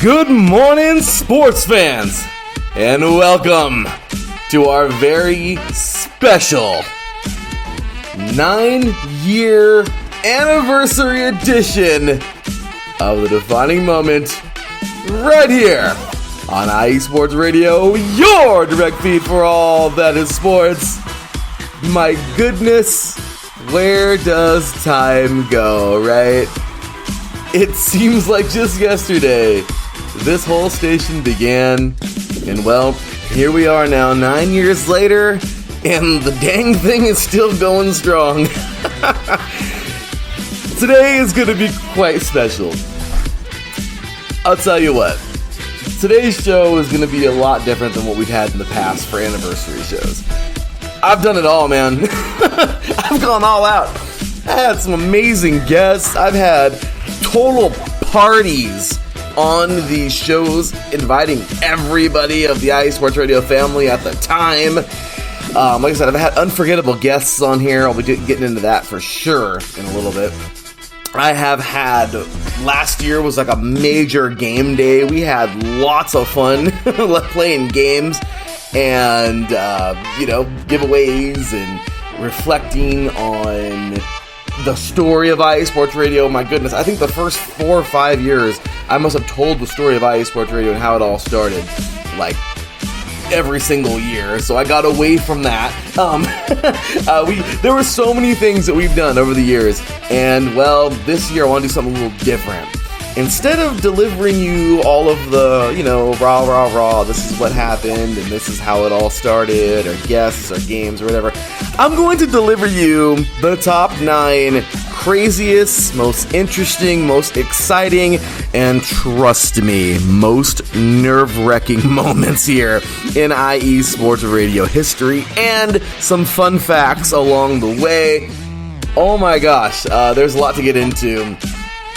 Good morning, sports fans, and welcome to our very special 9-year anniversary edition of the defining moment right here on IE Sports Radio, your direct feed for all that is sports. My goodness, where does time go, right? It seems like just yesterday this whole station began, and well, here we are now 9 years later, and the dang thing is still going strong. Today is going to be quite special. I'll tell you what, today's show is going to be a lot different than what we've had in the past for anniversary shows. I've done it all, man. I've gone all out. I had some amazing guests. I've had total parties on these shows, inviting everybody of the IE Sports Radio family at the time. Like I said, I've had unforgettable guests on here. I'll be getting into that for sure in a little bit. I have had, last year was like a major game day. We had lots of fun playing games and, giveaways and reflecting on the story of IE Sports Radio. My goodness, I think the first 4 or 5 years, I must have told the story of IE Sports Radio and how it all started, like, every single year. So I got away from that. There were so many things that we've done over the years, and, well, this year I want to do something a little different. Instead of delivering you all of the, rah, this is what happened, and this is how it all started, or guests, or games, or whatever, I'm going to deliver you the top 9 craziest, most interesting, most exciting, and trust me, most nerve-wracking moments here in IE Sports Radio history, and some fun facts along the way. Oh my gosh, there's a lot to get into.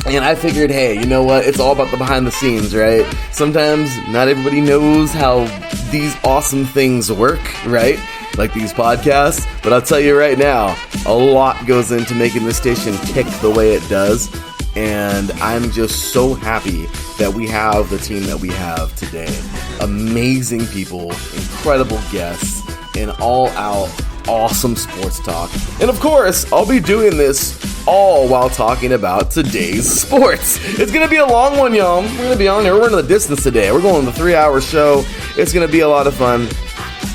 And I figured, hey, you know what? It's all about the behind the scenes, right? Sometimes not everybody knows how these awesome things work, right? Like these podcasts. But I'll tell you right now, a lot goes into making this station tick the way it does. And I'm just so happy that we have the team that we have today. Amazing people, incredible guests, and all-out awesome sports talk. And of course, I'll be doing this all while talking about today's sports. It's going to be a long one, y'all. We're going to be on here. We're going to the distance today. We're going to the 3-hour show. It's going to be a lot of fun.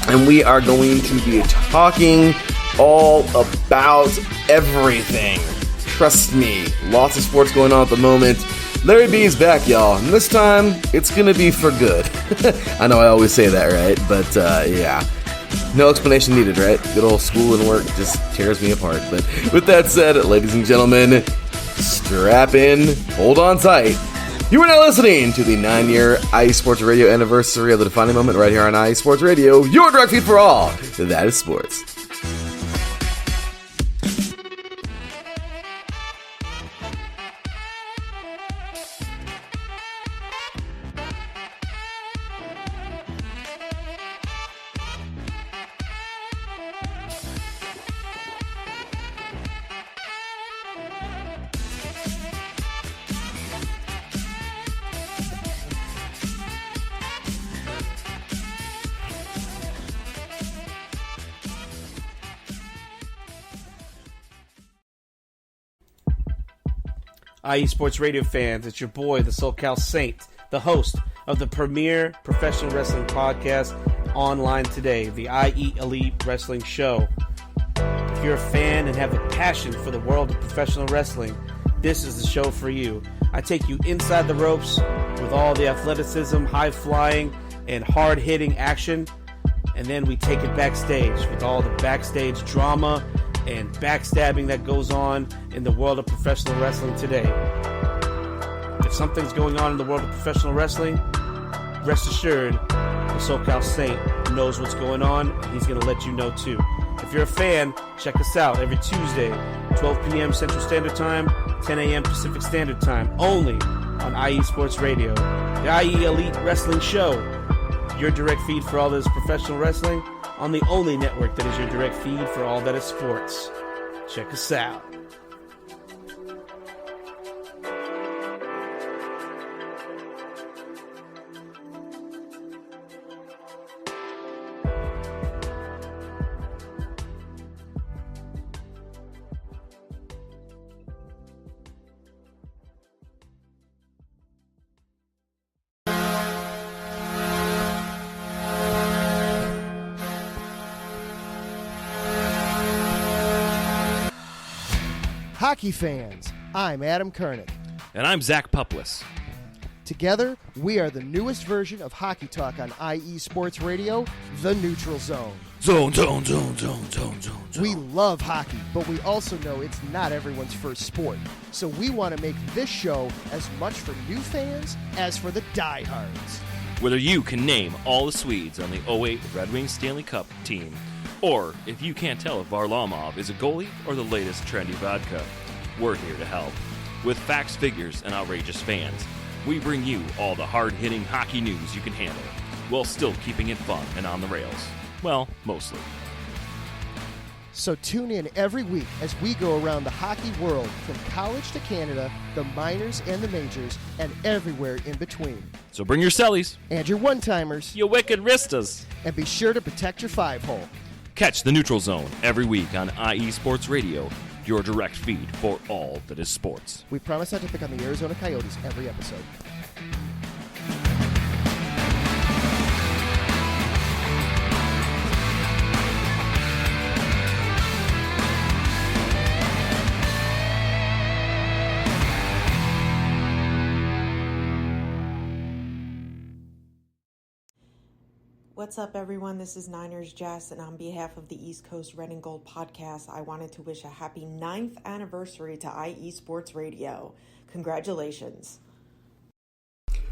And we are going to be talking all about everything. Trust me, lots of sports going on at the moment. Larry B's back, y'all. And this time, it's going to be for good. I know I always say that, right? But, yeah. No explanation needed, right? Good old school and work just tears me apart. But with that said, ladies and gentlemen, strap in, hold on tight. You are now listening to the 9-year IE Sports Radio anniversary of the defining moment right here on IE Sports Radio, your direct feed for all that is sports. IE Sports Radio fans, it's your boy, the SoCal Saint, the host of the premier professional wrestling podcast online today, the IE Elite Wrestling Show. If you're a fan and have a passion for the world of professional wrestling, this is the show for you. I take you inside the ropes with all the athleticism, high-flying, and hard-hitting action, and then we take it backstage with all the backstage drama and backstabbing that goes on in the world of professional wrestling today. If something's going on in the world of professional wrestling, rest assured, the SoCal Saint knows what's going on, and he's going to let you know too. If you're a fan, check us out every Tuesday, 12 p.m. Central Standard Time, 10 a.m. Pacific Standard Time, only on IE Sports Radio. The IE Elite Wrestling Show, your direct feed for all that is professional wrestling, on the only network that is your direct feed for all that is sports. Check us out. Hockey fans, I'm Adam Kernick. And I'm Zach Puplis. Together, we are the newest version of Hockey Talk on IE Sports Radio, The Neutral Zone. Zone. We love hockey, but we also know it's not everyone's first sport. So we want to make this show as much for new fans as for the diehards. Whether you can name all the Swedes on the '08 Red Wings Stanley Cup team, or if you can't tell if Varlamov is a goalie or the latest trendy vodka, we're here to help. With facts, figures, and outrageous fans, we bring you all the hard-hitting hockey news you can handle, while still keeping it fun and on the rails. Well, mostly. So tune in every week as we go around the hockey world, from college to Canada, the minors and the majors, and everywhere in between. So bring your cellies. And your one-timers. You wicked wristas. And be sure to protect your five-hole. Catch the Neutral Zone every week on IE Sports Radio, your direct feed for all that is sports. We promise not to pick on the Arizona Coyotes every episode. What's up, everyone? This is Niners Jess, and on behalf of the East Coast Red and Gold podcast, I wanted to wish a happy 9th anniversary to IE Sports Radio. Congratulations.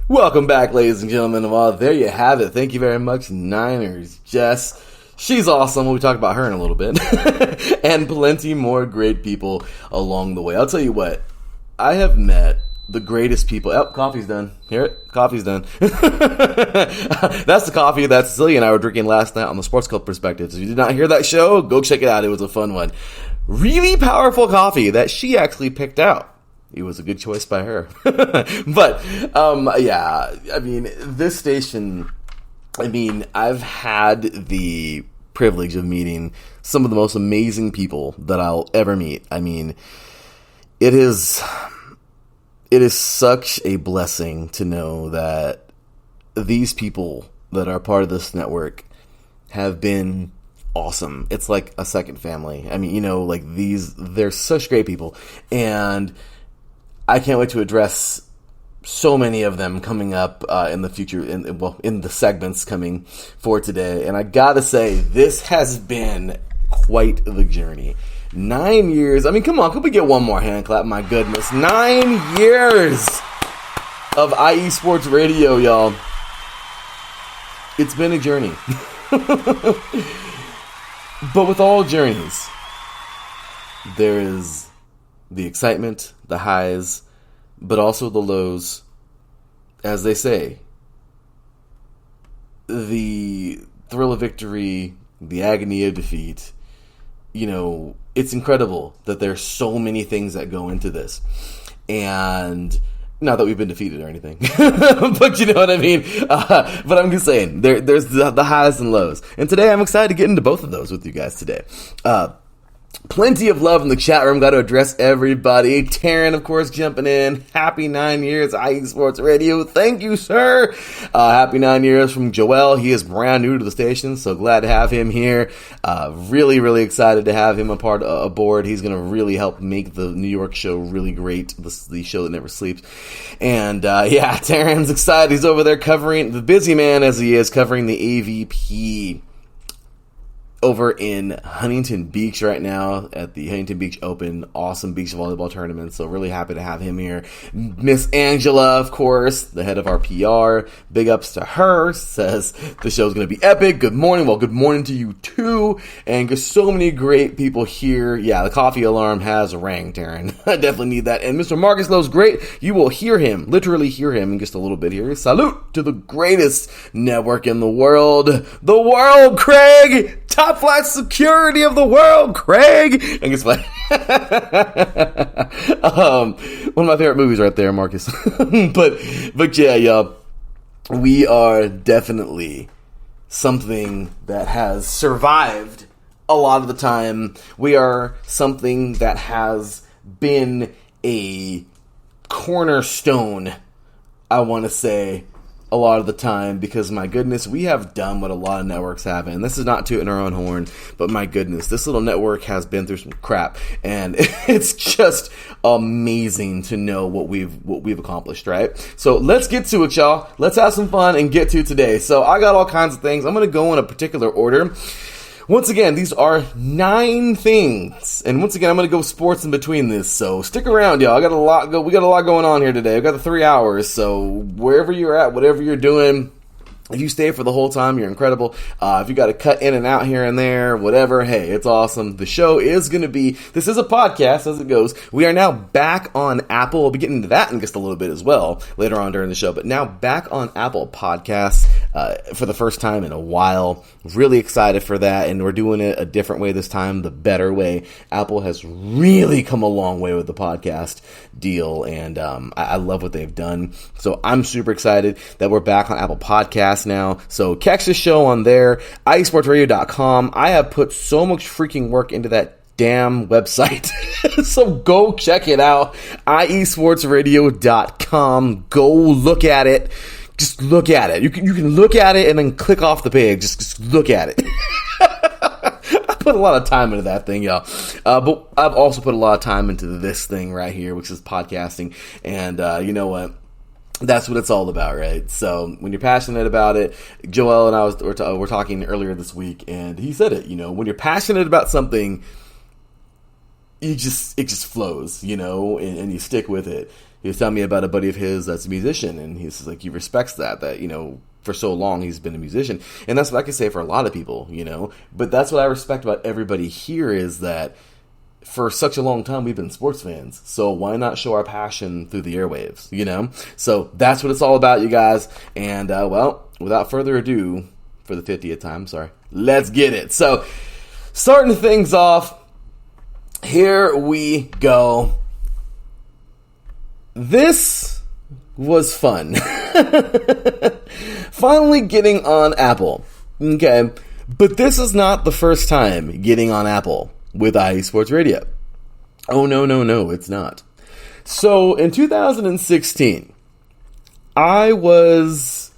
Welcome back, ladies and gentlemen. Well, there you have it. Thank you very much, Niners Jess. She's awesome. We'll talk about her in a little bit. And plenty more great people along the way. I'll tell you what, I have met the greatest people. Oh, coffee's done. Hear it? Coffee's done. That's the coffee that Cecilia and I were drinking last night on the Sports Club Perspective. So if you did not hear that show, go check it out. It was a fun one. Really powerful coffee that she actually picked out. It was a good choice by her. But, yeah, I mean, this station, I've had the privilege of meeting some of the most amazing people that I'll ever meet. I mean, it is such a blessing to know that these people that are part of this network have been awesome. It's like a second family. I mean, you know, like they're such great people. And I can't wait to address so many of them coming up in the future, in the segments coming for today. And I gotta say, this has been quite the journey. 9 years. I mean, come on. Could we get one more hand clap? My goodness. 9 years of IE Sports Radio, y'all. It's been a journey. But with all journeys, there is the excitement, the highs, but also the lows. As they say, the thrill of victory, the agony of defeat. You know, it's incredible that there's so many things that go into this. And not that we've been defeated or anything, but you know what I mean? But I'm just saying, there's the highs and lows. And today I'm excited to get into both of those with you guys today. Plenty of love in the chat room. Got to address everybody. Taryn, of course, jumping in. Happy 9 years, IE Sports Radio. Thank you, sir. Happy 9 years from Joel. He is brand new to the station, so glad to have him here. Really, really excited to have him aboard. He's going to really help make the New York show really great, the show that never sleeps. And, Taryn's excited. He's over there covering, the busy man as he is, covering the AVP over in Huntington Beach right now at the Huntington Beach Open. Awesome beach volleyball tournament. So really happy to have him here. Miss Angela, of course, the head of our PR. Big ups to her. Says the show's going to be epic. Good morning. Well, good morning to you too. And there's so many great people here. Yeah, the coffee alarm has rang, Taryn. I definitely need that. And Mr. Marcus Lowe's great. You will hear him, literally hear him in just a little bit here. Salute to the greatest network in the world. The world, Craig! Top flight security of the world, Craig. And guess what? One of my favorite movies right there, Marcus. but yeah, y'all, we are definitely something that has survived a lot of the time. We are something that has been a cornerstone, I want to say, a lot of the time, because my goodness, we have done what a lot of networks have, and this is not tooting our own horn, but my goodness, this little network has been through some crap, and it's just amazing to know what we've accomplished, right? So let's get to it, y'all. Let's have some fun and get to today. So I got all kinds of things. I'm going to go in a particular order. Once again, these are 9 things, and once again, I'm going to go sports in between this, so stick around, y'all. We got a lot going on here today. We got the 3 hours, so wherever you're at, whatever you're doing, if you stay for the whole time, you're incredible. If you got to cut in and out here and there, whatever, hey, it's awesome. The show is going to be, this is a podcast as it goes. We are now back on Apple. We'll be getting into that in just a little bit as well later on during the show. But now back on Apple Podcasts for the first time in a while. Really excited for that. And we're doing it a different way this time, the better way. Apple has really come a long way with the podcast deal. And I love what they've done. So I'm super excited that we're back on Apple Podcasts now. So catch the show on there, iesportsradio.com. I have put so much freaking work into that damn website. So go check it out, iesportsradio.com. Go look at it. Just look at it. You can look at it and then click off the page. Just look at it. I put a lot of time into that thing, y'all. But I've also put a lot of time into this thing right here, which is podcasting. And you know what? That's what it's all about, right? So when you're passionate about it, Joel and I were talking earlier this week, and he said it. You know, when you're passionate about something, it just flows, you know, and you stick with it. He was telling me about a buddy of his that's a musician, and he's like, he respects that you know, for so long he's been a musician, and that's what I can say for a lot of people, you know. But that's what I respect about everybody here is that for such a long time, we've been sports fans, so why not show our passion through the airwaves, you know? So that's what it's all about, you guys. And, well, without further ado, for the 50th time, sorry, let's get it. So, starting things off, here we go. This was fun. Finally getting on Apple, okay? But this is not the first time getting on Apple with IE Sports Radio. Oh, no, it's not. So, in 2016, I was...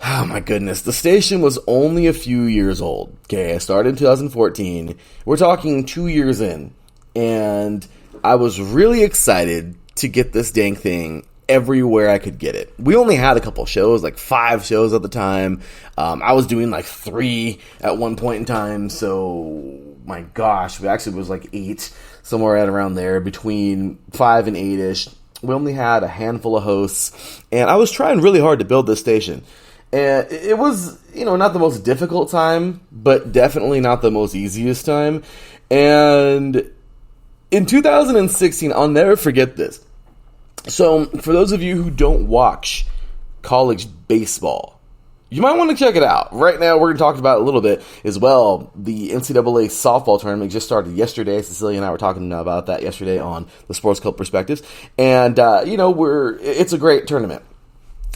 Oh, my goodness. The station was only a few years old. Okay, I started in 2014. We're talking 2 years in. And I was really excited to get this dang thing everywhere I could get it. We only had a couple shows, like 5 shows at the time. I was doing like 3 at one point in time, so my gosh, it actually was like 8, somewhere right around there, between 5 and 8-ish. We only had a handful of hosts, and I was trying really hard to build this station. And it was, you know, not the most difficult time, but definitely not the most easiest time. And in 2016, I'll never forget this. So, for those of you who don't watch college baseball, you might want to check it out. Right now, we're going to talk about it a little bit as well. The NCAA softball tournament just started yesterday. Cecilia and I were talking about that yesterday on the Sports Club Perspectives. And, you know, it's a great tournament.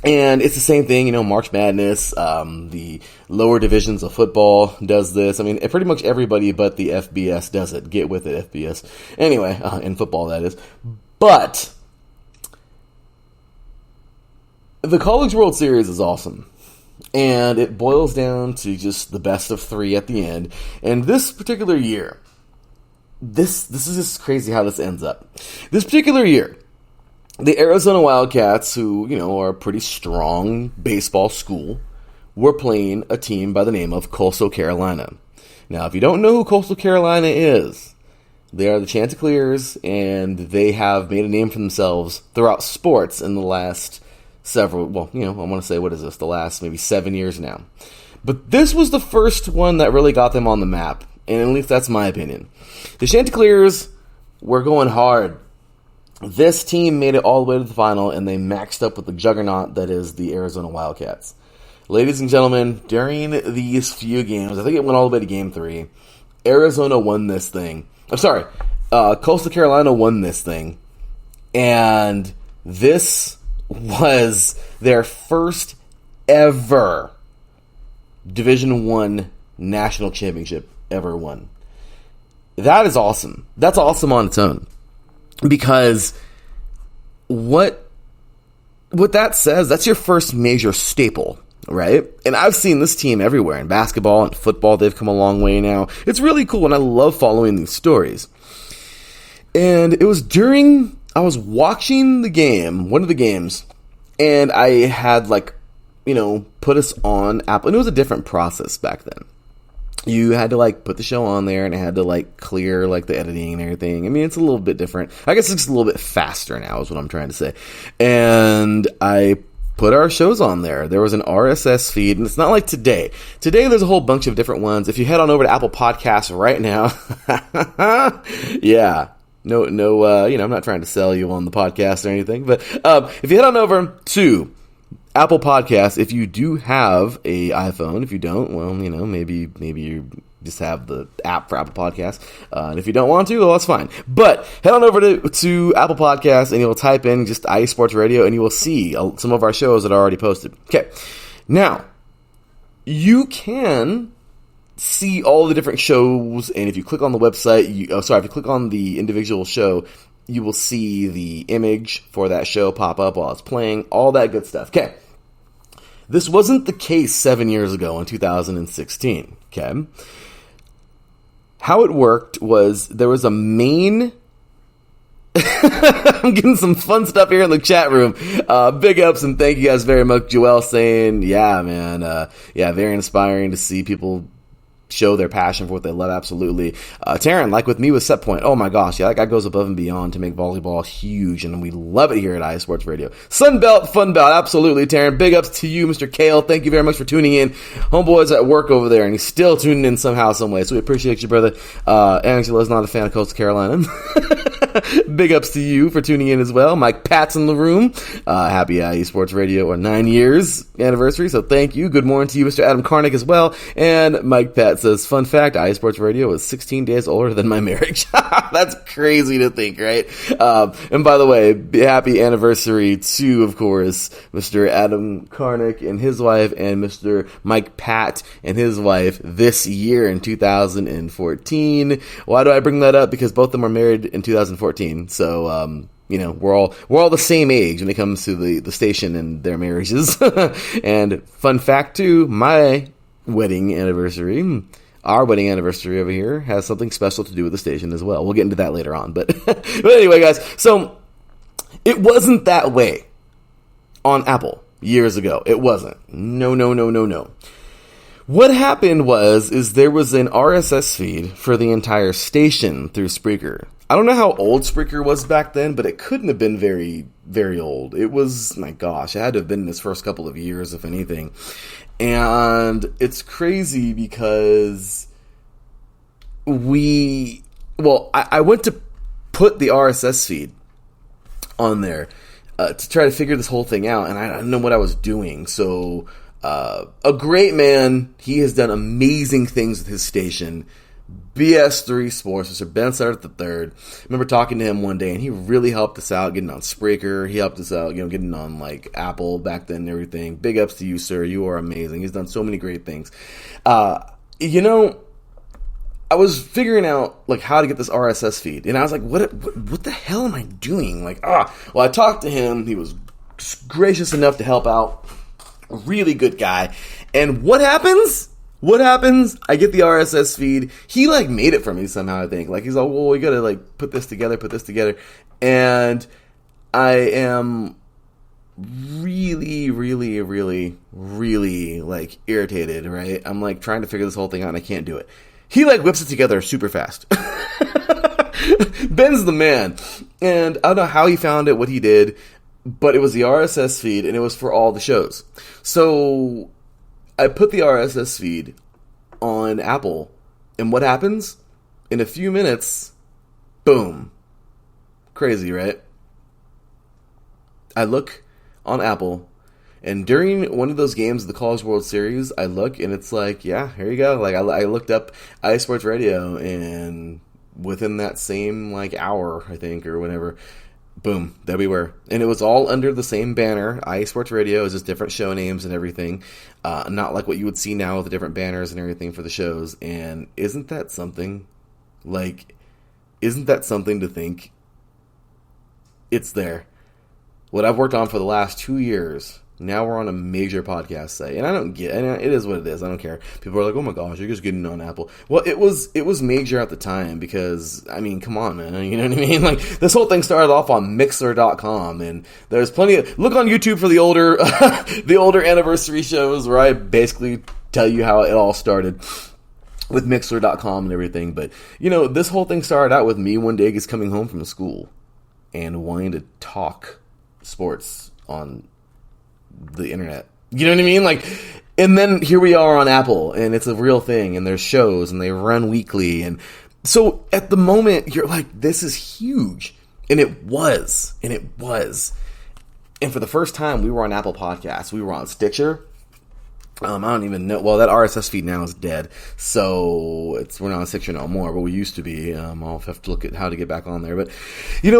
And it's the same thing, March Madness, the lower divisions of football does this. I mean, pretty much everybody but the FBS does it. Get with it, FBS. Anyway, in football, that is. But the College World Series is awesome. And it boils down to just the best of 3 at the end. And this particular year, this is just crazy how this ends up. This particular year, the Arizona Wildcats, who, are a pretty strong baseball school, were playing a team by the name of Coastal Carolina. Now, if you don't know who Coastal Carolina is, they are the Chanticleers, and they have made a name for themselves throughout sports in the last several, I want to say, what is this, the last maybe 7 years now. But this was the first one that really got them on the map, and at least that's my opinion. The Chanticleers were going hard. This team made it all the way to the final, and they maxed up with the juggernaut that is the Arizona Wildcats. Ladies and gentlemen, during these few games, I think it went all the way to Game 3, Arizona won this thing. Coastal Carolina won this thing, and this was their first ever Division I national championship ever won. That is awesome. That's awesome on its own. Because what that says, that's your first major staple, right? And I've seen this team everywhere. In basketball and football, they've come a long way now. It's really cool, and I love following these stories. And it was I was watching the game, one of the games, and I had, put us on Apple. And it was a different process back then. You had to, put the show on there, and it had to, clear, the editing and everything. I mean, it's a little bit different. I guess it's a little bit faster now is what I'm trying to say. And I put our shows on there. There was an RSS feed, and it's not like today. Today, there's a whole bunch of different ones. If you head on over to Apple Podcasts right now, yeah. No, I'm not trying to sell you on the podcast or anything, but if you head on over to Apple Podcasts, if you do have a iPhone, if you don't, well, maybe you just have the app for Apple Podcasts, and if you don't want to, well, that's fine. But head on over to Apple Podcasts, and you'll type in just IE Sports Radio, and you will see some of our shows that are already posted. Okay, now, you can see all the different shows, and if you click on the website, if you click on the individual show, you will see the image for that show pop up while it's playing, all that good stuff. Okay. This wasn't the case 7 years ago in 2016. Okay. How it worked was there was a main... I'm getting some fun stuff here in the chat room. Big ups and thank you guys very much. Joelle saying, yeah, man. Very inspiring to see people show their passion for what they love, absolutely. Taryn, like with me with Set Point, oh my gosh, yeah, that guy goes above and beyond to make volleyball huge, and we love it here at IE Sports Radio. Sunbelt, Fun Belt, absolutely, Taryn. Big ups to you, Mr. Kale. Thank you very much for tuning in. Homeboy's at work over there, and he's still tuning in somehow, some way, so we appreciate you, brother. Angela's not a fan of Coastal Carolina. Big ups to you for tuning in as well. Mike Pat's in the room. Happy IE Sports Radio, or 9 years anniversary, so thank you. Good morning to you, Mr. Adam Karnick, as well. And Mike Pat says, fun fact, IE Sports Radio was 16 days older than my marriage. That's crazy to think, right? And by the way, happy anniversary to, of course, Mr. Adam Karnick and his wife, and Mr. Mike Pat and his wife this year in 2014. Why do I bring that up? Because both of them are married in 2014. So, we're all the same age when it comes to the station and their marriages. And fun fact too, my wedding anniversary, our wedding anniversary over here, has something special to do with the station as well. We'll get into that later on. But anyway, guys, so it wasn't that way on Apple years ago. It wasn't. No. What happened is there was an RSS feed for the entire station through Spreaker. I don't know how old Spreaker was back then, but it couldn't have been very, very old. It was, my gosh, it had to have been in its first couple of years, if anything. And it's crazy because I went to put the RSS feed on there to try to figure this whole thing out, and I didn't know what I was doing. So, a great man, he has done amazing things with his station, BS3 Sports, Mr. Ben Sutter III. I remember talking to him one day, and he really helped us out getting on Spreaker. He helped us out, getting on like Apple back then and everything. Big ups to you, sir. You are amazing. He's done so many great things. I was figuring out like how to get this RSS feed, and I was like, what the hell am I doing? Well, I talked to him. He was gracious enough to help out. A really good guy. And what happens? I get the RSS feed. He like made it for me somehow, I think. Like he's like, well, we gotta like put this together. And I am really, really, really, really like irritated, right? I'm like trying to figure this whole thing out and I can't do it. He like whips it together super fast. Ben's the man. And I don't know how he found it, what he did, but it was the RSS feed and it was for all the shows. So I put the RSS feed on Apple, and what happens? In a few minutes, boom. Crazy, right? I look on Apple, and during one of those games of the College World Series, I look, and it's like, yeah, here you go. Like, I looked up iSports Radio, and within that same, like, hour, I think, or whatever, boom, there we were. And it was all under the same banner. iSports Radio is just different show names and everything. Not like what you would see now with the different banners and everything for the shows. And isn't that something? Like, isn't that something to think? It's there. What I've worked on for the last 2 years, now we're on a major podcast site. And I don't get it. It is what it is. I don't care. People are like, oh my gosh, you're just getting on Apple. Well, it was major at the time because, I mean, come on, man. You know what I mean? Like, this whole thing started off on Mixer.com, and there's plenty of... Look on YouTube for the older the older anniversary shows where I basically tell you how it all started with Mixer.com and everything. But, this whole thing started out with me one day just coming home from school and wanting to talk sports on the internet. You know what I mean? Like, and then here we are on Apple, and it's a real thing, and there's shows, and they run weekly, and so at the moment, you're like, this is huge, and it was, and for the first time, we were on Apple Podcasts, we were on Stitcher. I don't even know. Well, that RSS feed now is dead, so we're not on Stitcher no more, but we used to be. I'll have to look at how to get back on there, but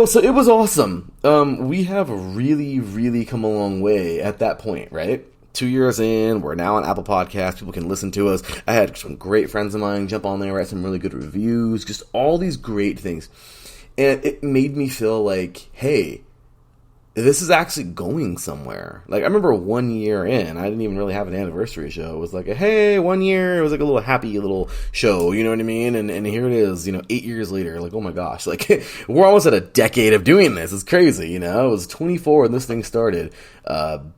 so it was awesome. We have really, really come a long way at that point, right? 2 years in, we're now on Apple Podcasts. People can listen to us. I had some great friends of mine jump on there, write some really good reviews, just all these great things, and it made me feel like, hey, this is actually going somewhere. Like, I remember 1 year in, I didn't even really have an anniversary show. It was like, hey, 1 year. It was like a little happy little show, you know what I mean? And here it is, 8 years later. Like, oh my gosh. Like, we're almost at a decade of doing this. It's crazy, It was 24 when this thing started. And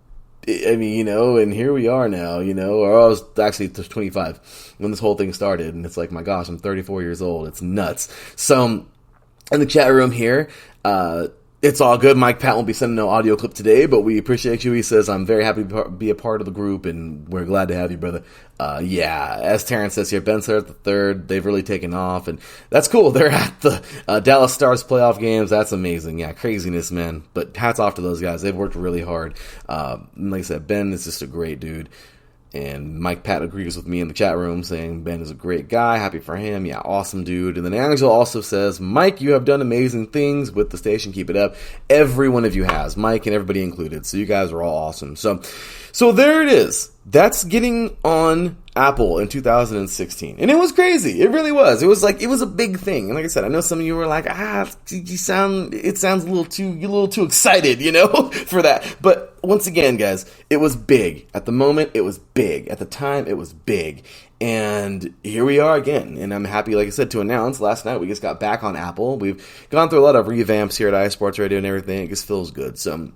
here we are now, or I was actually 25 when this whole thing started. And it's like, my gosh, I'm 34 years old. It's nuts. So, in the chat room here, it's all good. Mike Pat won't be sending no audio clip today, but we appreciate you. He says, I'm very happy to be a part of the group, and we're glad to have you, brother. Yeah, as Terrence says here, Ben Sutter III, they've really taken off, and that's cool. They're at the Dallas Stars playoff games. That's amazing. Yeah, craziness, man. But hats off to those guys. They've worked really hard. Like I said, Ben is just a great dude. And Mike Pat agrees with me in the chat room, saying Ben is a great guy. Happy for him. Yeah, awesome dude. And then Angela also says, Mike, you have done amazing things with the station. Keep it up. Every one of you has. Mike and everybody included. So you guys are all awesome. So there it is. That's getting on Apple in 2016. And it was crazy. It really was. It was a big thing. And like I said, I know some of you were like, it sounds a little too excited, for that. But once again, guys, it was big. At the moment, it was big. At the time, it was big. And here we are again. And I'm happy, like I said, to announce last night we just got back on Apple. We've gone through a lot of revamps here at iSports Radio and everything. It just feels good. So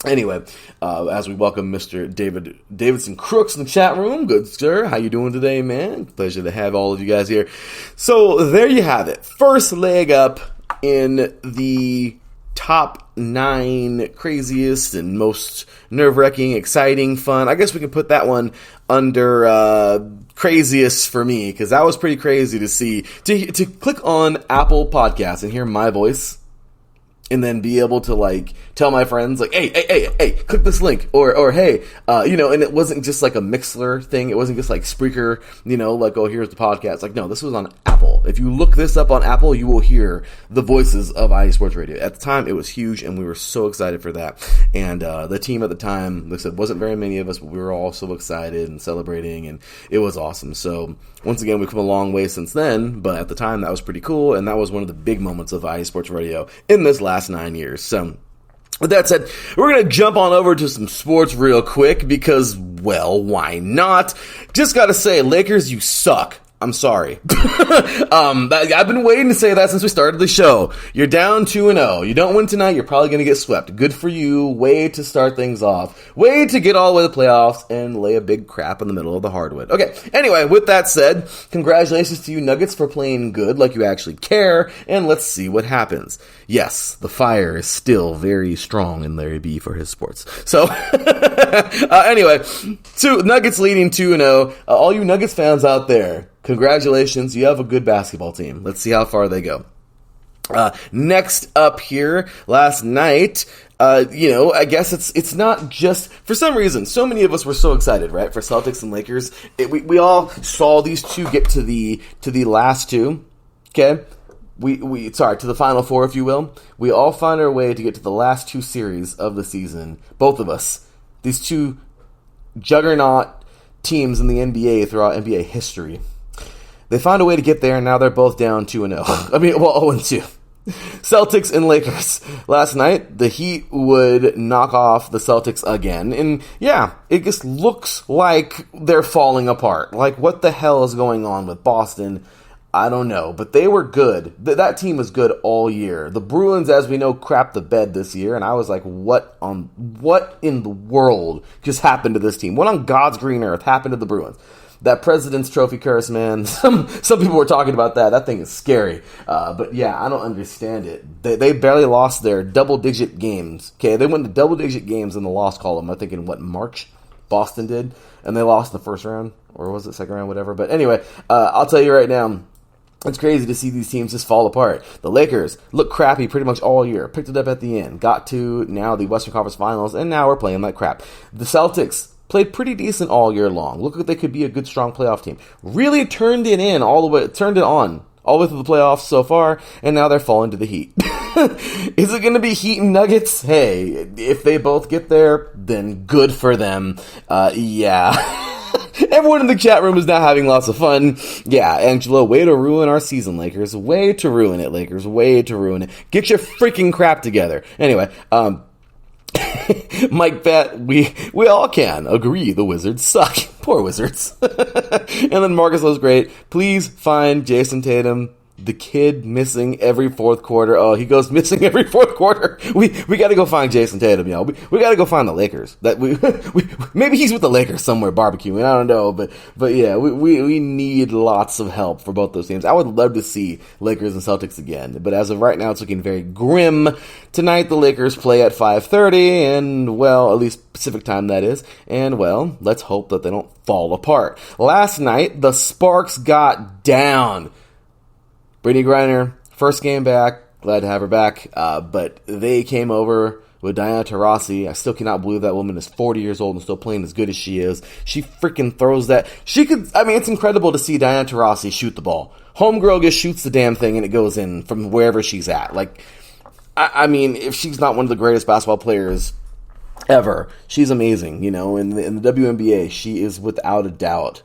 anyway, as we welcome Mr. Davidson Crooks in the chat room. Good, sir. How you doing today, man? Pleasure to have all of you guys here. So there you have it. First leg up in the top 9 craziest and most nerve-wracking, exciting, fun. I guess we can put that one under craziest for me, because that was pretty crazy to see. To click on Apple Podcasts and hear my voice, and then be able to tell my friends, like, hey, click this link, or hey, and it wasn't just like a Mixler thing. It wasn't just like Spreaker, like, oh, here's the podcast. Like, no, this was on Apple. If you look this up on Apple, you will hear the voices of IE Sports Radio. At the time, it was huge, and we were so excited for that. And the team at the time, like I said, wasn't very many of us, but we were all so excited and celebrating, and it was awesome. So, once again, we've come a long way since then, but at the time, that was pretty cool, and that was one of the big moments of IE Sports Radio in this last 9 years. So, with that said, we're going to jump on over to some sports real quick because, well, why not? Just got to say, Lakers, you suck. I'm sorry. I've been waiting to say that since we started the show. You're down 2-0. You don't win tonight, you're probably going to get swept. Good for you. Way to start things off. Way to get all the way to the playoffs and lay a big crap in the middle of the hardwood. Okay, anyway, with that said, congratulations to you Nuggets for playing good like you actually care, and let's see what happens. Yes, the fire is still very strong in Larry B for his sports. So, anyway, Nuggets leading 2-0. All you Nuggets fans out there, congratulations, you have a good basketball team. Let's see how far they go. Next up here, last night, I guess it's not just, for some reason, so many of us were so excited, right, for Celtics and Lakers. We all saw these two get to the last two, okay? To the Final Four, if you will. We all found our way to get to the last two series of the season. Both of us. These two juggernaut teams in the NBA throughout NBA history. They found a way to get there, and now they're both down 2-0. 0-2. Celtics and Lakers. Last night, the Heat would knock off the Celtics again. And yeah, it just looks like they're falling apart. Like, what the hell is going on with Boston? I don't know, but they were good. That team was good all year. The Bruins, as we know, crapped the bed this year, and I was like, what in the world just happened to this team? What on God's green earth happened to the Bruins? That President's Trophy curse, man, some people were talking about that. That thing is scary. But yeah, I don't understand it. They barely lost their double-digit games. Okay, they went to double-digit games in the loss column, I think in, March? Boston did. And they lost in the first round, or was it second round, whatever. But anyway, I'll tell you right now, it's crazy to see these teams just fall apart. The Lakers look crappy pretty much all year. Picked it up at the end. Got to now the Western Conference Finals, and now we're playing like crap. The Celtics played pretty decent all year long. Look like they could be a good, strong playoff team. Really turned it on all the way through the playoffs so far, and now they're falling to the Heat. Is it going to be Heat and Nuggets? Hey, if they both get there, then good for them. Yeah. Everyone in the chat room is now having lots of fun. Yeah, Angelo, way to ruin our season, Lakers. Way to ruin it, Lakers. Way to ruin it. Get your freaking crap together. Anyway, Mike Bet, we all can agree the Wizards suck. Poor Wizards. And then Marcus was great. Please find Jason Tatum. The kid missing every fourth quarter. Oh, he goes missing every fourth quarter. We got to go find Jason Tatum, y'all. We got to go find the Lakers. That we maybe he's with the Lakers somewhere barbecuing. I don't know, but yeah, we need lots of help for both those teams. I would love to see Lakers and Celtics again, but as of right now, it's looking very grim. Tonight, the Lakers play at 5:30, and well, at least Pacific time that is. And well, let's hope that they don't fall apart. Last night, the Sparks got down. Brittany Griner, first game back, glad to have her back, but they came over with Diana Taurasi. I still cannot believe that woman is 40 years old and still playing as good as she is. She freaking throws that. It's incredible to see Diana Taurasi shoot the ball. Homegirl just shoots the damn thing and it goes in from wherever she's at. If she's not one of the greatest basketball players ever, she's amazing, in the WNBA, she is without a doubt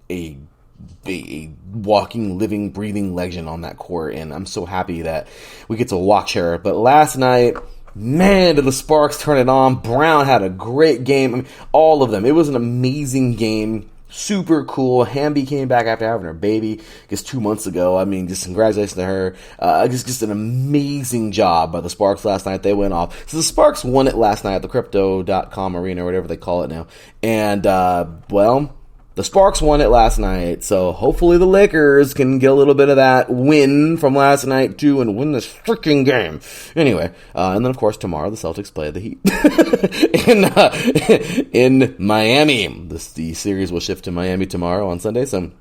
a walking, living, breathing legend on that court, and I'm so happy that we get to watch her. But last night, man, did the Sparks turn it on. Brown had a great game. All of them. It was an amazing game. Super cool. Hamby came back after having her baby just 2 months ago. Just congratulations to her. Just an amazing job by the Sparks last night. They went off. So the Sparks won it last night at the Crypto.com arena or whatever they call it now. And, the Sparks won it last night, so hopefully the Lakers can get a little bit of that win from last night, too, and win this freaking game. Anyway, and then, of course, tomorrow the Celtics play the Heat in Miami. The series will shift to Miami tomorrow on Sunday, so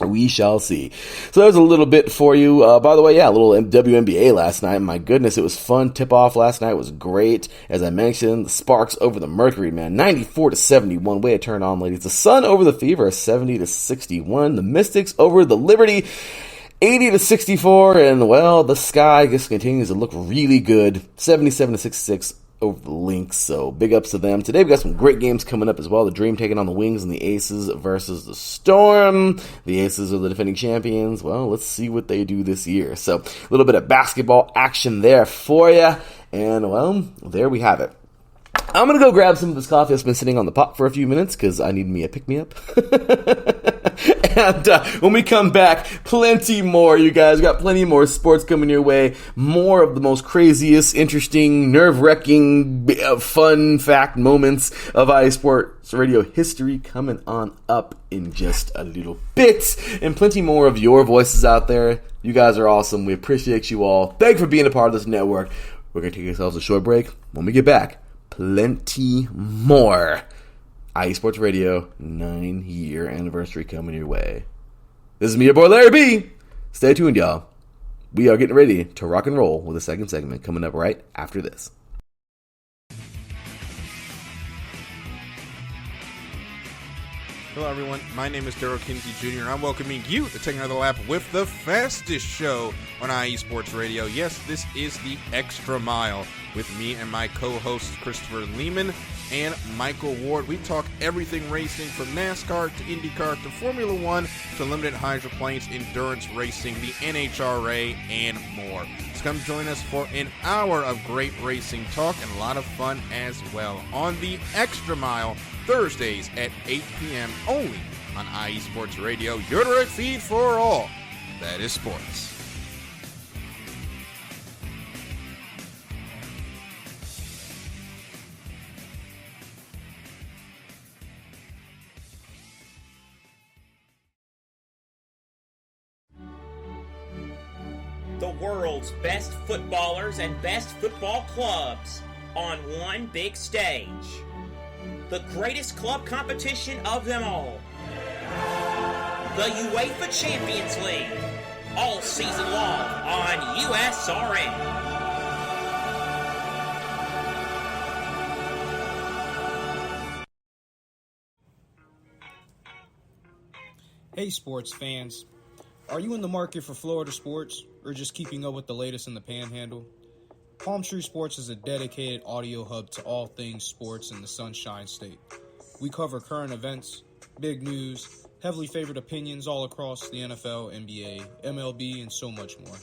We shall see. So there's a little bit for you. By the way, a little WNBA last night. My goodness, it was fun. Tip-off last night was great. As I mentioned, the Sparks over the Mercury, man. 94-71. Way to turn on, ladies. The Sun over the Fever, 70-61. The Mystics over the Liberty, 80-64. And, well, the Sky just continues to look really good. 77-66. Over the Lynx, so big ups to them. Today we got some great games coming up as well. The Dream taking on the Wings and the Aces versus the Storm. The Aces are the defending champions. Well, let's see what they do this year. So a little bit of basketball action there for you. And, well, there we have it. I'm going to go grab some of this coffee that's been sitting on the pot for a few minutes because I need me a pick-me-up. And when we come back, plenty more, you guys. Got plenty more sports coming your way. More of the most craziest, interesting, nerve-wracking, fun fact moments of iSports Radio history coming on up in just a little bit. And plenty more of your voices out there. You guys are awesome. We appreciate you all. Thanks for being a part of this network. We're going to take ourselves a short break. When we get back, plenty more. iSports Radio 9-year anniversary coming your way. This is me, your boy Larry B. Stay tuned, y'all. We are getting ready to rock and roll with the second segment coming up right after this. Hello, everyone. My name is Daryl Kinsey Jr., and I'm welcoming you to take another lap with the fastest show on IE Sports Radio. Yes, this is the Extra Mile with me and my co-hosts Christopher Lehman and Michael Ward. We talk everything racing from NASCAR to IndyCar to Formula One to limited hydroplanes, endurance racing, the NHRA, and more. So come join us for an hour of great racing talk and a lot of fun as well on the Extra Mile, Thursdays at 8 p.m. only on IE Sports Radio, your direct feed for all that is sports. The world's best footballers and best football clubs on one big stage. The greatest club competition of them all. The UEFA Champions League. All season long on USRN. Hey sports fans, are you in the market for Florida sports or just keeping up with the latest in the Panhandle? Palm Tree Sports is a dedicated audio hub to all things sports in the Sunshine State. We cover current events, big news, heavily favored opinions all across the NFL, NBA, MLB, and so much more.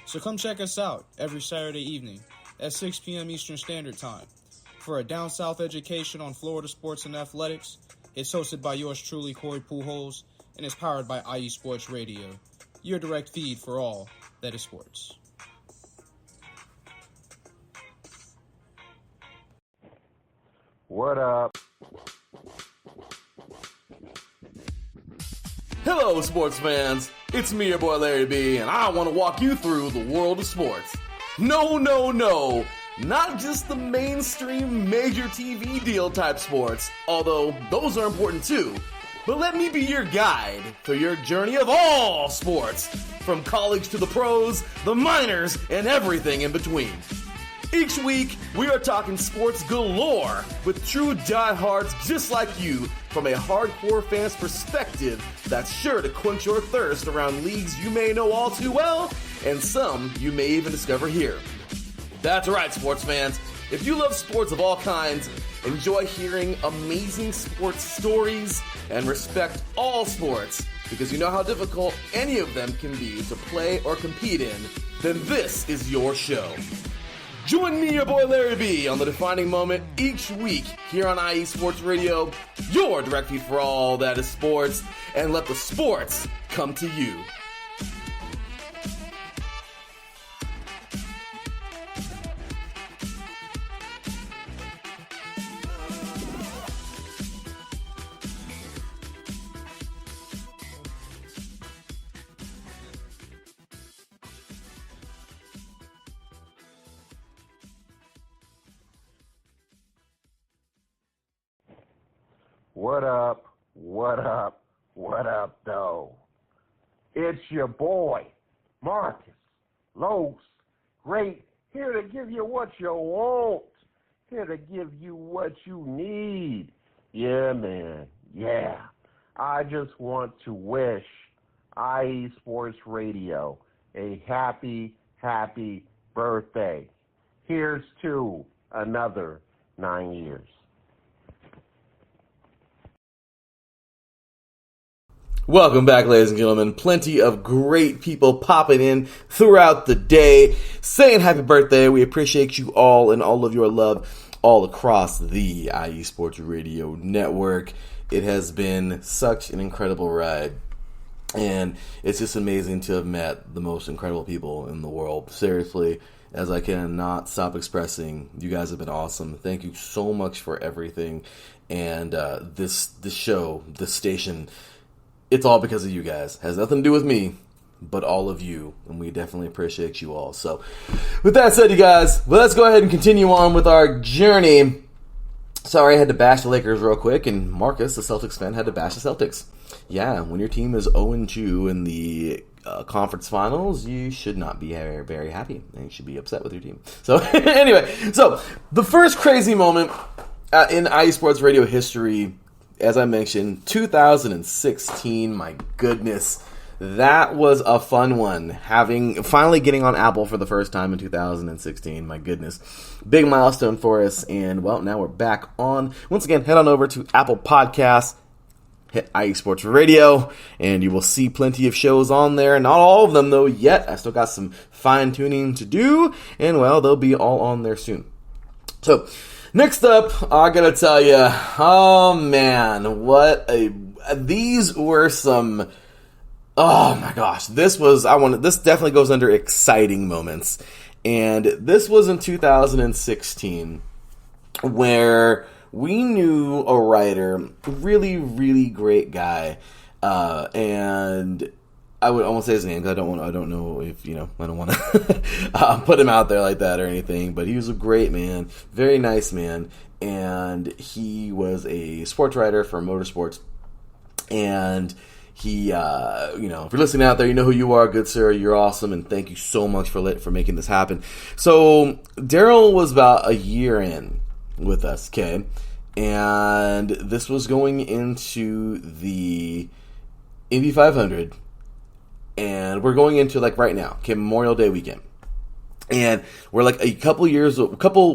So come check us out every Saturday evening at 6 p.m. Eastern Standard Time for a down south education on Florida sports and athletics. It's hosted by yours truly, Corey Pujols, and is powered by IE Sports Radio, your direct feed for all that is sports. What up? Hello, sports fans. It's me, your boy Larry B, and I want to walk you through the world of sports. No, not just the mainstream major TV deal type sports, although those are important too. But let me be your guide through your journey of all sports, from college to the pros, the minors, and everything in between. Each week, we are talking sports galore with true diehards just like you from a hardcore fan's perspective that's sure to quench your thirst around leagues you may know all too well and some you may even discover here. That's right, sports fans. If you love sports of all kinds, enjoy hearing amazing sports stories, and respect all sports because you know how difficult any of them can be to play or compete in, then this is your show. Join me, your boy Larry B, on the defining moment each week here on IE Sports Radio, your direct feed for all that is sports, and let the sports come to you. What up? What up? What up, though? It's your boy, Marcus Los, great, here to give you what you want, here to give you what you need. Yeah, man, yeah. I just want to wish IE Sports Radio a happy, happy birthday. Here's to another 9 years. Welcome back, ladies and gentlemen. Plenty of great people popping in throughout the day, saying happy birthday. We appreciate you all and all of your love all across the IE Sports Radio network. It has been such an incredible ride, and it's just amazing to have met the most incredible people in the world. Seriously, as I cannot stop expressing, you guys have been awesome. Thank you so much for everything, and this show, this station, it's all because of you guys. It has nothing to do with me, but all of you, and we definitely appreciate you all. So, with that said, you guys, let's go ahead and continue on with our journey. Sorry, I had to bash the Lakers real quick, and Marcus, the Celtics fan, had to bash the Celtics. Yeah, when your team is 0-2 in the conference finals, you should not be very, very happy, and you should be upset with your team. So, anyway, so the first crazy moment in IE Sports Radio history, as I mentioned, 2016, my goodness, that was a fun one. Finally getting on Apple for the first time in 2016, my goodness. Big milestone for us, and well, now we're back on. Once again, head on over to Apple Podcasts, hit IE Sports Radio, and you will see plenty of shows on there. Not all of them, though, yet. I still got some fine-tuning to do, and well, they'll be all on there soon. So, next up, I gotta tell you, oh man, these were some, oh my gosh, this definitely goes under exciting moments, and this was in 2016, where we knew a writer, really, really great guy, and I won't say his name because I don't know if, I don't want to put him out there like that or anything, but he was a great man, very nice man, and he was a sports writer for motorsports, and he, if you're listening out there, you know who you are, good sir, you're awesome, and thank you so much for making this happen. So, Daryl was about a year in with us, okay, and this was going into the Indy 500, and we're going into, right now, okay, Memorial Day weekend. And we're a couple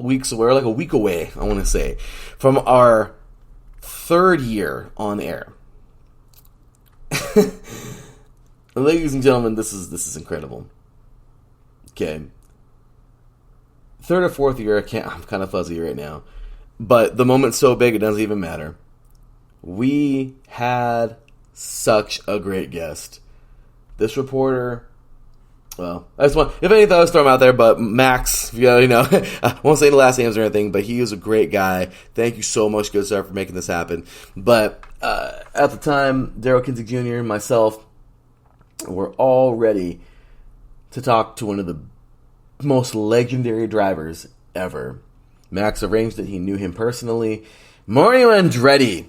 weeks away, or a week away, I want to say, from our third year on air. Ladies and gentlemen, this is incredible. Okay. Third or fourth year, I'm kind of fuzzy right now. But the moment's so big, it doesn't even matter. We had such a great guest. This reporter, well, if anything, I'll throw him out there, but Max, I won't say the last names or anything, but he is a great guy. Thank you so much, good sir, for making this happen. But at the time, Daryl Kinsey Jr. and myself were all ready to talk to one of the most legendary drivers ever. Max arranged it. He knew him personally. Mario Andretti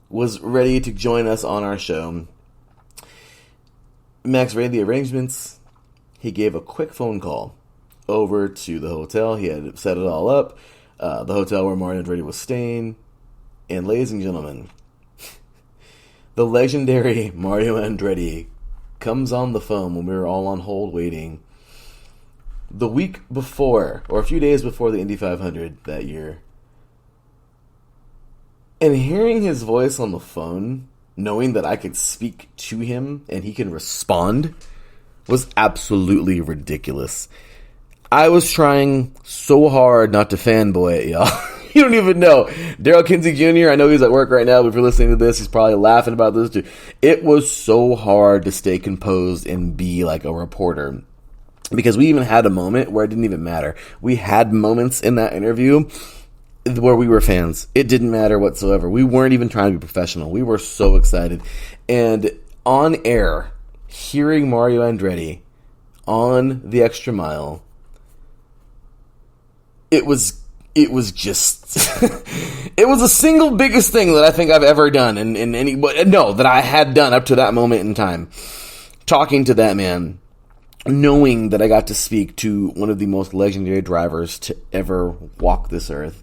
was ready to join us on our show. Max ran the arrangements. He gave a quick phone call over to the hotel. He had set it all up. The hotel where Mario Andretti was staying. And ladies and gentlemen, the legendary Mario Andretti comes on the phone when we were all on hold waiting. The week before, or a few days before the Indy 500 that year. And hearing his voice on the phone, knowing that I could speak to him and he can respond, was absolutely ridiculous. I was trying so hard not to fanboy at y'all. You don't even know. Daryl Kinsey Jr., I know he's at work right now, but if you're listening to this, he's probably laughing about this too. It was so hard to stay composed and be like a reporter. Because we even had a moment where it didn't even matter. We had moments in that interview where we were fans. It didn't matter whatsoever. We weren't even trying to be professional. We were so excited. And on air, hearing Mario Andretti on the Extra Mile, it was it was just, it was the single biggest thing that I think I've ever done that I had done up to that moment in time. Talking to that man, knowing that I got to speak to one of the most legendary drivers to ever walk this earth.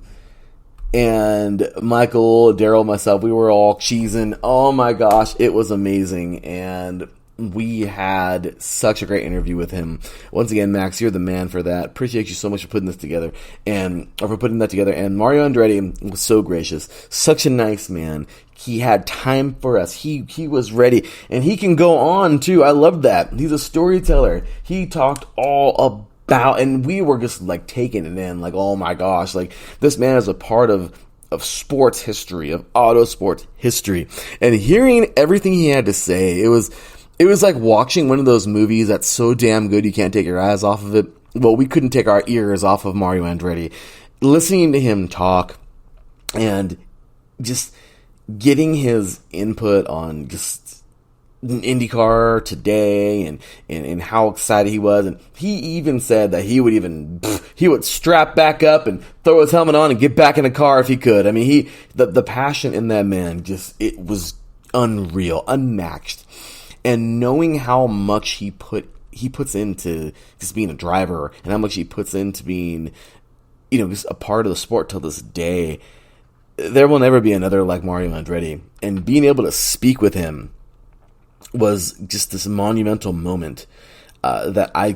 And Michael, Daryl, myself, we were all cheesing. Oh my gosh, it was amazing. And we had such a great interview with him. Once again, Max, you're the man for that. Appreciate you so much for putting this together and for putting that together. And Mario Andretti was so gracious, such a nice man. He had time for us. He was ready, and he can go on too. I love that. He's a storyteller. He talked all about, and we were just like taking it in, like, oh my gosh, like this man is a part of sports history, of auto sports history, and hearing everything he had to say, it was like watching one of those movies that's so damn good you can't take your eyes off of it. Well, we couldn't take our ears off of Mario Andretti. Listening to him talk and just getting his input on just IndyCar today and how excited he was. And he even said that he would strap back up and throw his helmet on and get back in the car if he could. I mean, the passion in that man, it was unreal, unmatched. And knowing how much he puts into just being a driver and how much he puts into being, just a part of the sport till this day, there will never be another like Mario Andretti. And being able to speak with him was just this monumental moment that I'll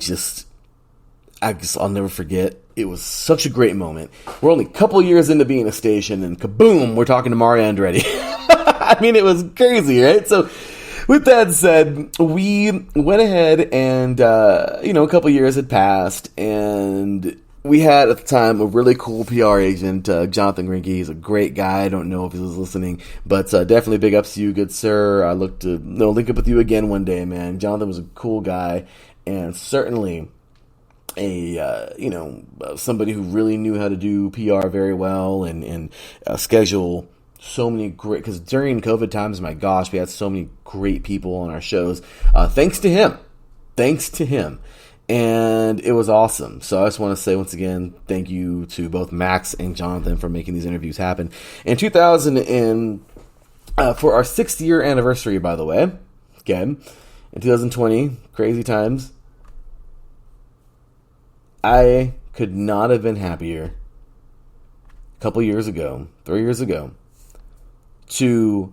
never forget. It was such a great moment. We're only a couple years into being a station, and kaboom, we're talking to Mario Andretti. I mean, it was crazy, right? So, with that said, we went ahead and, a couple years had passed, and we had at the time a really cool PR agent, Jonathan Grinke. He's a great guy. I don't know if he was listening, but definitely big ups to you, good sir. I look to link up with you again one day, man. Jonathan was a cool guy, and certainly somebody who really knew how to do PR very well and schedule so many great, because during COVID times, my gosh, we had so many great people on our shows. Thanks to him. And it was awesome. So I just want to say once again, thank you to both Max and Jonathan for making these interviews happen. In 2000 for our 6th year anniversary, by the way, again, in 2020, crazy times, I could not have been happier a couple years ago, 3 years ago, to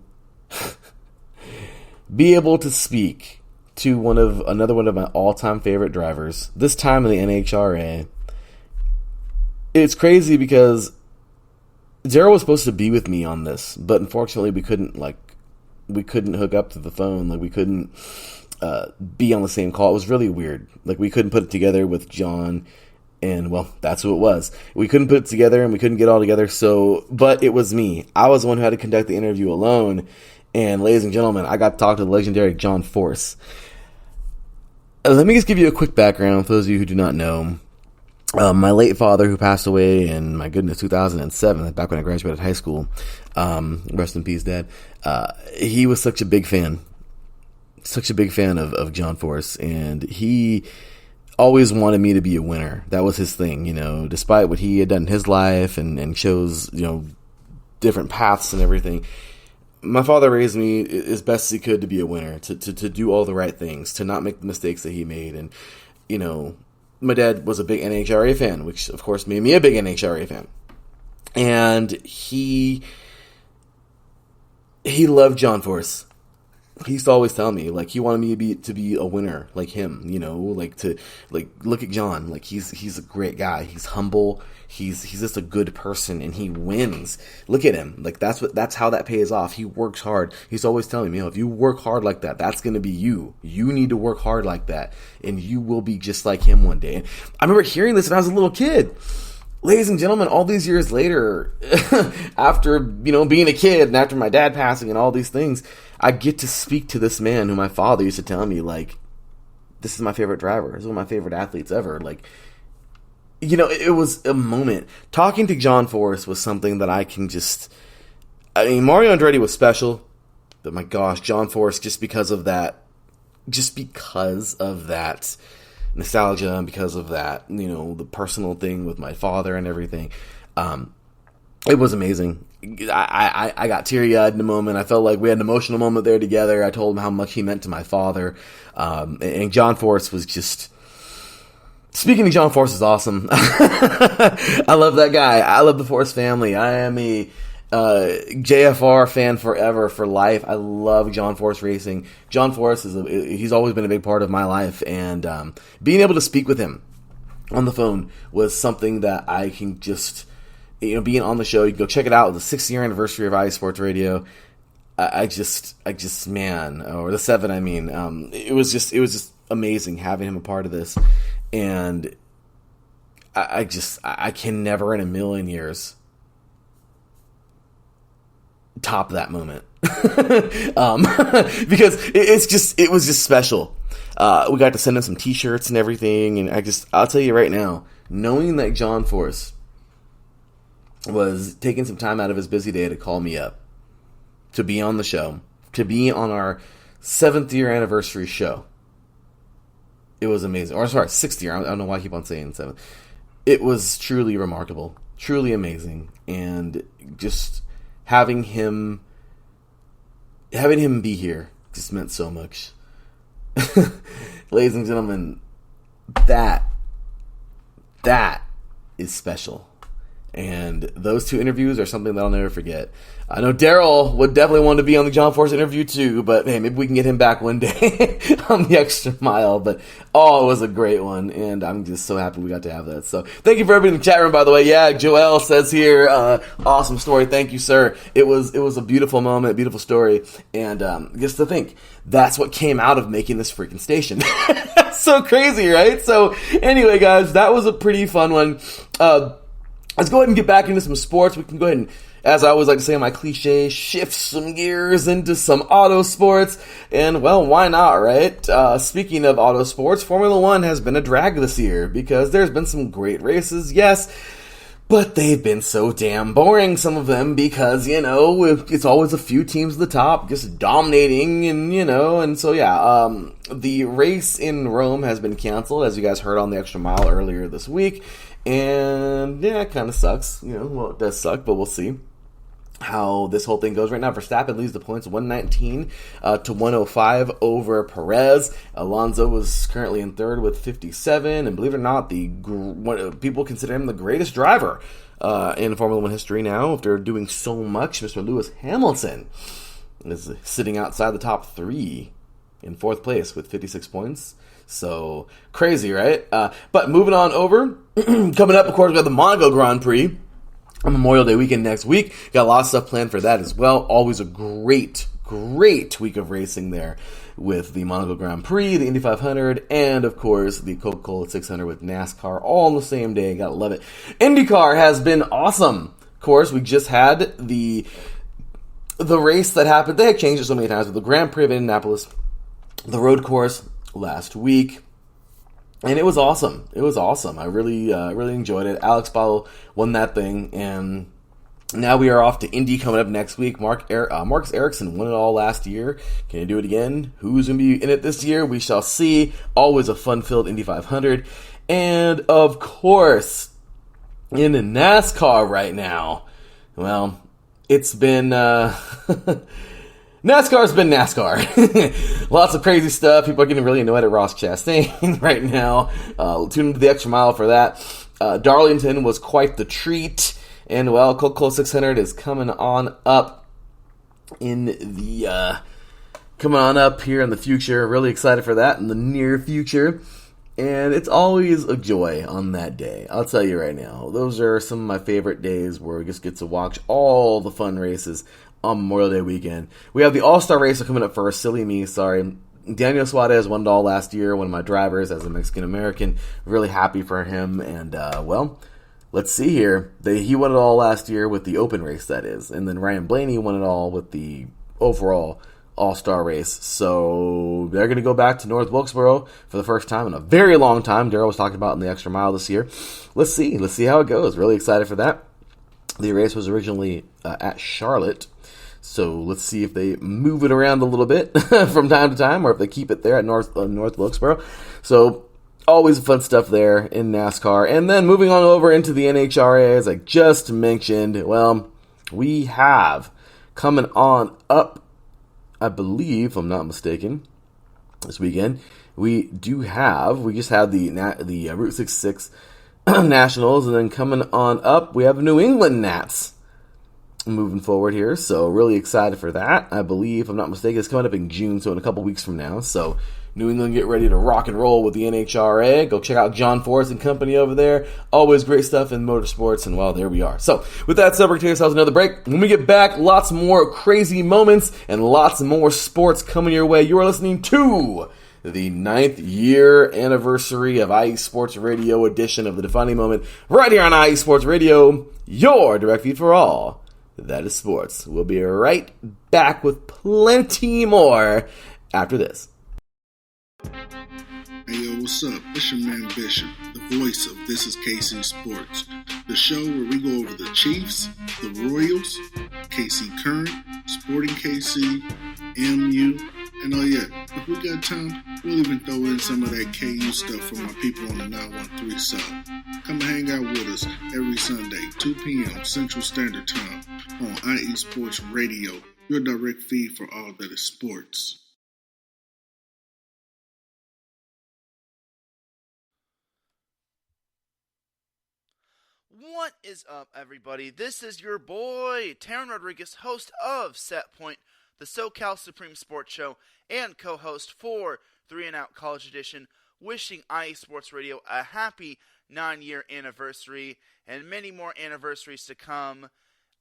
be able to speak to another one of my all-time favorite drivers, this time in the NHRA. It's crazy because Daryl was supposed to be with me on this, but unfortunately we couldn't hook up to the phone. Like, we couldn't be on the same call. It was really weird. Like, we couldn't put it together with John, and, well, that's who it was. We couldn't put it together, and we couldn't get all together, but it was me. I was the one who had to conduct the interview alone, and ladies and gentlemen, I got to talk to the legendary John Force. Let me just give you a quick background for those of you who do not know. My late father, who passed away in, my goodness, 2007, back when I graduated high school, rest in peace, Dad, he was such a big fan of John Force, and he always wanted me to be a winner. That was his thing, despite what he had done in his life and chose, different paths and everything. My father raised me as best as he could to be a winner, to do all the right things, to not make the mistakes that he made. And, my dad was a big NHRA fan, which, of course, made me a big NHRA fan. And he loved John Force. He used to always tell me, like, he wanted me to be a winner like him, look at John, like, he's a great guy. He's humble. He's just a good person, and he wins. Look at him. Like, that's how that pays off. He works hard. He's always telling me, if you work hard like that, that's going to be you. You need to work hard like that, and you will be just like him one day. And I remember hearing this when I was a little kid. Ladies and gentlemen, all these years later, after, being a kid and after my dad passing and all these things, I get to speak to this man who my father used to tell me, like, this is my favorite driver. This is one of my favorite athletes ever. Like, it was a moment. Talking to John Force was something that I can Mario Andretti was special, but my gosh, John Force, just because of that nostalgia and because of that, the personal thing with my father and everything, It was amazing. I got teary-eyed in a moment. I felt like we had an emotional moment there together. I told him how much he meant to my father. And John Force was just... Speaking of John Force is awesome. I love that guy. I love the Force family. I am a JFR fan forever, for life. I love John Force Racing. John Force he's always been a big part of my life, and being able to speak with him on the phone was something that I can just... being on the show, you can go check it out. The 6th year anniversary of iSports Radio. I just, man, or the 7, I mean. It was just amazing having him a part of this. And I can never in a million years top that moment. Because it was just special. We got to send him some t-shirts and everything. And I'll tell you right now, knowing that John Force was taking some time out of his busy day to call me up, to be on the show, to be on our 7th year anniversary show. It was amazing. Or sorry, 6th year. I don't know why I keep on saying 7th. It was truly remarkable, truly amazing, and just having him be here just meant so much. Ladies and gentlemen, that is special. And those 2 interviews are something that I'll never forget. I know Daryl would definitely want to be on the John Force interview too, but hey, maybe we can get him back one day on the Extra Mile. But it was a great one, and I'm just so happy we got to have that. So thank you for everybody in the chat room, by the way. Yeah, Joel says here, awesome story. Thank you, sir. It was a beautiful moment, a beautiful story, and just to think, that's what came out of making this freaking station. So crazy, right? So anyway, guys, that was a pretty fun one. Let's go ahead and get back into some sports. We can go ahead and, as I always like to say in my cliche, shift some gears into some auto sports. And, well, why not, right? Speaking of auto sports, Formula One has been a drag this year because there's been some great races, yes, but they've been so damn boring, some of them, because, it's always a few teams at the top just dominating, and so, yeah. The race in Rome has been canceled, as you guys heard on the Extra Mile earlier this week. And, yeah, it kind of sucks. Well, it does suck, but we'll see how this whole thing goes. Right now, Verstappen leads the points 119 to 105 over Perez. Alonso was currently in 3rd with 57. And believe it or not, people consider him the greatest driver in Formula One history now. After doing so much, Mr. Lewis Hamilton is sitting outside the top 3 in 4th place with 56 points. So, crazy, right? But moving on over, coming up, of course, we have the Monaco Grand Prix on Memorial Day weekend next week. Got a lot of stuff planned for that as well. Always a great week of racing there with the Monaco Grand Prix, the Indy 500, and, of course, the Coca-Cola 600 with NASCAR all on the same day. Gotta love it. IndyCar has been awesome. Of course, we just had the race that happened. They had changed it so many times, but the Grand Prix of Indianapolis, the road course, last week, and it was awesome. I really enjoyed it. Alex Palou won that thing, and now we are off to Indy coming up next week. Marcus Ericsson won it all last year. Can he do it again? Who's going to be in it this year? We shall see. Always a fun-filled Indy 500, and of course, in NASCAR right now, well, it's been NASCAR's been NASCAR. Lots of crazy stuff. People are getting really annoyed at Ross Chastain right now. Tune into the Extra Mile for that. Darlington was quite the treat. And, well, Coca-Cola 600 is coming on up here in the future. Really excited for that in the near future. And it's always a joy on that day. I'll tell you right now. Those are some of my favorite days where we just get to watch all the fun races on Memorial Day weekend. We have the All-Star race coming up first. Silly me, sorry. Daniel Suarez won it all last year, one of my drivers as a Mexican-American. Really happy for him. And, well, let's see here. He won it all last year with the open race, that is. And then Ryan Blaney won it all with the overall All-Star race. So they're going to go back to North Wilkesboro for the first time in a very long time. Darryl was talking about in the Extra Mile this year. Let's see how it goes. Really excited for that. The race was originally at Charlotte. So let's see if they move it around a little bit from time to time, or if they keep it there at North Wilkesboro. So always fun stuff there in NASCAR. And then moving on over into the NHRA, as I just mentioned, well, we have coming on up, I believe, if I'm not mistaken, this weekend, we just had the Route 66 Nationals, and then coming on up, we have New England Nats moving forward here, so really excited for that. I believe, if I'm not mistaken, it's coming up in June, so in a couple weeks from now. So New England get ready to rock and roll with the NHRA. Go check out John Forrest and company over there. Always great stuff in motorsports, and well, there we are. So with that said, we're going to take ourselves another break. When we get back, lots more crazy moments and lots more sports coming your way. You are listening to the 9th year anniversary of IE Sports Radio edition of The Defining Moment, right here on IE Sports Radio, your direct feed for all that is sports. We'll be right back with plenty more after this. Hey yo, what's up? It's your man Bishop, the voice of This Is KC Sports, the show where we go over the Chiefs, the Royals, KC Current, Sporting KC, MU, and oh yeah, if we got time, we'll even throw in some of that KU stuff from my people on the 913 South. Come and hang out with us every Sunday, 2 p.m. Central Standard Time on IE Sports Radio, your direct feed for all that is sports. What is up, everybody? This is your boy, Taryn Rodriguez, host of Set Point, the SoCal Supreme Sports Show, and co-host for 3 and Out College Edition, wishing IE Sports Radio a happy 9-year anniversary and many more anniversaries to come.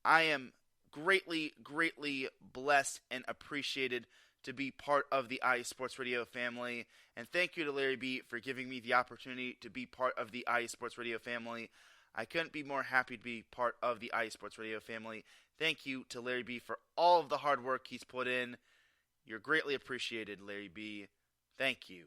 I am greatly, greatly blessed and appreciated to be part of the IE Sports Radio family, and thank you to Larry B for giving me the opportunity to be part of the IE Sports Radio family. I couldn't be more happy to be part of the IE Sports Radio family. Thank you to Larry B for all of the hard work he's put in. You're greatly appreciated, Larry B. Thank you.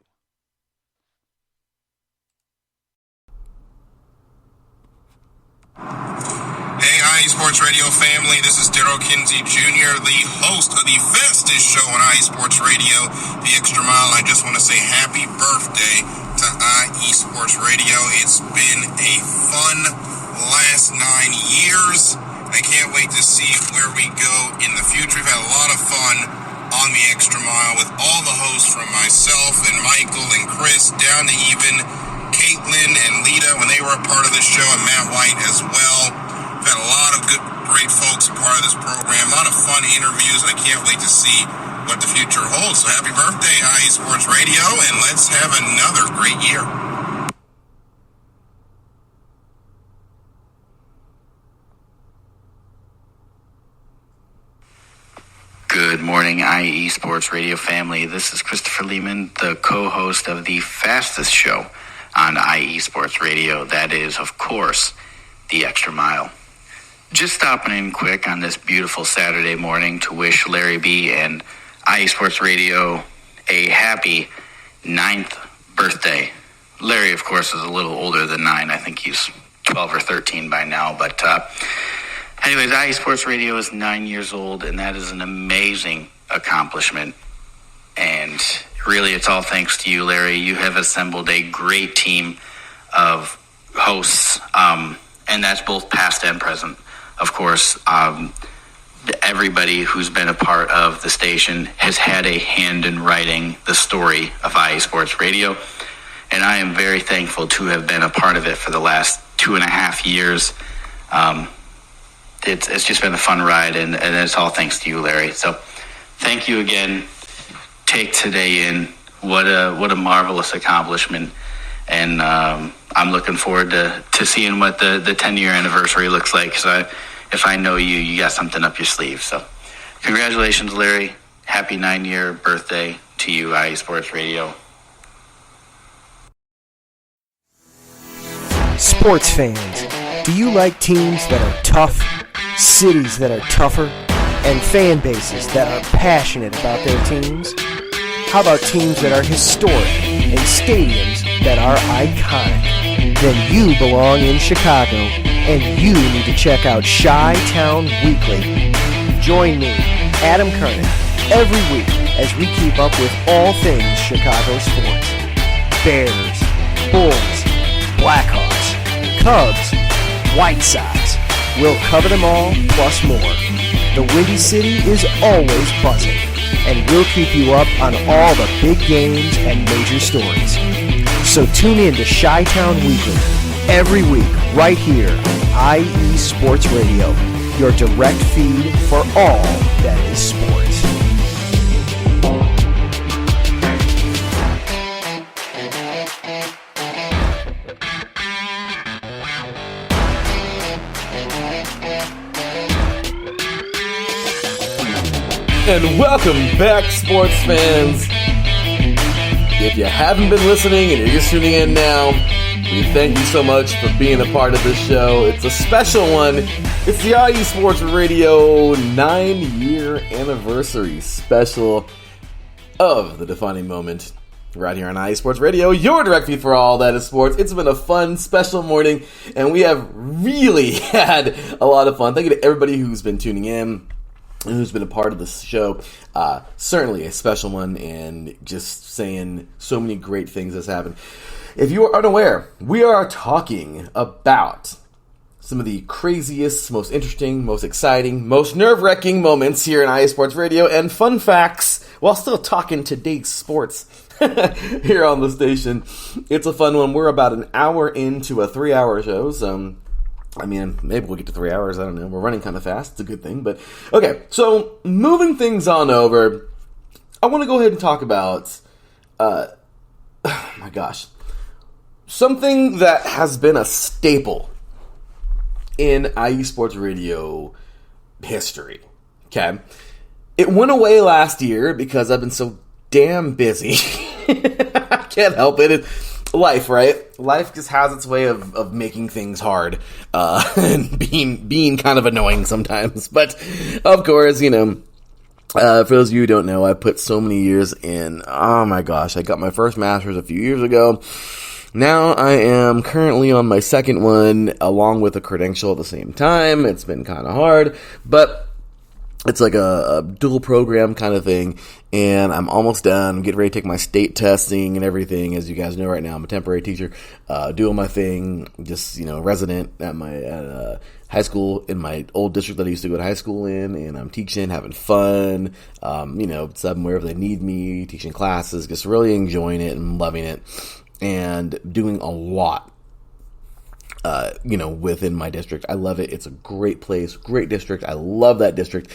Hey, IE Sports Radio family, this is Daryl Kinsey Jr., the host of the fastest show on IE Sports Radio, The Extra Mile. I just want to say happy birthday to IE Sports Radio. It's been a fun last 9 years. I can't wait to see where we go in the future. We've had a lot of fun on The Extra Mile with all the hosts, from myself and Michael and Chris down to even Caitlin and Lita when they were a part of the show, and Matt White as well. We've had a lot of great folks a part of this program, a lot of fun interviews, and I can't wait to see what the future holds. So happy birthday, IE Sports Radio, and let's have another great year. Good morning, IE Sports Radio family. This is Christopher Lehman, the co-host of the fastest show on IE Sports Radio. That is, of course, The Extra Mile. Just stopping in quick on this beautiful Saturday morning to wish Larry B and IE Sports Radio a happy 9th birthday. Larry, of course, is a little older than 9. I think he's 12 or 13 by now. But anyways, IE Sports Radio is 9 years old, and that is an amazing accomplishment. And really, it's all thanks to you, Larry. You have assembled a great team of hosts, and that's both past and present. Of course, everybody who's been a part of the station has had a hand in writing the story of IE Sports Radio, and I am very thankful to have been a part of it for the last 2.5 years. It's just been a fun ride, and it's all thanks to you, Larry. So thank you again. Take today in. What a marvelous accomplishment. And I'm looking forward to seeing what the 10-year anniversary looks like. So if I know you, you got something up your sleeve. So congratulations, Larry. Happy 9-year birthday to you, IE Sports Radio. Sports fans, do you like teams that are tough, cities that are tougher, and fan bases that are passionate about their teams? How about teams that are historic and stadiums that are iconic? Then you belong in Chicago, and you need to check out Chi-Town Weekly. Join me, Adam Kernan, every week as we keep up with all things Chicago sports. Bears, Bulls, Blackhawks, Cubs, White Sox. We'll cover them all, plus more. The Windy City is always buzzing, and we'll keep you up on all the big games and major stories. So tune in to Chi-Town Weekly every week right here on IE Sports Radio, your direct feed for all that is sports. And welcome back, sports fans. If you haven't been listening and you're just tuning in now, we thank you so much for being a part of this show. It's a special one. It's the IE Sports Radio 9-year anniversary special of the defining moment right here on IE Sports Radio, your direct feed for all that is sports. It's been a fun, special morning, and we have really had a lot of fun. Thank you to everybody who's been tuning in and who's been a part of this show. Certainly a special one, and just saying so many great things that's happened. If you are unaware, we are talking about some of the craziest, most interesting, most exciting, most nerve-wracking moments here in IE Sports Radio, and fun facts while still talking today's sports here on the station. It's a fun one. We're about an hour into a 3-hour show, so I mean, maybe we'll get to 3 hours. I don't know. We're running kind of fast. It's a good thing. But, okay. So, moving things on over, I want to go ahead and talk about, oh my gosh, something that has been a staple in IE Sports Radio history. Okay? It went away last year because I've been so damn busy. I can't help it. Life, right? Life just has its way of making things hard and being kind of annoying sometimes. But, of course, you know, for those of you who don't know, I put so many years in. Oh, my gosh. I got my first master's a few years ago. Now I am currently on my second one, along with a credential at the same time. It's been kind of hard, but it's like a dual program kind of thing, and I'm almost done. I'm getting ready to take my state testing and everything. As you guys know right now, I'm a temporary teacher, doing my thing, just, you know, resident at my high school in my old district that I used to go to high school in, and I'm teaching, having fun, you know, subbing wherever they need me, teaching classes, just really enjoying it and loving it, and doing a lot. You know, within my district. I love it. It's a great place, great district. I love that district,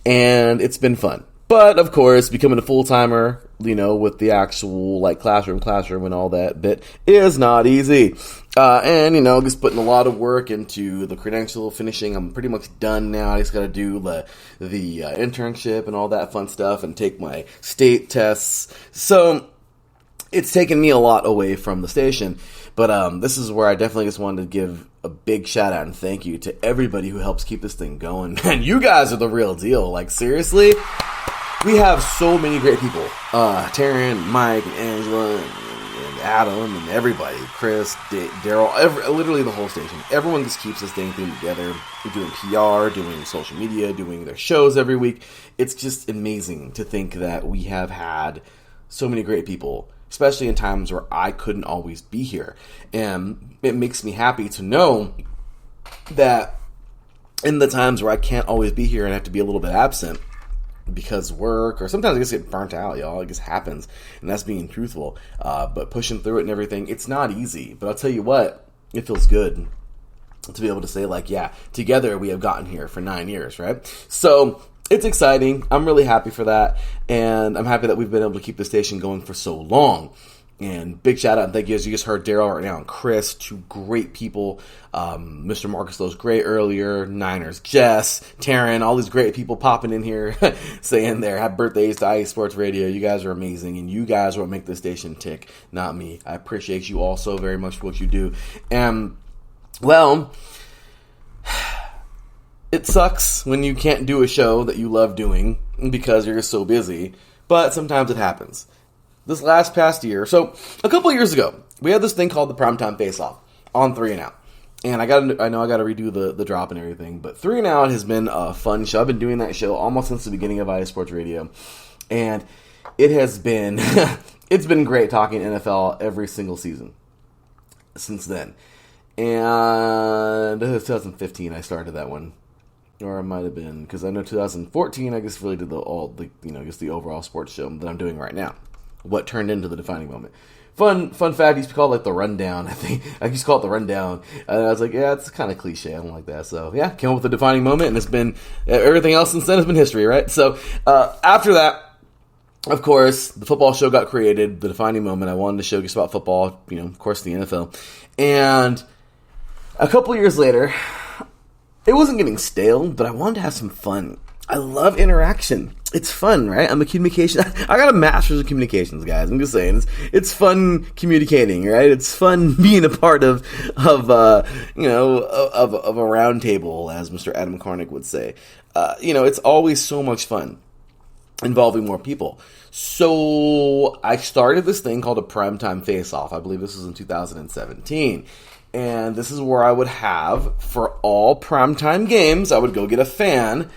and it's been fun. But, of course, becoming a full-timer, you know, with the actual, like, classroom and all that bit is not easy. And, you know, just putting a lot of work into the credential, finishing. I'm pretty much done now. I just got to do the internship and all that fun stuff and take my state tests. So, it's taken me a lot away from the station. But this is where I definitely just wanted to give a big shout out and thank you to everybody who helps keep this thing going. Man, you guys are the real deal. Like, seriously, we have so many great people. Taryn, Mike, and Angela, and Adam, and everybody. Chris, Daryl, literally the whole station. Everyone just keeps this thing together. We're doing PR, doing social media, doing their shows every week. It's just amazing to think that we have had so many great people, especially in times where I couldn't always be here. And it makes me happy to know that in the times where I can't always be here and have to be a little bit absent because work, or sometimes I just get burnt out, y'all. It just happens. And that's being truthful. But pushing through it and everything, it's not easy. But I'll tell you what, it feels good to be able to say, like, yeah, together we have gotten here for 9 years, right? So it's exciting. I'm really happy for that, and I'm happy that we've been able to keep the station going for so long. And big shout out and thank you, as you just heard Daryl right now and Chris, two great people. Mr. Marcus Lowe's great earlier, Niners, Jess, Taryn, all these great people popping in here saying their happy birthdays to IE Sports Radio. You guys are amazing, and you guys are what make the station tick, not me. I appreciate you all so very much for what you do. And, well, it sucks when you can't do a show that you love doing because you're so busy, but sometimes it happens. This past year, so a couple years ago, we had this thing called the Primetime Face-Off on 3 and Out. And I know I got to redo the drop and everything, but 3 and Out has been a fun show. I've been doing that show almost since the beginning of IE Sports Radio, and it has been it's been great talking NFL every single season. since then. And 2015 I started that one. Or it might have been, because I know 2014 I guess really did the overall sports show that I'm doing right now. What turned into the defining moment. Fun fact, I used to call it like the rundown, I think. I used to call it the rundown. And I was like, yeah, it's kind of cliche. I don't like that. So, yeah, came up with the defining moment, and it's been, everything else since then has been history, right? So, after that, of course, the football show got created, the defining moment. I wanted to show just about football, of course, the NFL. And a couple years later, it wasn't getting stale, but I wanted to have some fun. I love interaction. It's fun, right? I'm a communication. I got a master's of communications, guys. I'm just saying, it's fun communicating, right? It's fun being a part of a round table, as Mr. Adam Karnick would say. It's always so much fun involving more people. So I started this thing called a Primetime Face-Off. I believe this was in 2017. And this is where I would have, for all primetime games, I would go get a fan.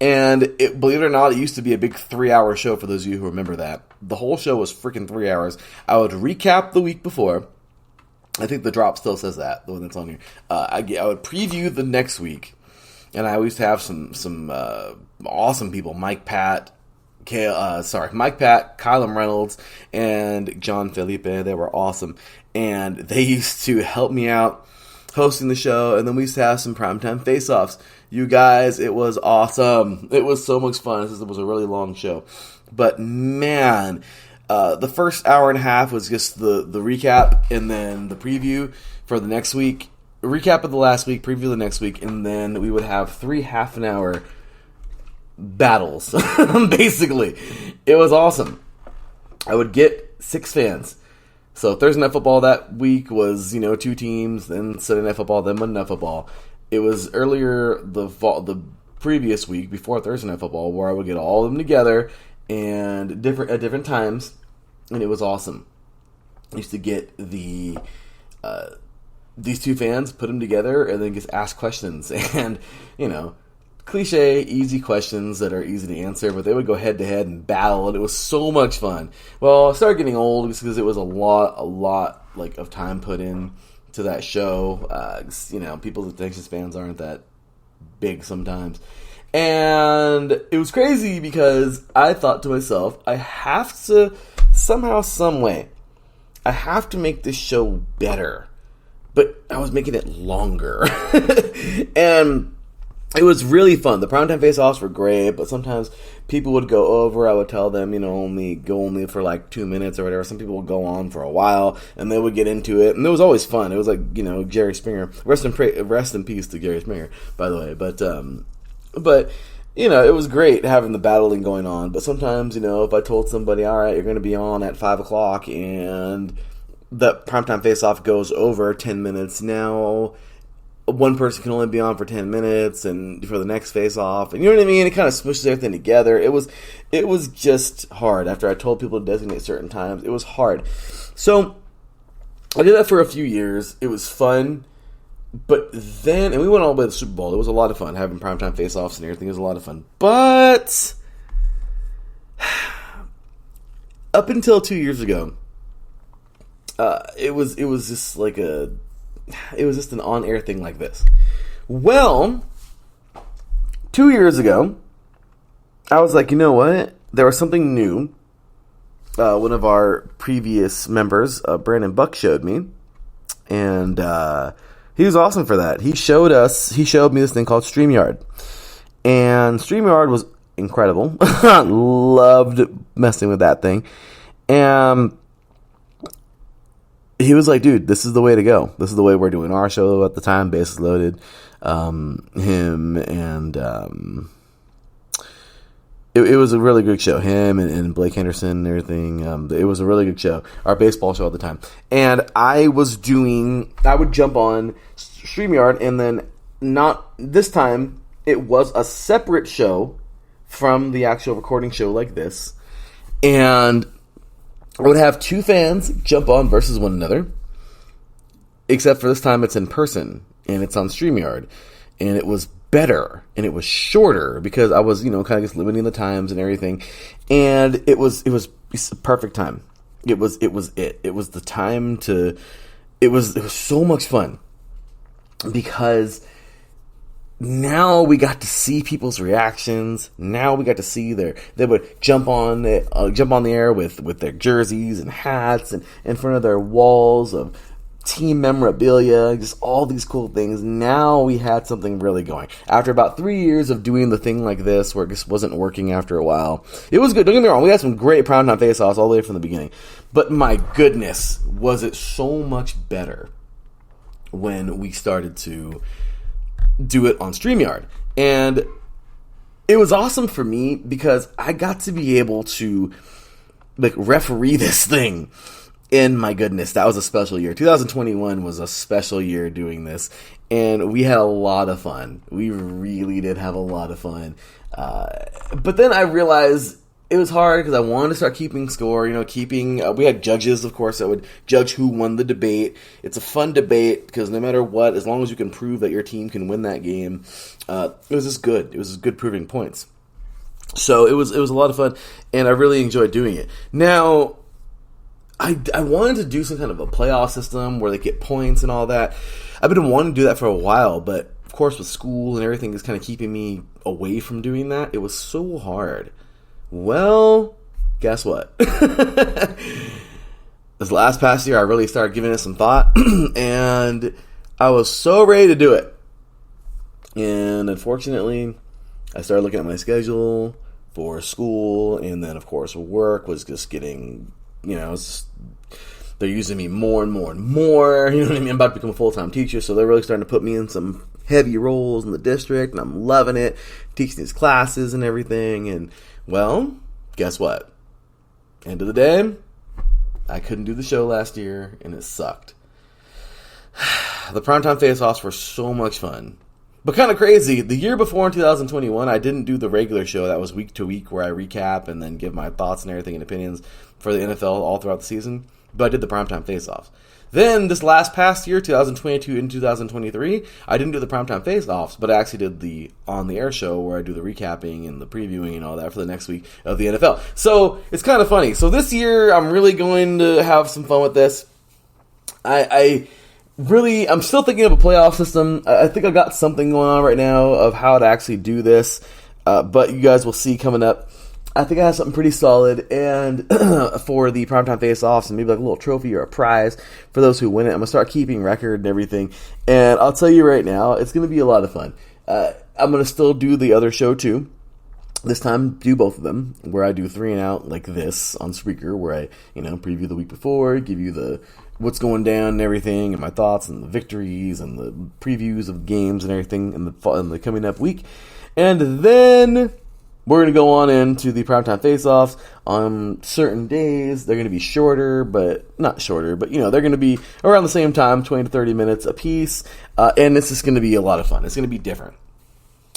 And believe it or not, it used to be a big 3-hour show for those of you who remember that. The whole show was freaking 3 hours. I would recap the week before. I think the drop still says that, the one that's on here. I would preview the next week. And I always have some awesome people. Mike Pat, Kylan Reynolds, and John Felipe. They were awesome. And they used to help me out hosting the show. And then we used to have some primetime face-offs. You guys, it was awesome. It was so much fun. It was a really long show. But man, the first hour and a half was just the recap and then the preview for the next week. Recap of the last week, preview the next week, and then we would have 3 half-an-hour battles, basically. It was awesome. I would get 6 fans. So Thursday Night Football that week was, 2 teams, then Sunday Night Football, then Monday Night Football. It was earlier the previous week, before Thursday Night Football, where I would get all of them together and at different times, and it was awesome. I used to get these 2 fans, put them together, and then just ask questions. And, cliche, easy questions that are easy to answer, but they would go head-to-head and battle, and it was so much fun. Well, I started getting old because it was a lot of time put in to that show. People's attention spans aren't that big sometimes. And it was crazy because I thought to myself, I have to, somehow, some way, I have to make this show better. But I was making it longer. And it was really fun. The primetime face-offs were great, but sometimes people would go over. I would tell them, only for like 2 minutes or whatever. Some people would go on for a while, and they would get into it. And it was always fun. It was like, Jerry Springer. Rest in peace to Jerry Springer, by the way. But it was great having the battling going on. But sometimes, if I told somebody, all right, you're going to be on at 5 o'clock, and the primetime face-off goes over 10 minutes now, one person can only be on for 10 minutes and for the next face-off, and you know what I mean? It kind of smushes everything together. It was just hard. After I told people to designate certain times, it was hard. So I did that for a few years. It was fun. But then, and we went all the way to the Super Bowl. It was a lot of fun having primetime face-offs and everything. It was a lot of fun. But up until 2 years ago, it was just like it was just an on-air thing like this. Well, 2 years ago, I was like, you know what? There was something new. One of our previous members, Brandon Buck, showed me, and he was awesome for that. He showed me this thing called StreamYard, and StreamYard was incredible. Loved messing with that thing, and he was like, dude, this is the way to go. This is the way we're doing our show at the time, Bases Loaded. Him and it was a really good show. Him and Blake Henderson and everything. It was a really good show. Our baseball show at the time. And I would jump on StreamYard, and then not this time, it was a separate show from the actual recording show like this. And I would have 2 fans jump on versus one another, except for this time it's in person, and it's on StreamYard, and it was better, and it was shorter, because I was, kind of just limiting the times and everything, and it was a perfect time. It was the time to it was so much fun because now we got to see people's reactions. Now we got to see they would jump on the air with their jerseys and hats and in front of their walls of team memorabilia, just all these cool things. Now we had something really going. After about 3 years of doing the thing like this, where it just wasn't working after a while, it was good. Don't get me wrong, we had some great primetime face-offs all the way from the beginning. But my goodness, was it so much better when we started to do it on StreamYard. And it was awesome for me because I got to be able to referee this thing. And my goodness, that was a special year. 2021 was a special year doing this, and we had a lot of fun. We really did have a lot of fun. But then I realized it was hard because I wanted to start keeping score. We had judges, of course, that would judge who won the debate. It's a fun debate because no matter what, as long as you can prove that your team can win that game, it was just good. It was just good proving points. So it was a lot of fun, and I really enjoyed doing it. Now, I wanted to do some kind of a playoff system where they get points and all that. I've been wanting to do that for a while, but of course with school and everything is kind of keeping me away from doing that. It was so hard. Well, guess what? This last past year, I really started giving it some thought, and I was so ready to do it. And unfortunately, I started looking at my schedule for school, and then, of course, work was just getting, they're using me more and more and more. You know what I mean? I'm about to become a full-time teacher, so they're really starting to put me in some heavy roles in the district, and I'm loving it, teaching these classes and everything, and well, guess what? End of the day, I couldn't do the show last year, and it sucked. The primetime face-offs were so much fun. But kind of crazy, the year before in 2021, I didn't do the regular show that was week to week where I recap and then give my thoughts and everything and opinions for the NFL all throughout the season. But I did the primetime face-offs. Then, this last past year, 2022 and 2023, I didn't do the primetime face-offs, but I actually did the on-the-air show where I do the recapping and the previewing and all that for the next week of the NFL. So, it's kind of funny. So, this year, I'm really going to have some fun with this. I'm still thinking of a playoff system. I think I've got something going on right now of how to actually do this, but you guys will see coming up. I think I have something pretty solid, and for the primetime face-offs, and maybe like a little trophy or a prize for those who win it. I'm going to start keeping record and everything, and I'll tell you right now, it's going to be a lot of fun. I'm going to still do the other show, too. This time, do both of them, where I do 3 and Out like this on Spreaker, where I, preview the week before, give you the what's going down and everything, and my thoughts, and the victories, and the previews of games and everything in the coming up week. And then we're going to go on into the primetime face-offs on certain days. They're going to be shorter, but not shorter, but, they're going to be around the same time, 20 to 30 minutes a piece, and this is going to be a lot of fun. It's going to be different.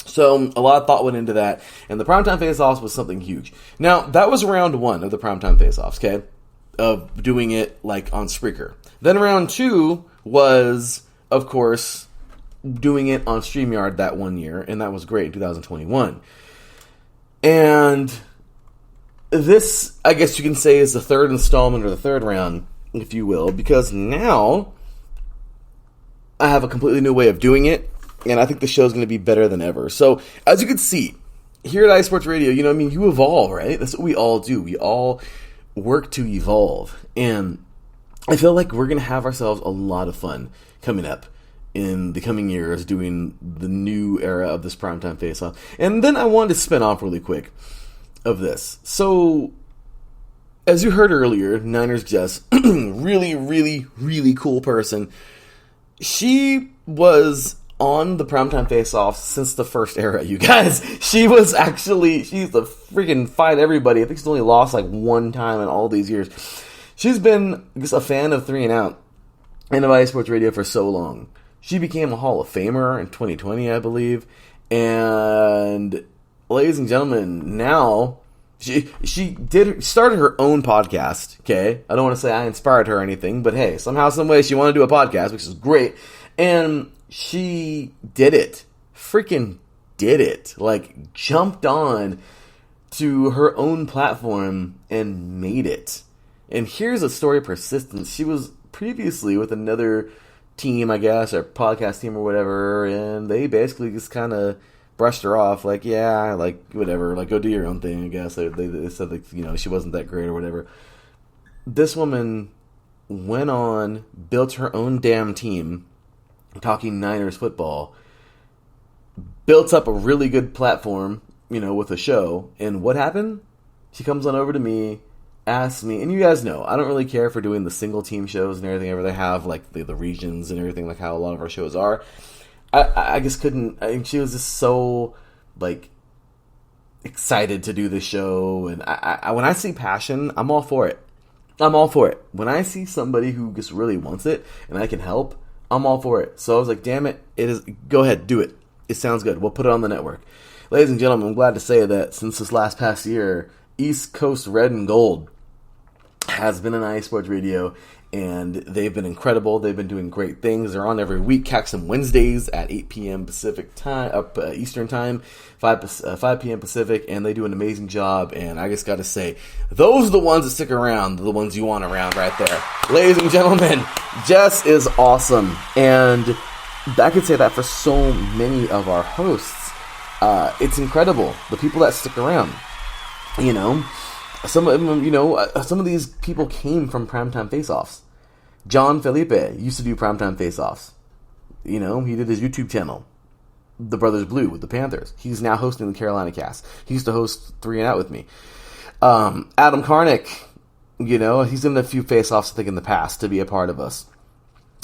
So, a lot of thought went into that, and the primetime face-offs was something huge. Now, that was round 1 of the primetime face-offs, okay, of doing it, like, on Spreaker. Then round 2 was, of course, doing it on StreamYard that one year, and that was great in 2021. And this, I guess you can say, is the third installment or the third round, if you will, because now I have a completely new way of doing it, and I think the show is going to be better than ever. So, as you can see, here at iSports Radio, you evolve, right? That's what we all do. We all work to evolve, and I feel like we're going to have ourselves a lot of fun coming up in the coming years doing the new era of this primetime face-off. And then I wanted to spin off really quick of this. So, as you heard earlier, Niners Jess, really, really, really cool person. She was on the primetime face-off since the first era, you guys. She's the freaking fight everybody. I think she's only lost like one time in all these years. She's been just a fan of 3 and Out and of iSports Radio for so long. She became a Hall of Famer in 2020, I believe. And, ladies and gentlemen, now she started her own podcast, okay? I don't want to say I inspired her or anything, but hey, somehow, some way she wanted to do a podcast, which is great. And she did it. Freaking did it. Like, jumped on to her own platform and made it. And here's a story of persistence. She was previously with another team, I guess, or podcast team or whatever, and they basically just kind of brushed her off, like, yeah, like, whatever, like, go do your own thing, I guess. They said, like, she wasn't that great or whatever. This woman went on, built her own damn team, talking Niners football, built up a really good platform, with a show, and what happened? She comes on over to me, asks me, and you guys know, I don't really care for doing the single team shows and everything ever they have, like the regions and everything, like how a lot of our shows are. I just couldn't, she was just so, like, excited to do the show, and when I see passion, I'm all for it. I'm all for it. When I see somebody who just really wants it, and I can help, I'm all for it. So I was like, damn it, go ahead, do it. It sounds good. We'll put it on the network. Ladies and gentlemen, I'm glad to say that since this last past year, East Coast Red and Gold has been on IE Sports Radio, and they've been incredible. They've been doing great things. They're on every week, Caxton Wednesdays at 8 p.m. Pacific time, Eastern time, 5 p.m. Pacific, and they do an amazing job. And I just got to say, those are the ones that stick around, the ones you want around right there. Ladies and gentlemen, Jess is awesome, and I could say that for so many of our hosts. It's incredible, the people that stick around. Some of them, some of these people came from Primetime Face-Offs. John Felipe used to do Primetime Face-Offs. He did his YouTube channel, The Brothers Blue, with the Panthers. He's now hosting the Carolina Cast. He used to host 3 and Out with me. Adam Karnick, he's done a few Face-Offs, I think, in the past to be a part of us.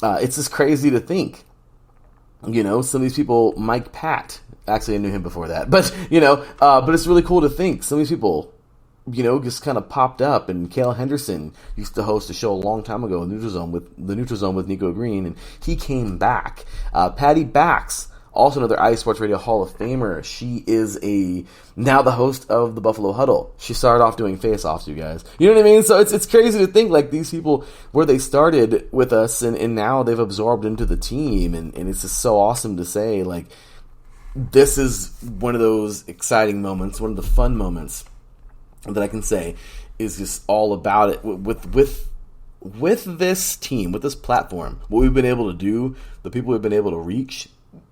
It's just crazy to think. Some of these people, Mike Pat, actually I knew him before that, but it's really cool to think some of these people, just kind of popped up. And Cale Henderson used to host a show a long time ago, The Neutral Zone with Nico Green, and he came back. Patty Bax, also another IE Sports Radio Hall of Famer. She is now the host of the Buffalo Huddle. She started off doing face-offs, you guys. You know what I mean? So it's crazy to think, like, these people, where they started with us, and now they've absorbed into the team, and it's just so awesome to say, like, this is one of those exciting moments, one of the fun moments that I can say is just all about it. With this team, with this platform, what we've been able to do, the people we've been able to reach,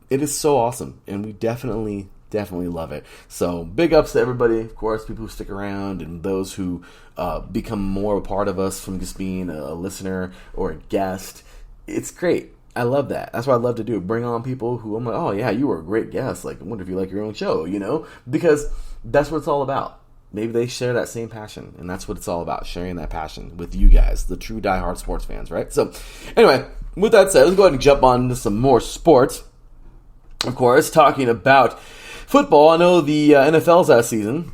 it is so awesome, and we definitely love it. So big ups to everybody, of course, people who stick around and those who become more a part of us from just being a listener or a guest. It's great. I love that. That's what I love to do. Bring on people who I'm like, oh yeah, you were a great guest. Like, I wonder if you like your own show, because that's what it's all about. Maybe they share that same passion, and that's what it's all about, sharing that passion with you guys, the true diehard sports fans, right? So anyway, with that said, let's go ahead and jump on to some more sports. Of course, talking about football. I know the NFL's out of season,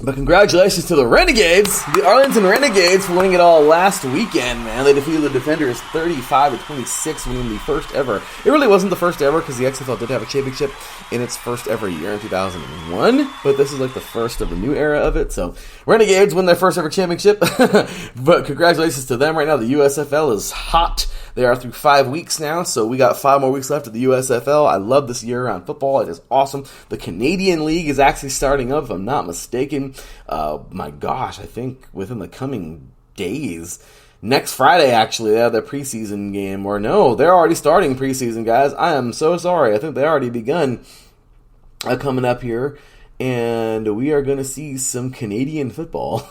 but congratulations to the Renegades, the Arlington Renegades, for winning it all last weekend, man. They defeated the Defenders 35-26, winning the first ever. It really wasn't the first ever, because the XFL did have a championship in its first ever year in 2001, but this is like the first of the new era of it. So Renegades win their first ever championship, but congratulations to them. Right now the USFL is hot. They are through 5 weeks now, so we got 5 more weeks left of the USFL. I love this year-round football. It is awesome. The Canadian League is actually starting up, if I'm not mistaken. My gosh, I think within the coming days. Next Friday, actually, they have their preseason game. Or no, they're already starting preseason, guys. I am so sorry. I think they already begun coming up here. And we are going to see some Canadian football.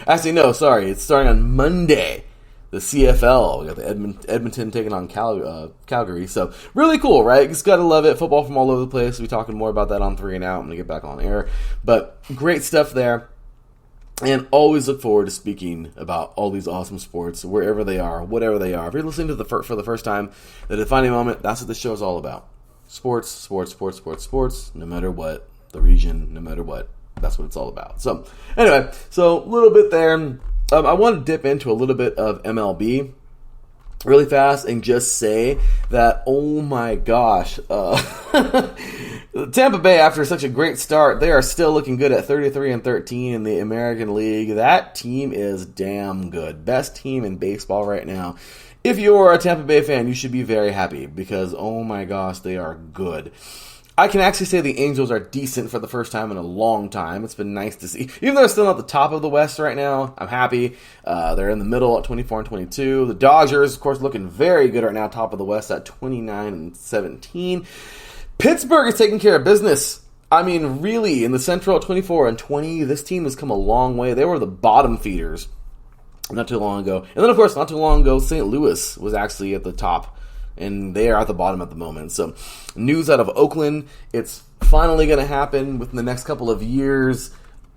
Actually, no, sorry. It's starting on Monday. The CFL, we got the Edmonton taking on Calgary, so really cool, right? Just gotta love it. Football from all over the place. We'll be talking more about that on 3 and Out. I'm gonna get back on air, but great stuff there. And always look forward to speaking about all these awesome sports, wherever they are, whatever they are. If you're listening to for the first time, the defining moment, that's what this show is all about. Sports, sports, sports, sports, sports, no matter what, the region, no matter what, that's what it's all about. So, anyway, so a little bit there. I want to dip into a little bit of MLB really fast and just say that, oh my gosh, Tampa Bay, after such a great start, they are still looking good at 33-13 in the American League. That team is damn good. Best team in baseball right now. If you're a Tampa Bay fan, you should be very happy because, oh my gosh, they are good. I can actually say the Angels are decent for the first time in a long time. It's been nice to see. Even though they're still not the top of the West right now, I'm happy. They're in the middle at 24 and 22. The Dodgers, of course, looking very good right now, top of the West at 29 and 17. Pittsburgh is taking care of business. I mean, really, in the Central at 24 and 20, this team has come a long way. They were the bottom feeders not too long ago. And then, of course, not too long ago, St. Louis was actually at the top, and they are at the bottom at the moment. So, news out of Oakland, it's finally going to happen within the next couple of years.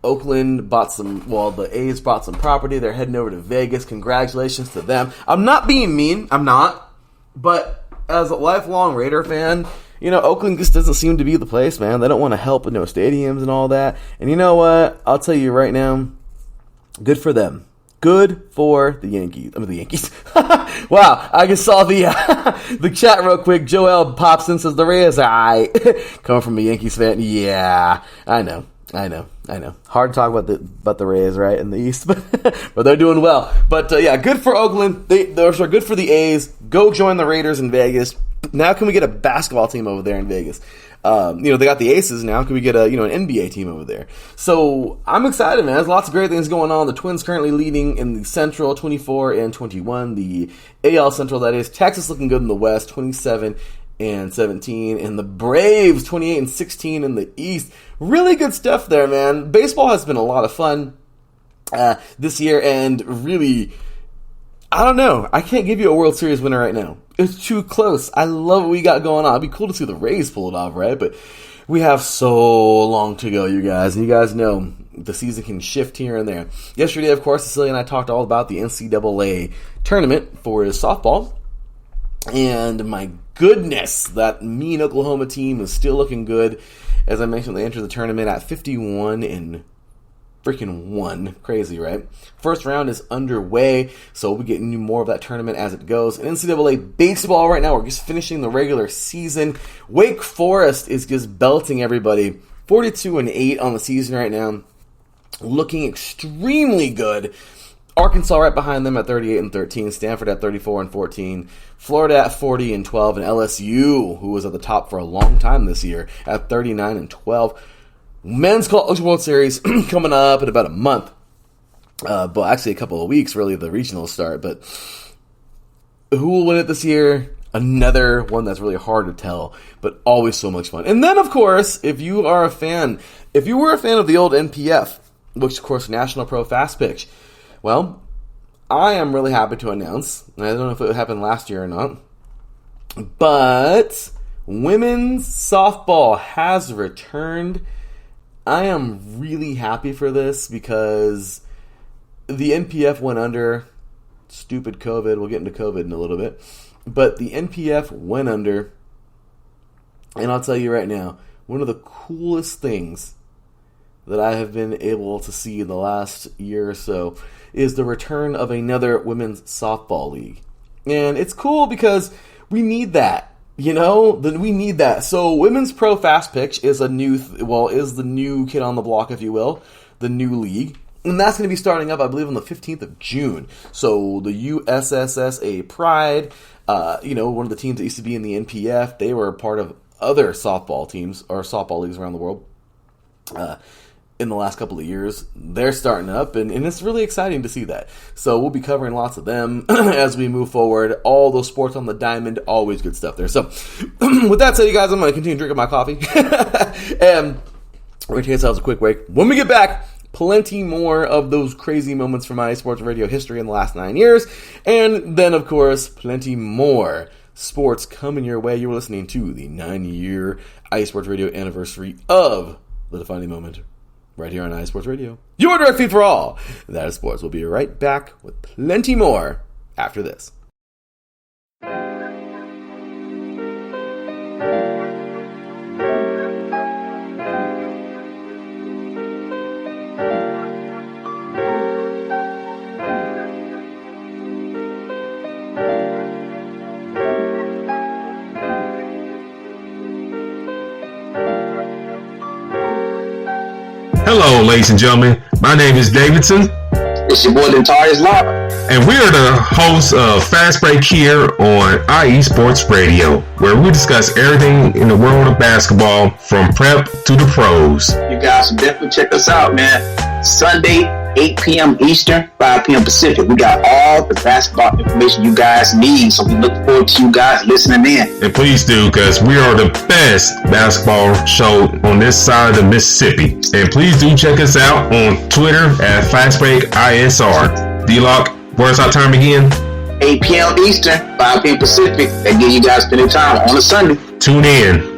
Oakland bought the A's bought some property. They're heading over to Vegas. Congratulations to them. I'm not being mean. I'm not. But as a lifelong Raider fan, Oakland just doesn't seem to be the place, man. They don't want to help with no stadiums and all that. And you know what? I'll tell you right now, good for them. Good for the Yankees. The Yankees. Wow, I just saw the chat real quick. Joel pops in, says the Rays are aight. Coming from a Yankees fan. Yeah, I know. Hard to talk about the Rays, right, in the East, but they're doing well. But yeah, good for Oakland. They're good for the A's. Go join the Raiders in Vegas. Now can we get a basketball team over there in Vegas? They got the Aces now. Can we get an NBA team over there? So I'm excited, man. There's lots of great things going on. The Twins currently leading in the Central, 24 and 21. The AL Central, that is. Texas looking good in the West, 27 and 17. And the Braves, 28 and 16 in the East. Really good stuff there, man. Baseball has been a lot of fun this year, and really, I don't know. I can't give you a World Series winner right now. It's too close. I love what we got going on. It'd be cool to see the Rays pull it off, right? But we have so long to go, you guys. And you guys know the season can shift here and there. Yesterday, of course, Cecilia and I talked all about the NCAA tournament for softball. And my goodness, that mean Oklahoma team is still looking good. As I mentioned, they entered the tournament at 51 and freaking 1. Crazy, right? First round is underway, so we'll be getting you more of that tournament as it goes. And NCAA baseball right now, we're just finishing the regular season. Wake Forest is just belting everybody. 42 and 8 on the season right now. Looking extremely good. Arkansas right behind them at 38 and 13. Stanford at 34 and 14. Florida at 40 and 12. And LSU, who was at the top for a long time this year, at 39 and 12. Men's College World Series coming up in about a month. But actually a couple of weeks, really, the regionals start. But who will win it this year? Another one that's really hard to tell, but always so much fun. And then, of course, if you were a fan of the old NPF, which, of course, National Pro Fast Pitch, well, I am really happy to announce, and I don't know if it happened last year or not, but women's softball has returned. I am really happy for this because the NPF went under. Stupid COVID. We'll get into COVID in a little bit. But the NPF went under. And I'll tell you right now, one of the coolest things that I have been able to see in the last year or so is the return of another women's softball league. And it's cool because we need that. We need that. So Women's Pro Fast Pitch is the new kid on the block, if you will, the new league. And that's going to be starting up, I believe, on the 15th of June. So the USSSA Pride, one of the teams that used to be in the NPF, they were part of other softball teams or softball leagues around the world in the last couple of years. They're starting up, and it's really exciting to see that. So we'll be covering lots of them as we move forward. All those sports on the diamond, always good stuff there. So with that said, you guys, I'm going to continue drinking my coffee. And we're going to take ourselves a quick break. When we get back, plenty more of those crazy moments from my sports radio history in the last 9 years. And then, of course, plenty more sports coming your way. You're listening to the 9-year iSports Radio anniversary of the defining moment right here on iSports Radio. Your direct feed for all that is sports. We'll be right back with plenty more after this. Hello, ladies and gentlemen. My name is Davidson. It's your boy, Dentarius Lava. And we are the hosts of Fast Break here on IE Sports Radio, where we discuss everything in the world of basketball from prep to the pros. You guys should definitely check us out, man. Sunday, 8 p.m. Eastern, 5 p.m. Pacific. We got all the basketball information you guys need, so we look forward to you guys listening in. And please do, because we are the best basketball show on this side of the Mississippi. And please do check us out on Twitter at FastBreakISR. D-Lock, where's our time again? 8 p.m. Eastern, 5 p.m. Pacific. That gives you guys plenty of time on a Sunday. Tune in.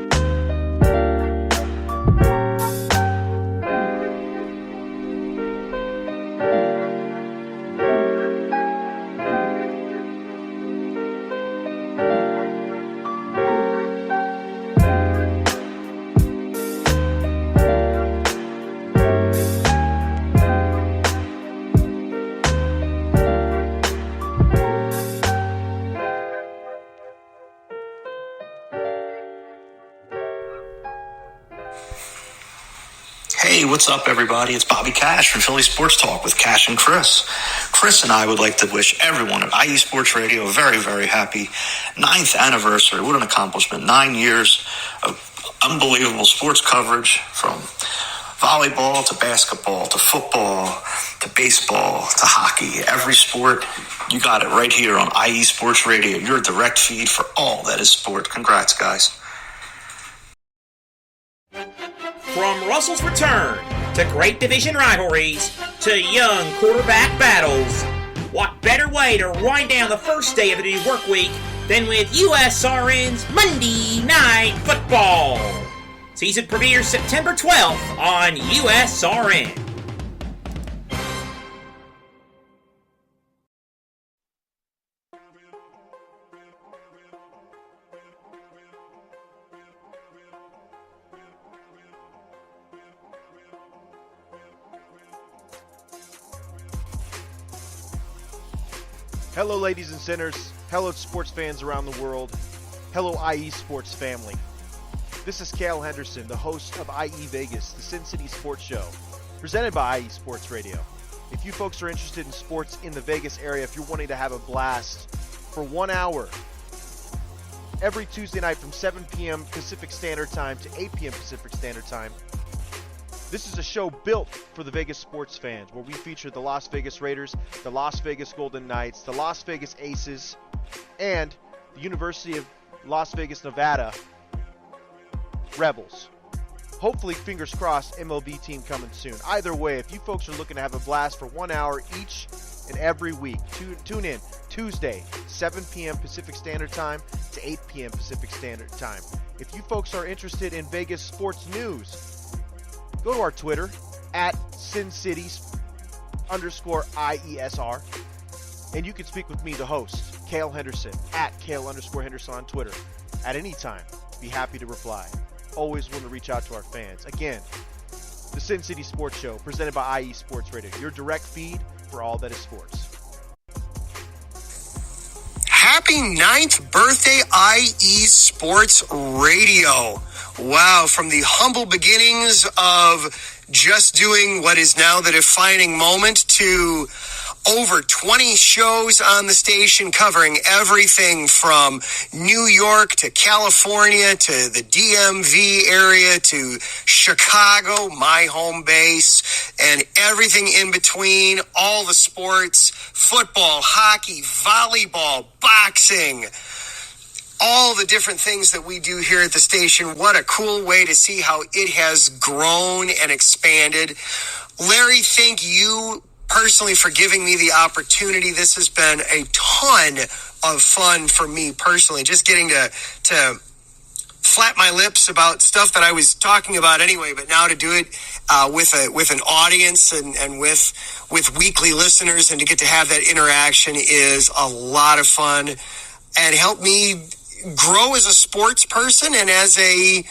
Hey, what's up, everybody? It's Bobby Cash from Philly Sports Talk with Cash and Chris. Chris and I would like to wish everyone at IE Sports Radio a very, very happy 9th anniversary. What an accomplishment. 9 years of unbelievable sports coverage, from volleyball to basketball to football to baseball to hockey. Every sport, you got it right here on IE Sports Radio, your direct feed for all that is sport. Congrats, guys. From Russell's return to great division rivalries to young quarterback battles, what better way to wind down the first day of the new work week than with USRN's Monday Night Football? Season premieres September 12th on USRN. Hello, ladies and sinners. Hello, sports fans around the world. Hello, IE Sports family. This is Cale Henderson, the host of IE Vegas, the Sin City Sports Show, presented by IE Sports Radio. If you folks are interested in sports in the Vegas area, if you're wanting to have a blast for 1 hour, every Tuesday night from 7 p.m. Pacific Standard Time to 8 p.m. Pacific Standard Time, this is a show built for the Vegas sports fans, where we feature the Las Vegas Raiders, the Las Vegas Golden Knights, the Las Vegas Aces, and the University of Las Vegas, Nevada Rebels. Hopefully, fingers crossed, MLB team coming soon. Either way, if you folks are looking to have a blast for 1 hour each and every week, tune in Tuesday, 7 p.m. Pacific Standard Time to 8 p.m. Pacific Standard Time. If you folks are interested in Vegas sports news, go to our Twitter at SinCities_IESR, and you can speak with me, the host, Cale Henderson, at Cale_Henderson on Twitter at any time. Be happy to reply. Always want to reach out to our fans. Again, the Sin City Sports Show, presented by IE Sports Radio, your direct feed for all that is sports. Happy 9th birthday, IE Sports Radio. Wow, from the humble beginnings of just doing what is now the defining moment to over 20 shows on the station covering everything from New York to California to the DMV area to Chicago, my home base, and everything in between, all the sports, football, hockey, volleyball, boxing, all the different things that we do here at the station. What a cool way to see how it has grown and expanded. Larry, thank you personally for giving me the opportunity. This has been a ton of fun for me personally, just getting to flap my lips about stuff that I was talking about anyway, but now to do it with an audience and with weekly listeners, and to get to have that interaction is a lot of fun and help me grow as a sports person and as a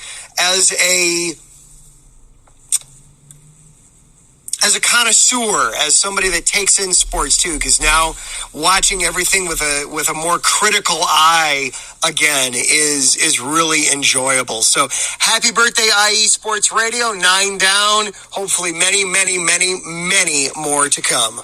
connoisseur, as somebody that takes in sports too, because now watching everything with a more critical eye again is really enjoyable. So happy birthday, IE Sports Radio. 9 down. Hopefully many, many, many, many more to come.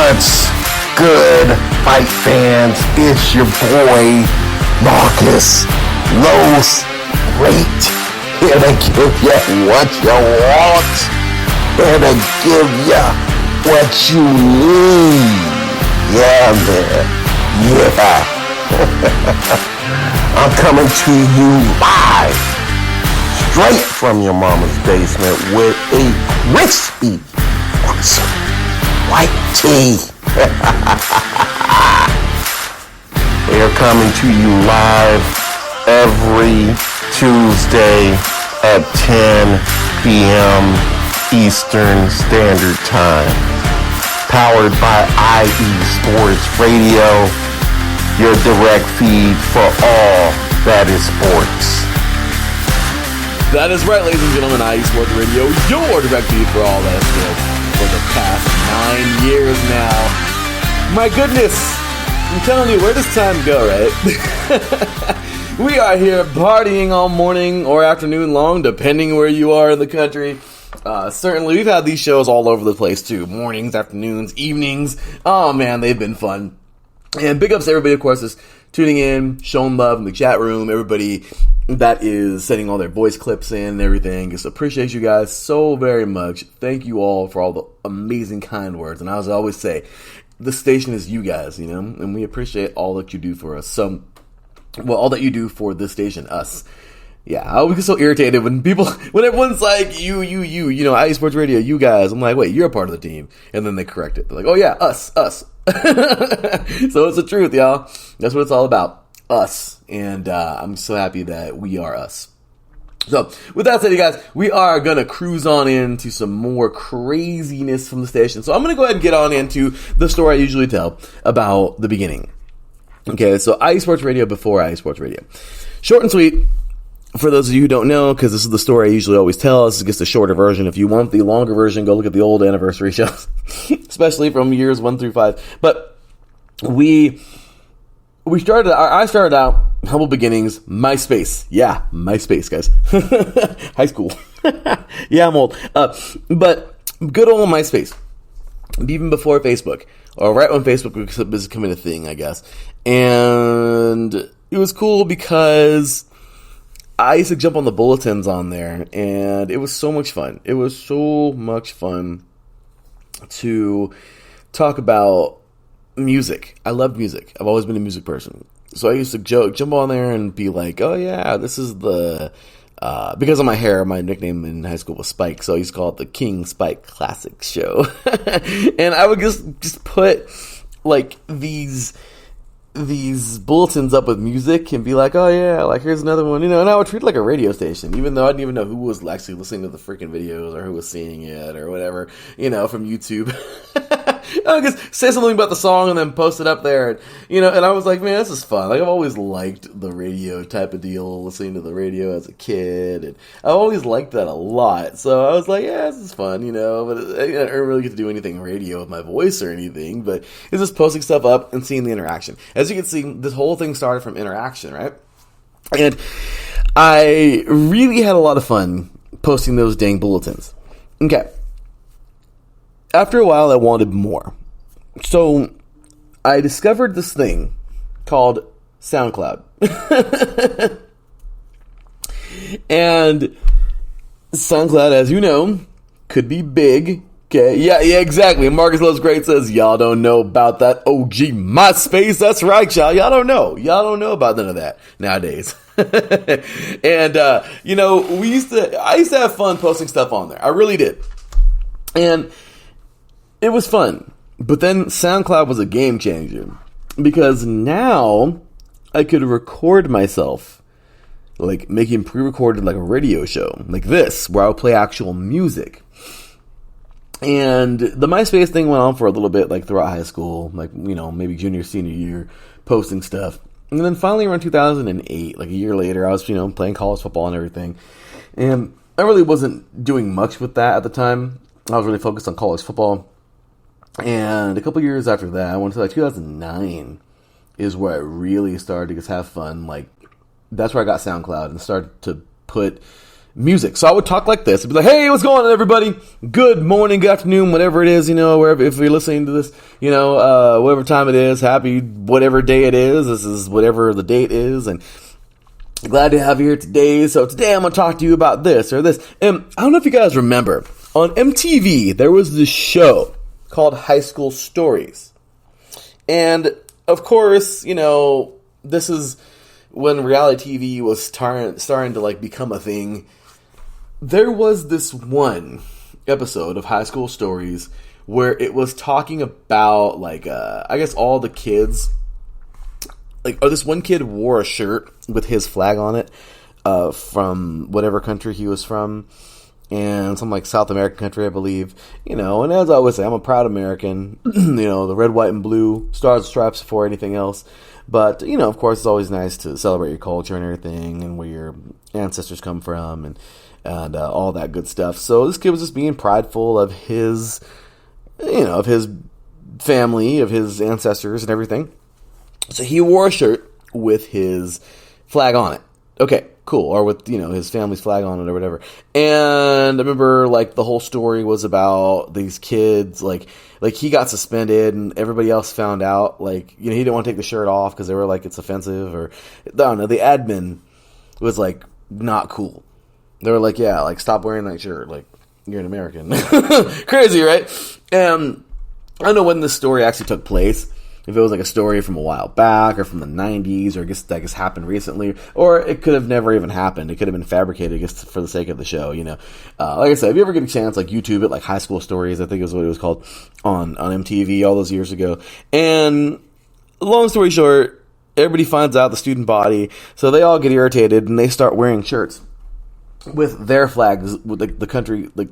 What's good, fight fans? It's your boy, Marcus Los Great, here to give you what you want, here to give you what you need. Yeah, man. Yeah. I'm coming to you live, straight from your mama's basement with a crispy, awesome white tea. They're coming to you live every Tuesday at 10 p.m. Eastern Standard Time. Powered by IE Sports Radio, your direct feed for all that is sports. That is right, ladies and gentlemen, IE Sports Radio, your direct feed for all that is sports for the past 9 years now. My goodness, I'm telling you, where does time go, right? We are here partying all morning or afternoon long, depending where you are in the country. Certainly, we've had these shows all over the place, too. Mornings, afternoons, evenings. Oh, man, they've been fun. And big ups to everybody, of course, is tuning in, showing love in the chat room. Everybody that is sending all their voice clips in and everything. Just appreciate you guys so very much. Thank you all for all the amazing kind words. And as I always say, the station is you guys, you know, and we appreciate all that you do for us. So, well, all that you do for this station, us. Yeah, I always get so irritated when everyone's like, you know, IE Sports Radio, you guys. I'm like, wait, you're a part of the team. And then they correct it. They're like, oh yeah, us. So it's the truth, y'all. That's what it's all about. Us. And I'm so happy that we are us. So, with that said, you guys, we are going to cruise on into some more craziness from the station. So I'm going to go ahead and get on into the story I usually tell about the beginning. Okay, so IE Sports Radio before IE Sports Radio. Short and sweet. For those of you who don't know, because this is the story I usually always tell, this is just a shorter version. If you want the longer version, go look at the old anniversary shows, especially from years 1 through 5. But I started out, humble beginnings, MySpace. Yeah, MySpace, guys. High school. Yeah, I'm old. But good old MySpace. Even before Facebook, or right when Facebook was becoming a thing, I guess. And it was cool because I used to jump on the bulletins on there, and it was so much fun. It was so much fun to talk about music. I love music. I've always been a music person. So I used to jump on there and be like, oh yeah, this is the... because of my hair, my nickname in high school was Spike, so I used to call it the King Spike Classic Show. And I would just put, like, these bulletins up with music and be like, oh yeah, like here's another one, you know, and I would treat it like a radio station, even though I didn't even know who was actually listening to the freaking videos or who was seeing it or whatever, you know, from YouTube. I would just say something about the song and then post it up there, and, you know, and I was like, man, this is fun. Like, I've always liked the radio type of deal, listening to the radio as a kid, and I always liked that a lot. So I was like, yeah, this is fun, you know, but I didn't really get to do anything radio with my voice or anything, but it's just posting stuff up and seeing the interaction. As you can see, this whole thing started from interaction, right? And I really had a lot of fun posting those dang bulletins. Okay. After a while, I wanted more. So I discovered this thing called SoundCloud. And SoundCloud, as you know, could be big. Okay, yeah, exactly. Marcus Loves Great says, y'all don't know about that OG MySpace. That's right, y'all. Y'all don't know. Y'all don't know about none of that nowadays. And, you know, I used to have fun posting stuff on there. I really did. And it was fun. But then SoundCloud was a game changer. Because now I could record myself, like making pre-recorded like a radio show, like this, where I would play actual music. And the MySpace thing went on for a little bit, like throughout high school, like, you know, maybe junior, senior year, posting stuff. And then finally around 2008, like a year later, I was, you know, playing college football and everything. And I really wasn't doing much with that at the time. I was really focused on college football. And a couple years after that, I went to like 2009 is where I really started to just have fun. Like, that's where I got SoundCloud and started to put music. So I would talk like this. I'd be like, hey, what's going on, everybody? Good morning, good afternoon, whatever it is, wherever, if you're listening to this, whatever time it is, happy whatever day it is. This is whatever the date is, and glad to have you here today. So today I'm going to talk to you about this or this. And I don't know if you guys remember, on MTV, there was this show called High School Stories. And, of course, this is when reality TV was starting to, become a thing. There was this one episode of High School Stories where it was talking about, I guess all the kids, this one kid wore a shirt with his flag on it, from whatever country he was from, and some, South American country, I believe, and as I always say, I'm a proud American, the red, white, and blue, stars and stripes before anything else, but, of course, it's always nice to celebrate your culture and everything, and where your ancestors come from, and all that good stuff. So this kid was just being prideful of his, of his family, of his ancestors and everything. So he wore a shirt with his flag on it. Okay, cool. Or with, his family's flag on it or whatever. And I remember, the whole story was about these kids, he got suspended and everybody else found out, he didn't want to take the shirt off because they were it's offensive, or, I don't know, the admin was, not cool. They were yeah, stop wearing that shirt. You're an American. Crazy, right? And I don't know when this story actually took place. If it was a story from a while back or from the 90s, or I guess happened recently, or it could have never even happened. It could have been fabricated just for the sake of the show, Like I said, if you ever get a chance, YouTube it, High School Stories, I think is what it was called, on MTV all those years ago. And long story short, everybody finds out, the student body, so they all get irritated and they start wearing shirts with their flags, with the country, the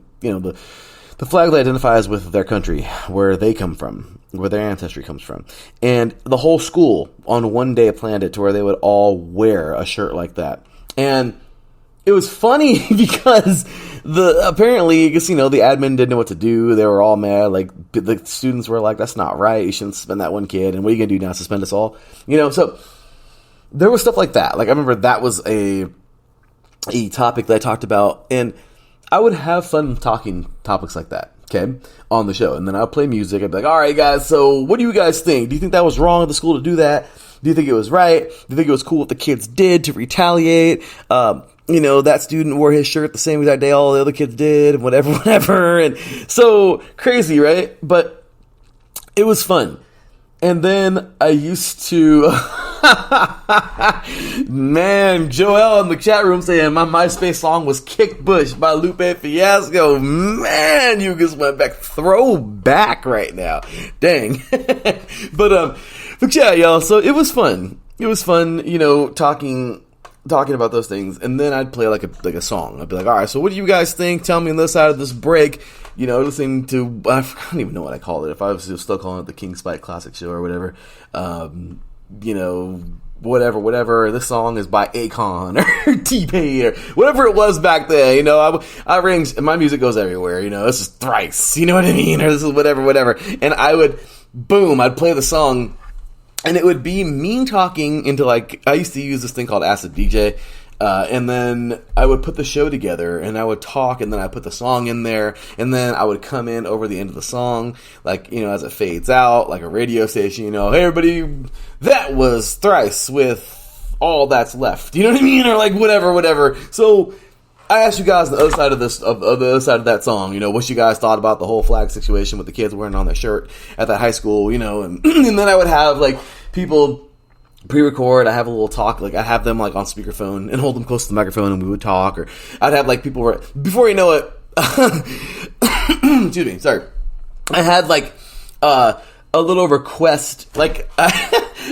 flag that identifies with their country, where they come from, where their ancestry comes from. And the whole school on one day planned it to where they would all wear a shirt like that. And it was funny because apparently, I guess, the admin didn't know what to do. They were all mad. The students were like, that's not right. You shouldn't suspend that one kid. And what are you going to do now? Suspend us all? So there was stuff like that. I remember that was a topic that I talked about, and I would have fun talking topics like that, okay, on the show. And then I'd play music. I'd be like, all right, guys, so what do you guys think? Do you think that was wrong of the school to do that? Do you think it was right? Do you think it was cool what the kids did to retaliate? That student wore his shirt the same exact day all the other kids did, whatever. And so crazy, right? But it was fun. And then I used to, man, Joel in the chat room saying my MySpace song was Kick Bush by Lupe Fiasco. Man, you just went back, throwback right now. Dang. But yeah, y'all, so it was fun. It was fun, talking about those things. And then I'd play a song. I'd be like, all right, so what do you guys think? Tell me on this side of this break. Listening to, I don't even know what I called it. If I was still calling it the King Spike Classic Show or whatever, whatever. This song is by Akon or T-Pain or whatever it was back then. I range, my music goes everywhere. This is Thrice. You know what I mean? Or this is whatever. And I'd play the song, and it would be me talking into I used to use this thing called Acid DJ. And then I would put the show together, and I would talk, and then I put the song in there, and then I would come in over the end of the song, as it fades out, like a radio station, hey everybody, that was Thrice with All That's Left, you know what I mean, or whatever. So I asked you guys the other side of this, of the other side of that song, what you guys thought about the whole flag situation with the kids wearing on their shirt at that high school, and then I would have people pre-record. I have a little talk, I have them on speakerphone and hold them close to the microphone, and we would talk, or I'd have people before you know it, excuse me, sorry, I had a little request, I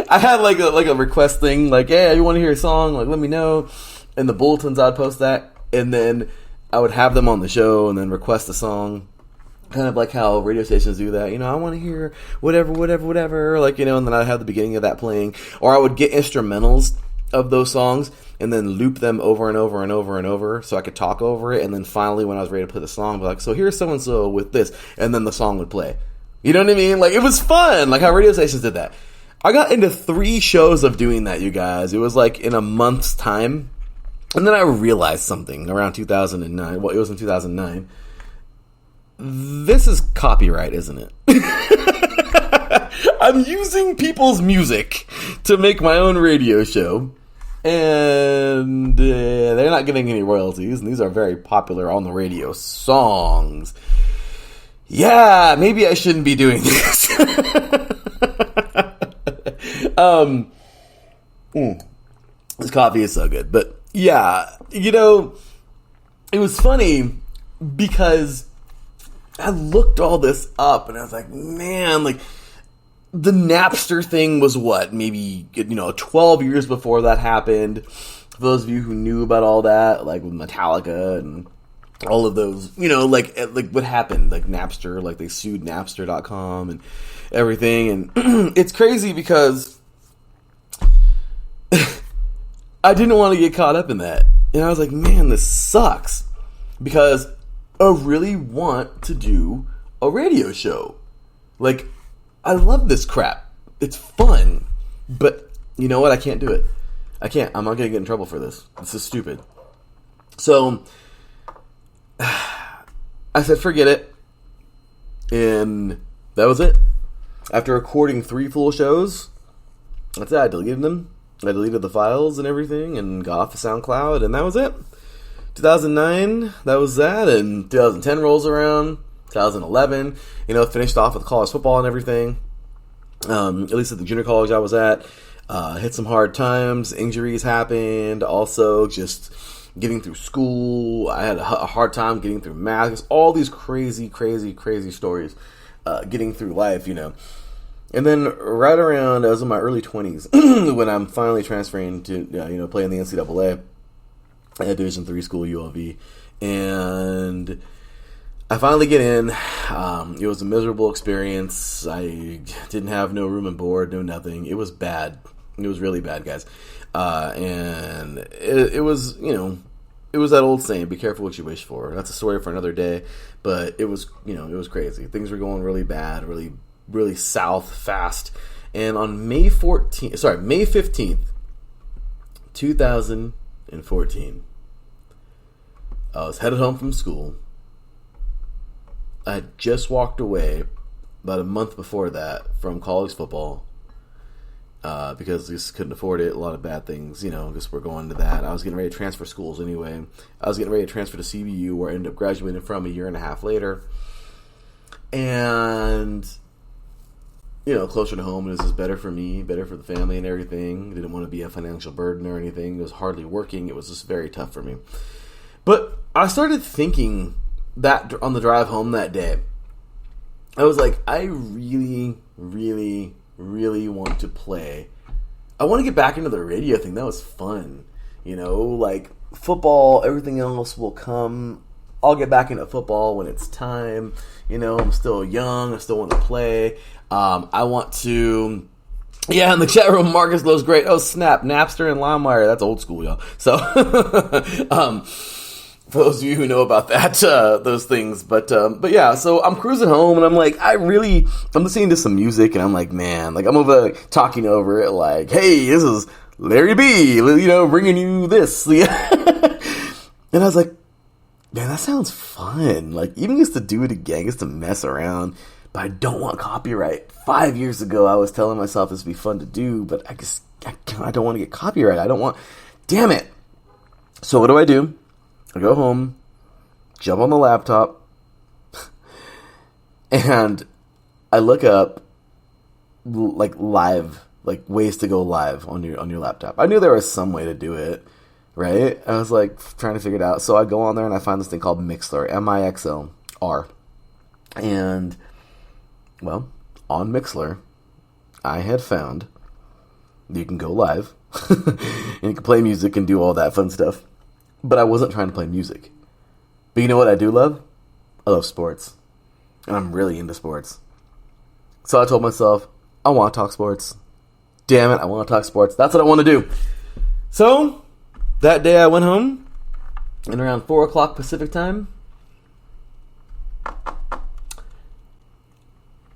had a request thing, hey, you want to hear a song, let me know, in the bulletins I'd post that, and then I would have them on the show and then request a song. Kind of like how radio stations do that, I want to hear whatever, and then I'd have the beginning of that playing. Or I would get instrumentals of those songs and then loop them over and over and over and over so I could talk over it. And then finally, when I was ready to play the song, I'd be so here's so-and-so with this. And then the song would play. You know what I mean? It was fun, how radio stations did that. I got into 3 shows of doing that, you guys. It was in a month's time. And then I realized something around 2009. Well, it was in 2009. This is copyright, isn't it? I'm using people's music to make my own radio show. And they're not getting any royalties. And these are very popular on the radio songs. Yeah, maybe I shouldn't be doing this. This coffee is so good. But yeah, you know, it was funny because I looked all this up and I was like, man, like the Napster thing was what? Maybe, 12 years before that happened. For those of you who knew about all that, like with Metallica and all of those, like what happened, like Napster, like they sued Napster.com and everything. And it's crazy because I didn't want to get caught up in that. And I was like, man, this sucks. Because I really want to do a radio show. Like, I love this crap. It's fun. But you know what? I can't do it. I can't. I'm not going to get in trouble for this. This is stupid. So I said, forget it. And that was it. After recording 3 full shows, that's it. I deleted them. I deleted the files and everything and got off of SoundCloud, and that was it. 2009, that was that, and 2010 rolls around, 2011, finished off with college football and everything, at least at the junior college I was at, hit some hard times, injuries happened, also just getting through school, I had a hard time getting through math, all these crazy stories, getting through life, And then right around, I was in my early 20s, when I'm finally transferring to, play in the NCAA at Division III school, ULV. And I finally get in. It was a miserable experience. I didn't have no room and board, no nothing. It was bad. It was really bad, guys. And it was, it was that old saying, be careful what you wish for. That's a story for another day. But it was, it was crazy. Things were going really bad, really south fast. And on May 15th, 2014, I was headed home from school. I had just walked away about a month before that from college football because I just couldn't afford it. A lot of bad things, just were going to that. I was getting ready to transfer schools anyway. I was getting ready to transfer to CBU, where I ended up graduating from a year and a half later. And closer to home, and this is better for me, better for the family and everything. Didn't want to be a financial burden or anything. It was hardly working. It was just very tough for me. But I started thinking that on the drive home that day, I was like, I really want to play. I want to get back into the radio thing. That was fun. Like football, everything else will come. I'll get back into football when it's time. I'm still young. I still want to play. I want to... Yeah, in the chat room, Marcus Lowe's great. Oh, snap. Napster and LimeWire. That's old school, y'all. So, for those of you who know about that, those things. But yeah, so I'm cruising home, and I'm like, I'm listening to some music, and I'm like, man, like, I'm talking over it, like, hey, this is Larry B, bringing you this. And I was like, man, that sounds fun. Like, even just to do it again, just to mess around. But I don't want copyright. 5 years ago, I was telling myself this would be fun to do, but I don't want to get copyright. Damn it. So what do? I go home, jump on the laptop, and I look up like live, like ways to go live on your laptop. I knew there was some way to do it, right? I was like trying to figure it out. So I go on there and I find this thing called Mixlr, Mixlr. And well, on Mixlr, I had found you can go live and you can play music and do all that fun stuff. But I wasn't trying to play music. But you know what I do love? I love sports. And I'm really into sports. So I told myself, I want to talk sports. Damn it, I want to talk sports. That's what I want to do. So, that day I went home, and around 4 o'clock Pacific time,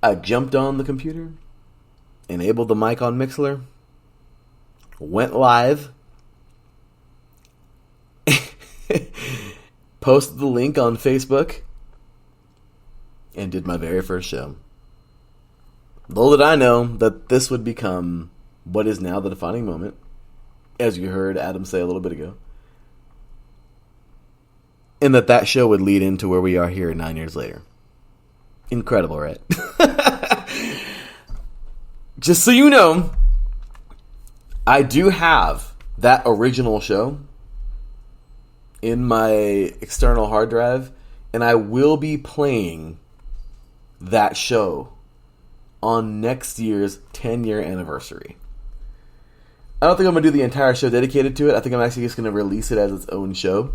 I jumped on the computer, enabled the mic on Mixlr, went live, posted the link on Facebook, and did my very first show. Little did I know that this would become what is now the defining moment, as you heard Adam say a little bit ago. And that show would lead into where we are here 9 years later. Incredible, right? Just so you know, I do have that original show in my external hard drive, and I will be playing that show on next year's 10-year anniversary. I don't think I'm going to do the entire show dedicated to it. I think I'm actually just going to release it as its own show.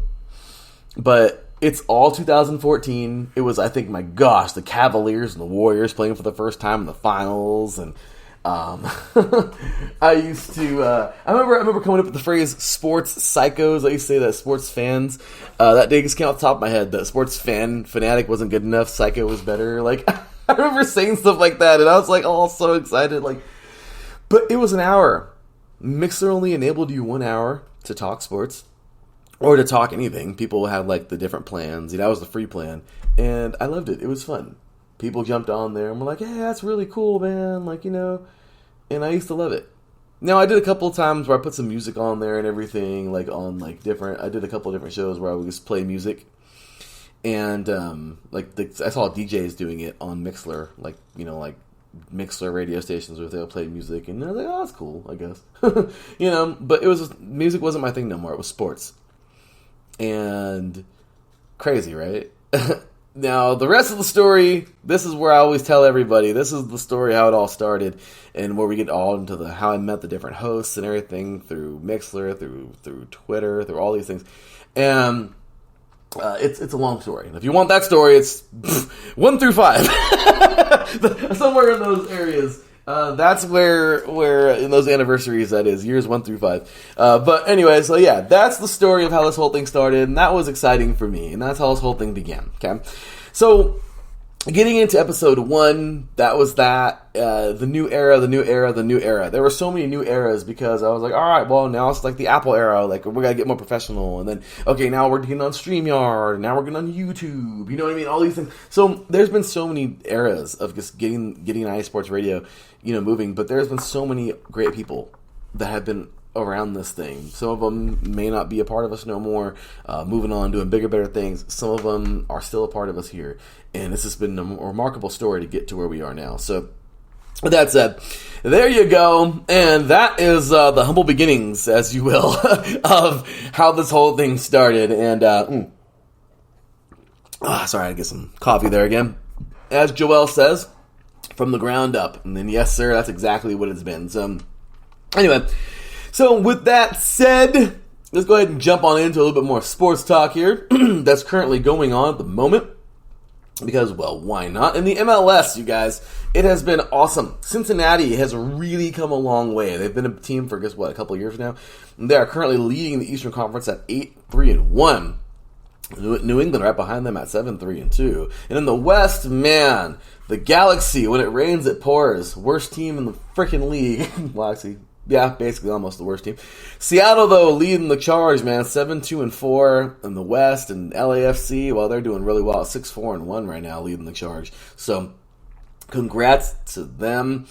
But it's all 2014. It was, I think, my gosh, the Cavaliers and the Warriors playing for the first time in the finals. And I used to, I remember coming up with the phrase sports psychos. I used to say that sports fans, that day just came off the top of my head, that sports fanatic wasn't good enough, psycho was better. Like, I remember saying stuff like that, and I was like, oh, so excited. Like, but it was an hour. Mixer only enabled you 1 hour to talk sports. Or to talk anything. People had like the different plans. That was the free plan. And I loved it. It was fun. People jumped on there and were like, hey, that's really cool, man. Like, and I used to love it. Now, I did a couple of times where I put some music on there and everything, like on like different, I did a couple of different shows where I would just play music. And I saw DJs doing it on Mixler, like Mixler radio stations where they'll play music. And I was like, oh, that's cool, I guess. But music wasn't my thing no more. It was sports. And crazy, right? Now, the rest of the story, this is where I always tell everybody, this is the story how it all started, and where we get all into how I met the different hosts and everything through Mixler, through Twitter, through all these things. And it's a long story. And if you want that story, it's 1 through 5. Somewhere in those areas. That's where in those anniversaries, that is, years 1 through 5. But anyway, so yeah, that's the story of how this whole thing started, and that was exciting for me, and that's how this whole thing began, okay? So, getting into episode 1, that was that, the new era. There were so many new eras because I was like, alright, well, now it's like the Apple era, like, we gotta get more professional, and then, okay, now we're getting on StreamYard, now we're getting on YouTube, you know what I mean, all these things. So, there's been so many eras of just getting IE Sports Radio, moving, but there's been so many great people that have been around this thing. Some of them may not be a part of us no more, moving on, doing bigger, better things. Some of them are still a part of us here, and this has been a remarkable story to get to where we are now. So, with that said, there you go, and that is the humble beginnings, as you will, of how this whole thing started. And sorry, I had to get some coffee there again. As Joel says, from the ground up. And then, yes, sir, that's exactly what it's been. So, anyway, so with that said, let's go ahead and jump on into a little bit more sports talk here that's currently going on at the moment. Because, well, why not? In the MLS, you guys, it has been awesome. Cincinnati has really come a long way. They've been a team for, a couple of years now. They are currently leading the Eastern Conference at 8-3-1. New England right behind them at 7-3-2. And in the West, man, the Galaxy, when it rains, it pours. Worst team in the freaking league. Well, actually, yeah, basically almost the worst team. Seattle, though, leading the charge, man. 7-2-4 in the West. And LAFC, well, they're doing really well. 6-4-1 right now, leading the charge. So, congrats to them.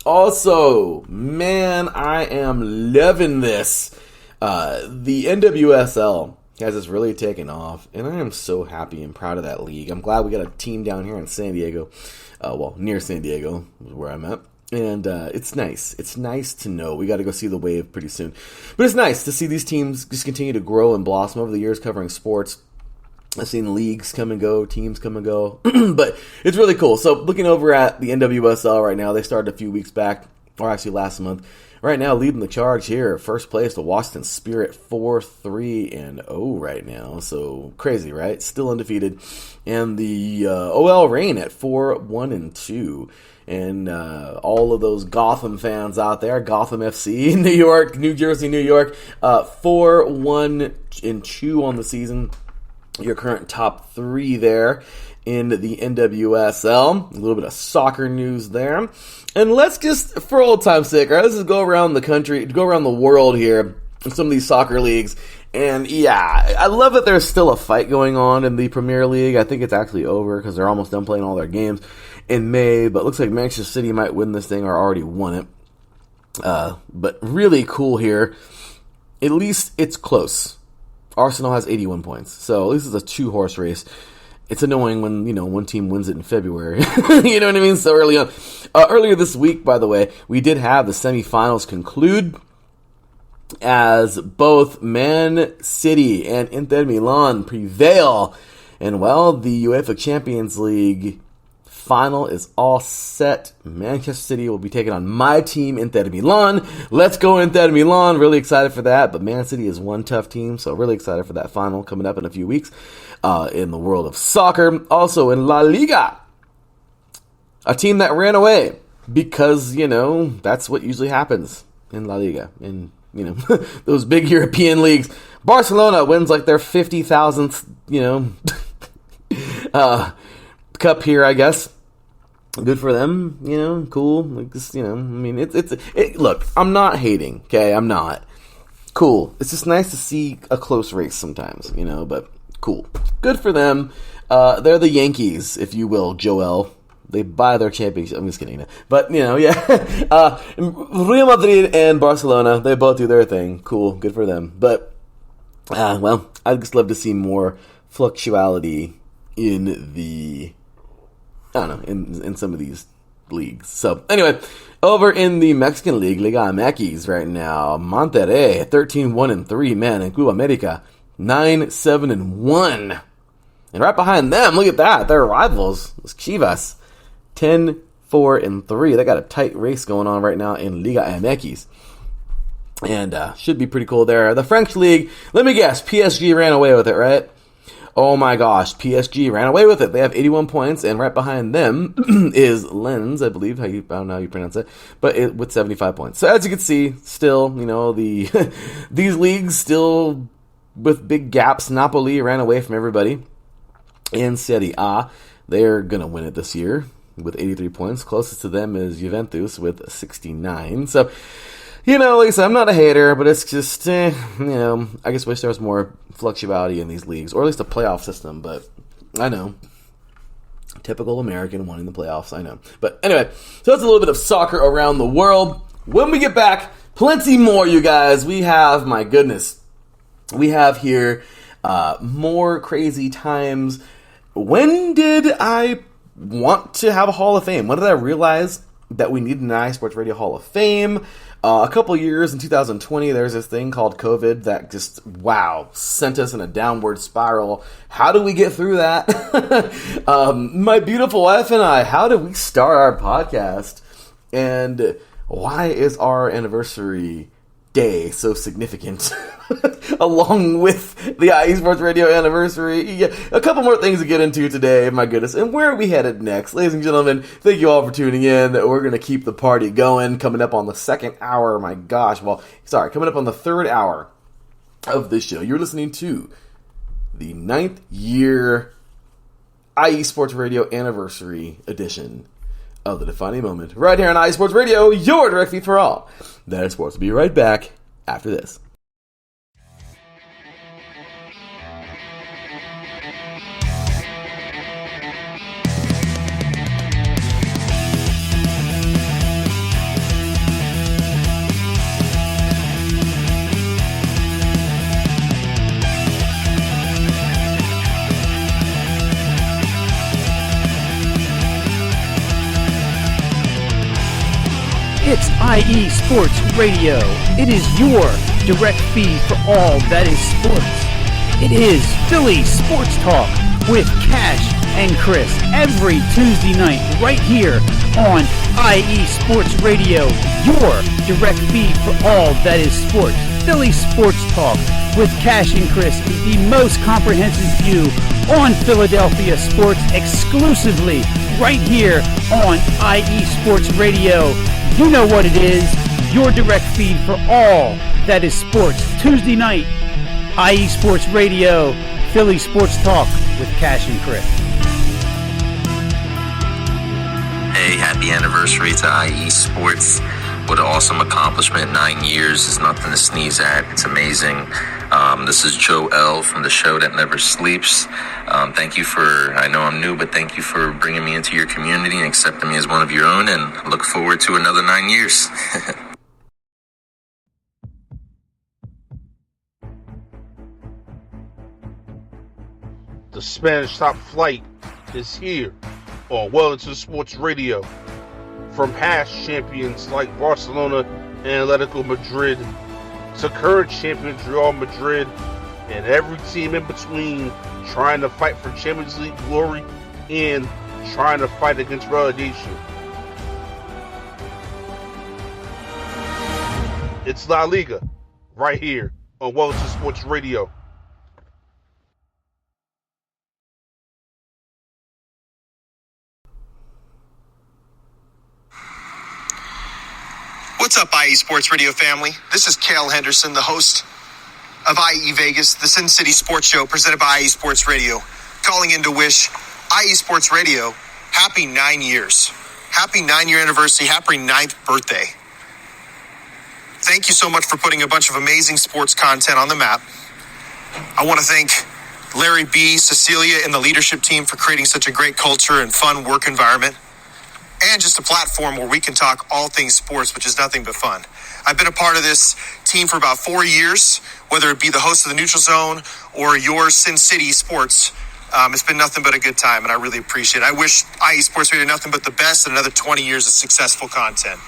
Also, man, I am loving this. The NWSL has this really taken off, and I am so happy and proud of that league. I'm glad we got a team down here in San Diego. Near San Diego is where I'm at. And it's nice. It's nice to know. We got to go see the Wave pretty soon. But it's nice to see these teams just continue to grow and blossom over the years covering sports. I've seen leagues come and go, teams come and go. But it's really cool. So looking over at the NWSL right now, they started a few weeks back, or actually last month. Right now, leading the charge here, first place, the Washington Spirit, 4-3-0 right now. So crazy, right? Still undefeated. And the OL Reign at 4-1-2. And all of those Gotham fans out there, Gotham FC, New York, New Jersey, New York, 4-1-2 on the season. Your current top 3 there in the NWSL. A little bit of soccer news there. And let's just, for old time's sake, right, let's just go around the country, go around the world here, in some of these soccer leagues, And yeah, I love that there's still a fight going on in the Premier League. I think it's actually over because they're almost done playing all their games in May, but it looks like Manchester City might win this thing or already won it. But really cool here. At least it's close. Arsenal has 81 points, so at least it's a 2-horse race. It's annoying when, one team wins it in February. You know what I mean? So early on. Earlier this week, by the way, we did have the semifinals conclude as both Man City and Inter Milan prevail. And, well, the UEFA Champions League final is all set. Manchester City will be taking on my team, Inter Milan. Let's go, Inter Milan. Really excited for that. But Man City is one tough team, so really excited for that final coming up in a few weeks in the world of soccer. Also in La Liga, a team that ran away because, that's what usually happens in La Liga. In, those big European leagues. Barcelona wins like their 50,000th, cup here, I guess. Good for them, cool. Like this, look, I'm not hating, okay? I'm not. Cool. It's just nice to see a close race sometimes, but cool. Good for them. They're the Yankees, if you will, Joel. They buy their championship. I'm just kidding. But, yeah. Real Madrid and Barcelona, they both do their thing. Cool. Good for them. But, I'd just love to see more fluctuality in the, in some of these leagues. So, anyway, over in the Mexican League, Liga MX right now, Monterrey, 13-1-3, man, and Club America, 9-7-1. And right behind them, look at that, their rivals, it's Chivas, 10-4-3. They got a tight race going on right now in Liga MX. And should be pretty cool there. The French League, let me guess, PSG ran away with it, right? Oh my gosh, PSG ran away with it. They have 81 points, and right behind them is Lens, I believe, I don't know how you pronounce it, but with 75 points. So as you can see, still, these leagues still with big gaps. Napoli ran away from everybody. In Serie A, they're going to win it this year with 83 points. Closest to them is Juventus with 69. So, like I said, I'm not a hater, but it's just, I just wish there was more fluctuality in these leagues, or at least a playoff system, but I know. Typical American wanting the playoffs, I know. But anyway, so that's a little bit of soccer around the world. When we get back, plenty more, you guys. We have, my goodness, we have here more crazy times. When did I want to have a Hall of Fame? When did I realize that we needed an iSports Radio Hall of Fame? A couple years in 2020, there's this thing called COVID that just, sent us in a downward spiral. How do we get through that? My beautiful wife and I, how did we start our podcast? And why is our anniversary day so significant? Along with the iSports Radio anniversary. Yeah, a couple more things to get into today, my goodness. And where are we headed next? Ladies and gentlemen, thank you all for tuning in. We're going to keep the party going. Coming up on the second hour, my gosh. Coming up on the third hour of this show. You're listening to the 9th year iSports Radio anniversary edition of the defining moment. Right here on iSports Radio, your direct feed for all. That is sports. We'll be right back after this. It's IE Sports Radio. It is your direct feed for all that is sports. It is Philly Sports Talk with Cash and Chris every Tuesday night right here on IE Sports Radio, your direct feed for all that is sports. Philly Sports Talk with Cash and Chris is the most comprehensive view on Philadelphia sports exclusively right here on IE Sports Radio. You know what it is, your direct feed for all that is sports. Tuesday night, IE Sports Radio, Philly Sports Talk with Cash and Chris. Hey, happy anniversary to IE Sports. What an awesome accomplishment. 9 years is nothing to sneeze at. It's amazing. This is Joe L. from the show that never sleeps. Thank you for, I know I'm new, but thank you for bringing me into your community and accepting me as one of your own, and look forward to another 9 years. The Spanish Top Flight is here on Wellington Sports Radio. From past champions like Barcelona and Atletico Madrid to current champions Real Madrid and every team in between, trying to fight for Champions League glory and trying to fight against relegation. It's La Liga right here on Wellington Sports Radio. What's up, IE Sports Radio family? This is Cale Henderson, the host of IE Vegas, the Sin City Sports Show presented by IE Sports Radio, calling in to wish IE Sports Radio happy 9 years. Happy 9-year anniversary, happy 9th birthday. Thank you so much for putting a bunch of amazing sports content on the map. I want to thank Larry B., Cecilia, and the leadership team for creating such a great culture and fun work environment, and just a platform where we can talk all things sports, which is nothing but fun. I've been a part of this team for about 4 years, whether it be the host of the Neutral Zone or your Sin City Sports. It's been nothing but a good time, and I really appreciate it. I wish IE Sports Radio nothing but the best and another 20 years of successful content.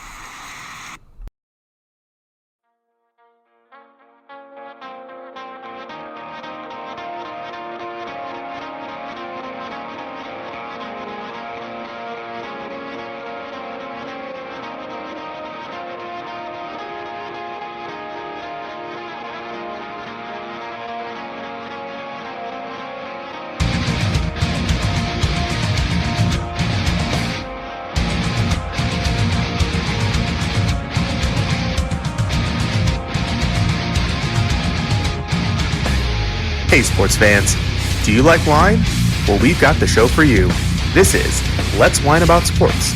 Hey sports fans, do you like wine? Well, we've got the show for you. This is Let's Wine About Sports,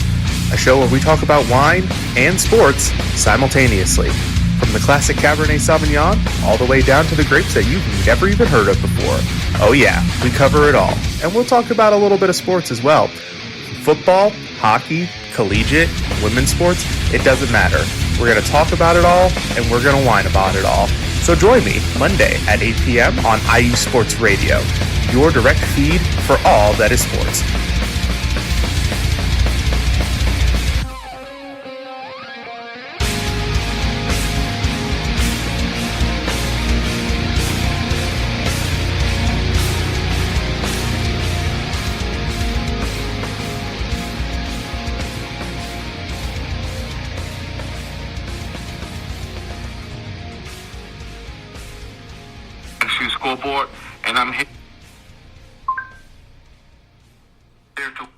a show where we talk about wine and sports simultaneously. From the classic Cabernet Sauvignon all the way down to the grapes that you've never even heard of before. Oh yeah, we cover it all. And we'll talk about a little bit of sports as well. Football, hockey, collegiate, women's sports, it doesn't matter. We're going to talk about it all, and we're going to whine about it all. So join me Monday at 8 p.m. on IE Sports Radio, your direct feed for all that is sports. Scoreboard, and I'm here to.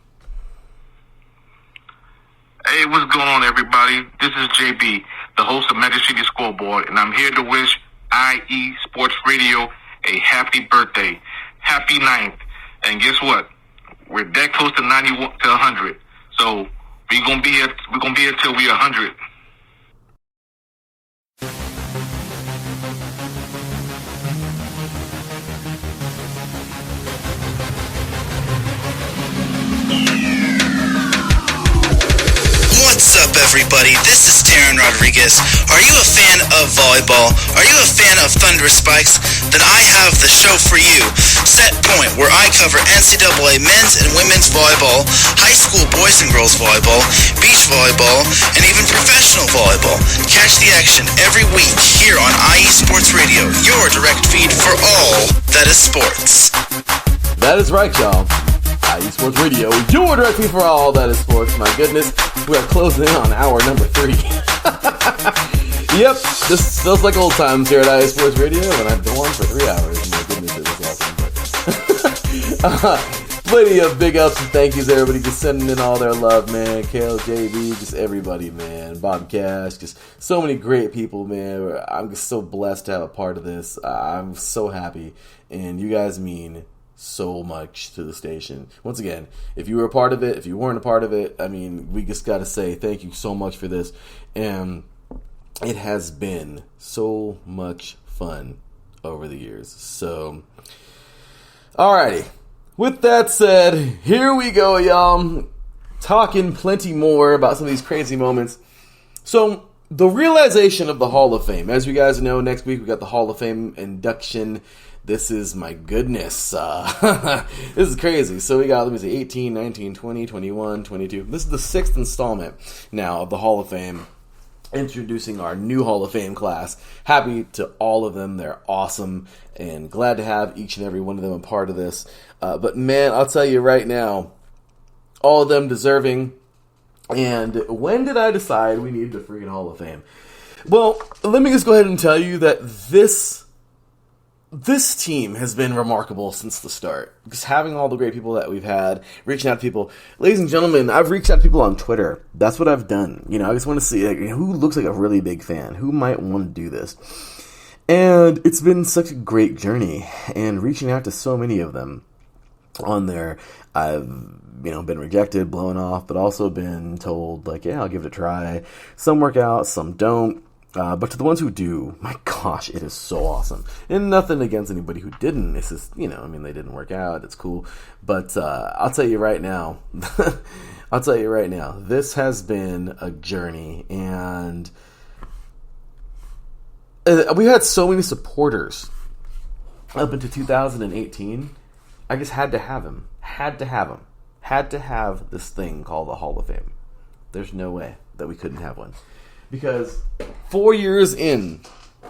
Hey, what's going on, everybody? This is JB, the host of Magic City Scoreboard, and I'm here to wish IE Sports Radio a happy birthday, happy 9th. And guess what? We're that close to 91 to 100, so we're gonna be here. We're gonna be here till we're 100. What's up, everybody? This is Taryn Rodriguez. Are you a fan of volleyball? Are you a fan of Thunder Spikes? Then I have the show for you, Set Point, where I cover NCAA men's and women's volleyball, high school boys and girls volleyball, beach volleyball, and even professional volleyball. Catch the action every week here on IE Sports Radio, your direct feed for all that is sports. That is right, y'all. IE Sports Radio, your direct feed for all that is sports. My goodness, we are closing in on hour number 3. Yep, this feels like old times here at IE Sports Radio, and I've been on for 3 hours. My goodness, it was awesome. Plenty of big ups and thank yous, everybody, just sending in all their love, man. Kale, JB, just everybody, man. Bob Cash, just so many great people, man. I'm just so blessed to have a part of this. I'm so happy, and you guys mean so much to the station. Once again, if you were a part of it, if you weren't a part of it, I mean, we just got to say thank you so much for this. And it has been so much fun over the years. So, alrighty. With that said, here we go, y'all. Talking plenty more about some of these crazy moments. So, the realization of the Hall of Fame. As you guys know, next week we got the Hall of Fame induction. This is, my goodness, this is crazy. So we got, let me see, 18, 19, 20, 21, 22. This is the 6th installment now of the Hall of Fame, introducing our new Hall of Fame class. Happy to all of them. They're awesome and glad to have each and every one of them a part of this. But man, I'll tell you right now, all of them deserving. And when did I decide we needed a freaking Hall of Fame? Well, let me just go ahead and tell you that this team has been remarkable since the start. Just having all the great people that we've had, reaching out to people. Ladies and gentlemen, I've reached out to people on Twitter. That's what I've done. You know, I just want to see who looks like a really big fan. Who might want to do this? And it's been such a great journey. And reaching out to so many of them on there, I've been rejected, blown off, but also been told, like, yeah, I'll give it a try. Some work out, some don't. But to the ones who do, my gosh, it is so awesome. And nothing against anybody who didn't. It's just, they didn't work out. It's cool. But I'll tell you right now, this has been a journey. And we had so many supporters up into 2018. I just had to have him. Had to have this thing called the Hall of Fame. There's no way that we couldn't have one. Because 4 years in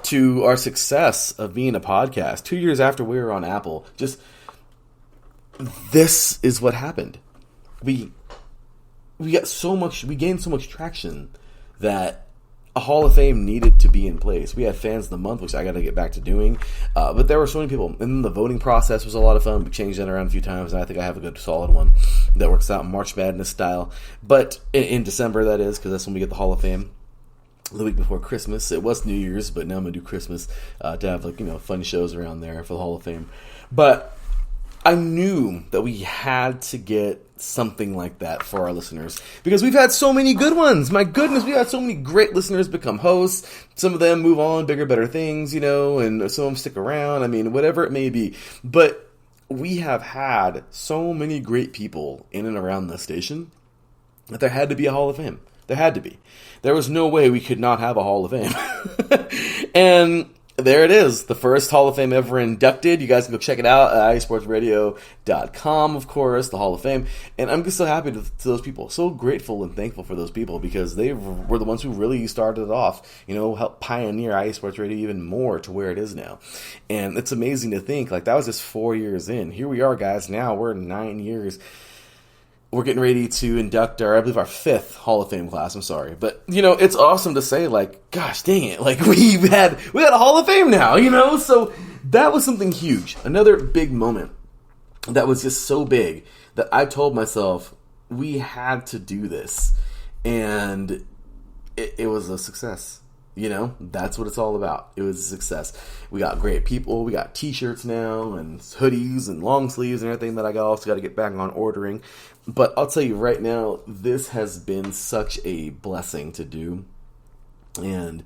to our success of being a podcast, 2 years after we were on Apple, just this is what happened. We gained so much traction that a Hall of Fame needed to be in place. We had Fans of the Month, which I got to get back to doing. But there were so many people. And then the voting process was a lot of fun. We changed that around a few times, and I think I have a good solid one that works out March Madness style. But in December, that is, because that's when we get the Hall of Fame. The week before Christmas. It was New Year's, but now I'm going to do Christmas to have, fun shows around there for the Hall of Fame. But I knew that we had to get something like that for our listeners because we've had so many good ones. My goodness, we've had so many great listeners become hosts. Some of them move on, bigger, better things, and some of them stick around. I mean, whatever it may be. But we have had so many great people in and around the station that there had to be a Hall of Fame. There had to be. There was no way we could not have a Hall of Fame. And there it is. The first Hall of Fame ever inducted. You guys can go check it out at isportsradio.com, of course, the Hall of Fame. And I'm just so happy to those people. So grateful and thankful for those people because they were the ones who really started it off, helped pioneer iSports Radio even more to where it is now. And it's amazing to think, that was just 4 years in. Here we are, guys. Now we're 9 years. We're getting ready to induct our 5th Hall of Fame class. I'm sorry. But, it's awesome to say, gosh, dang it. We had a Hall of Fame now, So that was something huge. Another big moment that was just so big that I told myself we had to do this. And it was a success. That's what it's all about. It was a success. We got great people. We got t-shirts now and hoodies and long sleeves and everything that I also got to get back on ordering. But I'll tell you right now, this has been such a blessing to do. And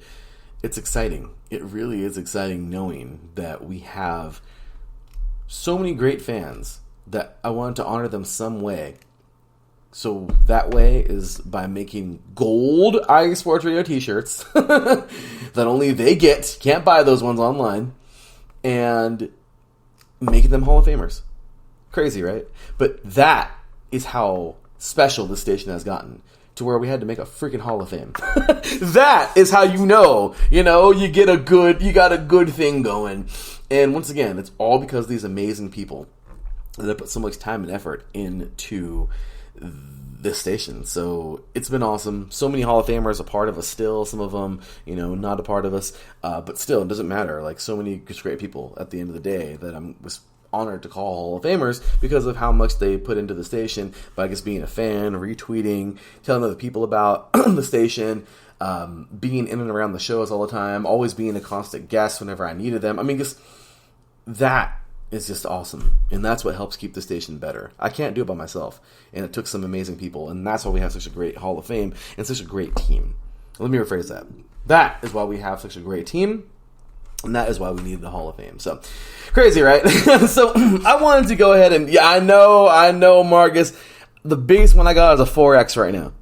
it's exciting. It really is exciting knowing that we have so many great fans that I wanted to honor them some way. So that way is by making gold iSports Radio t-shirts that only they get. Can't buy those ones online. And making them Hall of Famers. Crazy, right? But that is how special this station has gotten to where we had to make a freaking Hall of Fame. That is how you got a good thing going. And once again, it's all because of these amazing people that put so much time and effort into this station. So it's been awesome. So many Hall of Famers a part of us still. Some of them, not a part of us. But still, it doesn't matter. So many great people at the end of the day that I was honored to call Hall of Famers because of how much they put into the station by just being a fan, retweeting, telling other people about the station, being in and around the shows all the time, always being a constant guest whenever I needed them. I mean, just that is just awesome. And that's what helps keep the station better. I can't do it by myself. And it took some amazing people. And that's why we have such a great Hall of Fame and such a great team. Let me rephrase that. That is why we have such a great team. And that is why we need the Hall of Fame. So, crazy, right? So, I wanted to go ahead and... Yeah, I know, Marcus. The biggest one I got is a 4X right now.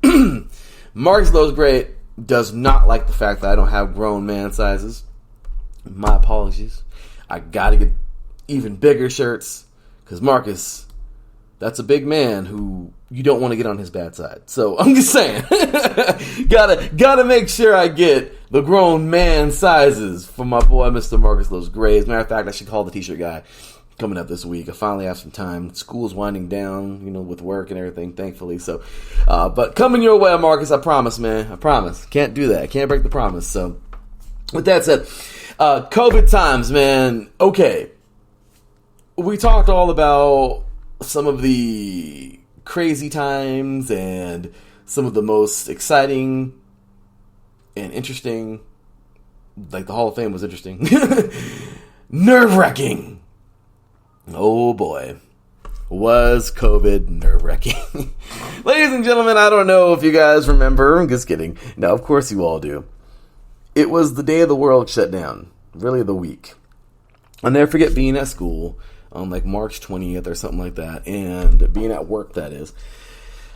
Marcus Lowe's great. Does not like the fact that I don't have grown man sizes. My apologies. I gotta get even bigger shirts. Because Marcus, that's a big man who you don't want to get on his bad side. So, I'm just saying. gotta make sure I get the grown man sizes for my boy, Mr. Marcus Lowe's Gray. As a matter of fact, I should call the t-shirt guy coming up this week. I finally have some time. School's winding down, with work and everything, thankfully. So, but coming your way, Marcus, I promise, man. I promise. Can't do that. Can't break the promise. So, with that said, COVID times, man. Okay. We talked all about some of the crazy times and some of the most exciting and interesting. Like the Hall of Fame was interesting. Nerve-wracking. Oh boy, was COVID nerve-wracking. Ladies and gentlemen, I don't know if you guys remember. I'm just kidding. No, of course you all do. It was the day of the world shut down. Really the week. I'll never forget being at school on like March 20th or something like that. And being at work, that is.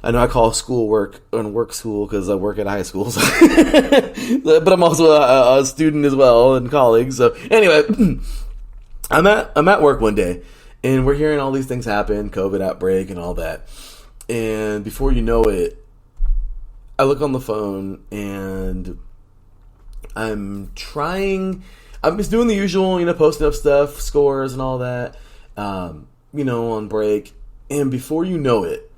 I know I call school work and work school because I work at high schools. But I'm also a student as well and colleague. So anyway, I'm at work one day. And we're hearing all these things happen, COVID outbreak and all that. And before you know it, I look on the phone and I'm just doing the usual, posting up stuff, scores and all that, on break. And before you know it,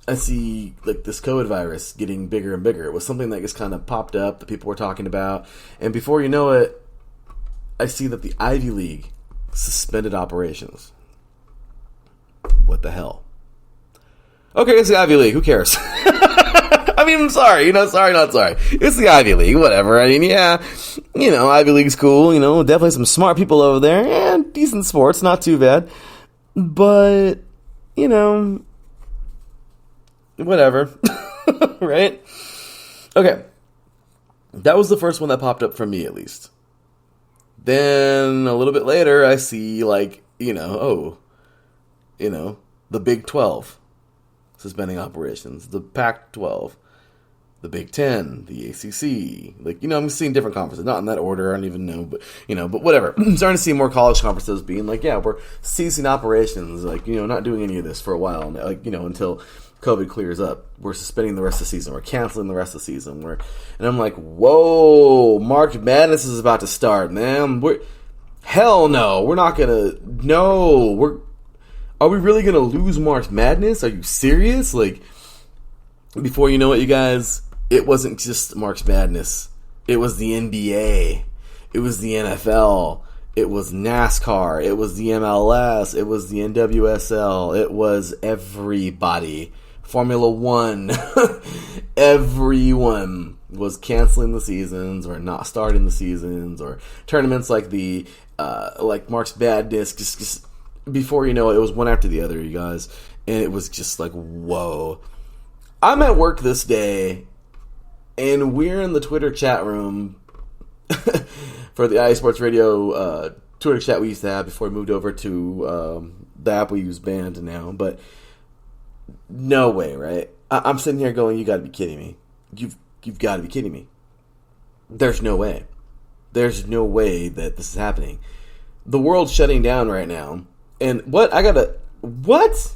I see like this COVID virus getting bigger and bigger. It was something that just kind of popped up that people were talking about. And before you know it, I see that the Ivy League suspended operations. What the hell? Okay, it's the Ivy League. Who cares? I mean, I'm sorry. Sorry, not sorry. It's the Ivy League. Whatever. I mean, yeah. Ivy League's cool. Definitely some smart people over there. And decent sports. Not too bad. But, whatever. Right? Okay. That was the first one that popped up for me, at least. Then a little bit later, I see the Big 12 suspending operations, the Pac-12, the Big 10, the ACC. I'm seeing different conferences, not in that order. I don't even know, but whatever. I'm starting to see more college conferences being like, yeah, we're ceasing operations, not doing any of this for a while, until COVID clears up. We're suspending the rest of the season. We're canceling the rest of the season. And I'm like, whoa, March Madness is about to start, man. Hell no. We're not gonna. No. Are we really gonna lose March Madness? Are you serious? Before you know it, you guys, it wasn't just March Madness. It was the NBA. It was the NFL. It was NASCAR. It was the MLS. It was the NWSL. It was everybody. Formula One. Everyone was canceling the seasons or not starting the seasons or tournaments like the March Madness. Just before you know it was one after the other, you guys, and it was just like, whoa. I'm at work this day, and we're in the Twitter chat room for the IE Sports Radio Twitter chat we used to have before we moved over to the app we use Band now, but. No way, right? I'm sitting here going, you gotta be kidding me. You've gotta be kidding me. There's no way. There's no way that this is happening. The world's shutting down right now. And what? What?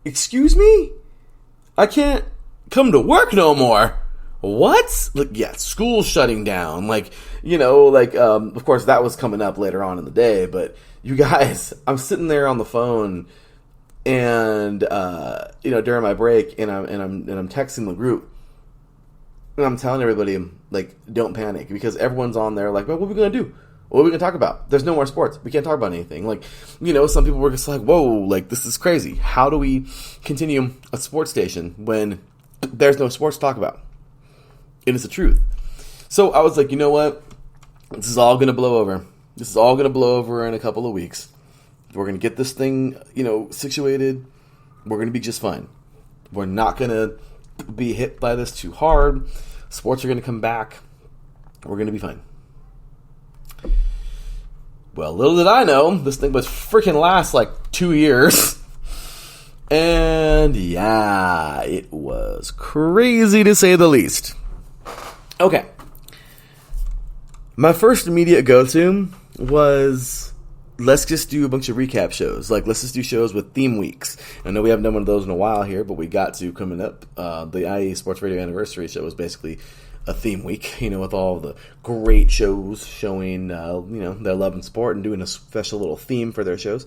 Excuse me? I can't come to work no more. What? Yeah, school's shutting down. Of course that was coming up later on in the day, but you guys, I'm sitting there on the phone and during my break, and I'm texting the group, and I'm telling everybody don't panic because everyone's on there well, what are we gonna do? What are we gonna talk about? There's no more sports. We can't talk about anything. Some people were just like, whoa, this is crazy. How do we continue a sports station when there's no sports to talk about? And it's the truth. So I was like, you know what? This is all gonna blow over. This is all gonna blow over in a couple of weeks. We're going to get this thing, situated. We're going to be just fine. We're not going to be hit by this too hard. Sports are going to come back. We're going to be fine. Well, little did I know, this thing was freaking last like 2 years. And yeah, it was crazy to say the least. Okay. My first immediate go-to was, let's just do a bunch of recap shows. Like, let's just do shows with theme weeks. I know we haven't done one of those in a while here, but we got to coming up. The IE Sports Radio Anniversary show was basically a theme week, with all the great shows showing, their love and support and doing a special little theme for their shows.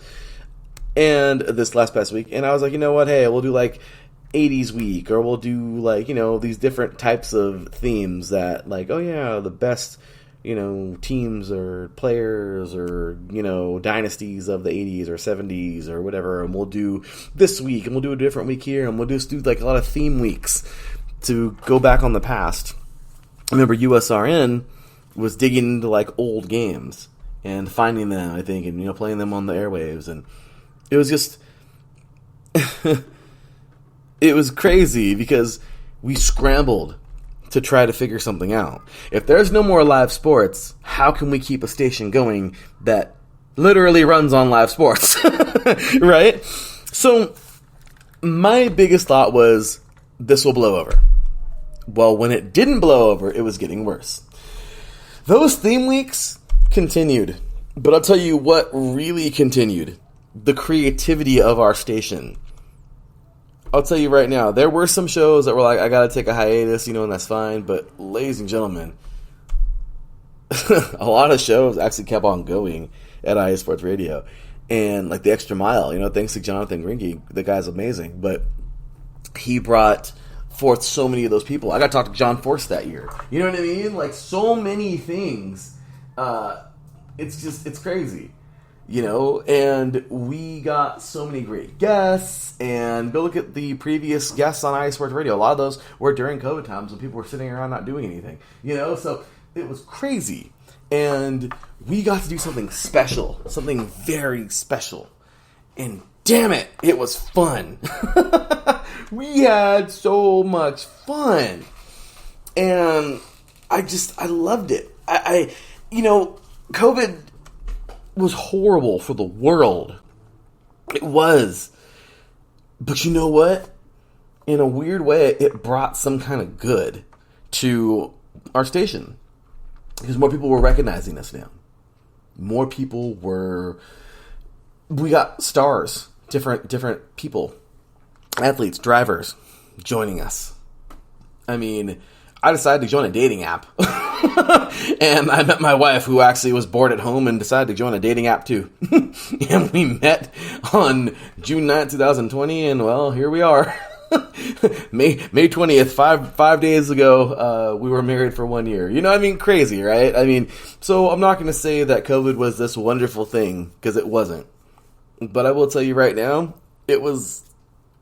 And this past week, and I was like, you know what, hey, we'll do like 80s week, or we'll do like, these different types of themes that like, oh yeah, the best, teams or players or, dynasties of the 80s or 70s or whatever, and we'll do this week, and we'll do a different week here, and we'll just do like a lot of theme weeks to go back on the past. I remember USRN was digging into like old games and finding them, I think, and playing them on the airwaves, and it was just it was crazy because we scrambled to try to figure something out. If there's no more live sports, how can we keep a station going that literally runs on live sports? Right? So my biggest thought was, this will blow over. Well, when it didn't blow over, it was getting worse. Those theme weeks continued. But I'll tell you what really continued. The creativity of our station. I'll tell you right now, there were some shows that were like, I gotta take a hiatus, and that's fine. But ladies and gentlemen, a lot of shows actually kept on going at IE Sports Radio. And like the Extra Mile, thanks to Jonathan Grinke, the guy's amazing. But he brought forth so many of those people. I got to talk to John Force that year. You know what I mean? Like, so many things. It's crazy. And we got so many great guests, and go look at the previous guests on IE Sports Radio. A lot of those were during COVID times when people were sitting around not doing anything, so it was crazy. And we got to do something special, something very special. And damn it, it was fun. We had so much fun. And I loved it. COVID was horrible for the world. It was. But you know what? In a weird way, it brought some kind of good to our station. Because more people were recognizing us now. More people we got stars, different people, athletes, drivers joining us. I mean, I decided to join a dating app. And I met my wife, who actually was bored at home and decided to join a dating app too. And we met on June 9th, 2020, and well, here we are. May 20th, five days ago, we were married for 1 year. Crazy, right? So I'm not going to say that COVID was this wonderful thing, because it wasn't. But I will tell you right now, it was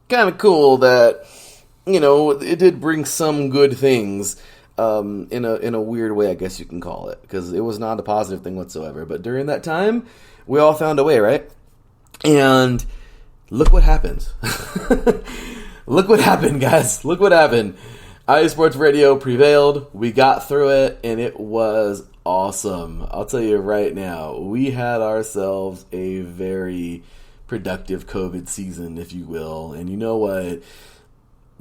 kind of cool that, it did bring some good things, in a weird way, I guess you can call it, because it was not a positive thing whatsoever. But during that time, we all found a way, right? And look what happened. Look what happened, guys. Look what happened. IE Sports Radio prevailed. We got through it, and it was awesome. I'll tell you right now, we had ourselves a very productive COVID season, if you will. And you know what?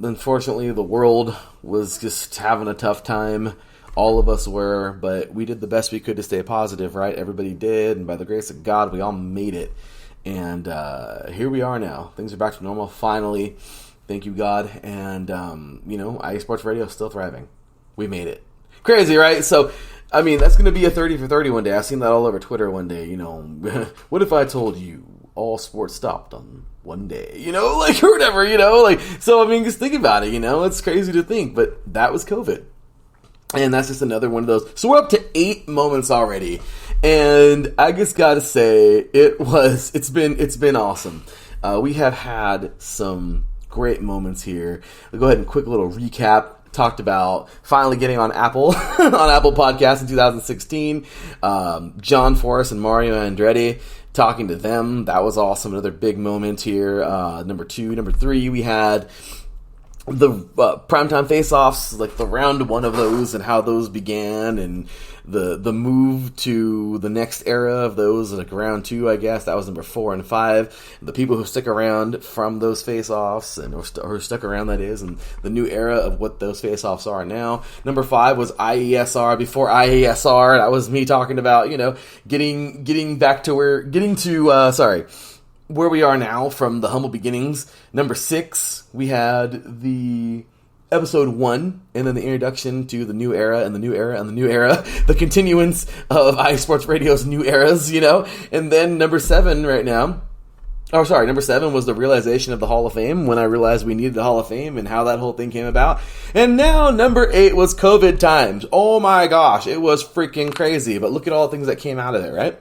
Unfortunately, the world was just having a tough time. All of us were, but we did the best we could to stay positive, right? Everybody did, and by the grace of God, we all made it. And here we are now. Things are back to normal, finally. Thank you, God. And, IE Sports Radio is still thriving. We made it. Crazy, right? So, that's going to be a 30 for 30 one day. I've seen that all over Twitter one day, What if I told you all sports stopped on one day? Or whatever, So, just think about it, It's crazy to think, but that was COVID. And that's just another one of those. So we're up to 8 moments already. And I just got to say, it's been awesome. We have had some great moments here. We'll go ahead and quick little recap. talked about finally getting on Apple on Apple Podcasts in 2016. John Forrest and Mario Andretti, talking to them, that was awesome. Another big moment here. Number 2, number 3, we had the primetime face-offs, like the round 1 of those and how those began, and the move to the next era of those, like round 2, I guess. That was number 4 and 5. The people who stick around from those face-offs, and or stuck around, that is, and the new era of what those face-offs are now. Number 5 was IESR. Before IESR, that was me talking about, getting back to where we are now from the humble beginnings. Number 6, we had the episode 1, and then the introduction to the new era, and the new era, and the new era, the continuance of iSports Radio's new eras, and then number 7 right now. Number 7 was the realization of the Hall of Fame, when I realized we needed the Hall of Fame and how that whole thing came about. And now number 8 was COVID times. Oh my gosh, it was freaking crazy, but look at all the things that came out of it, right?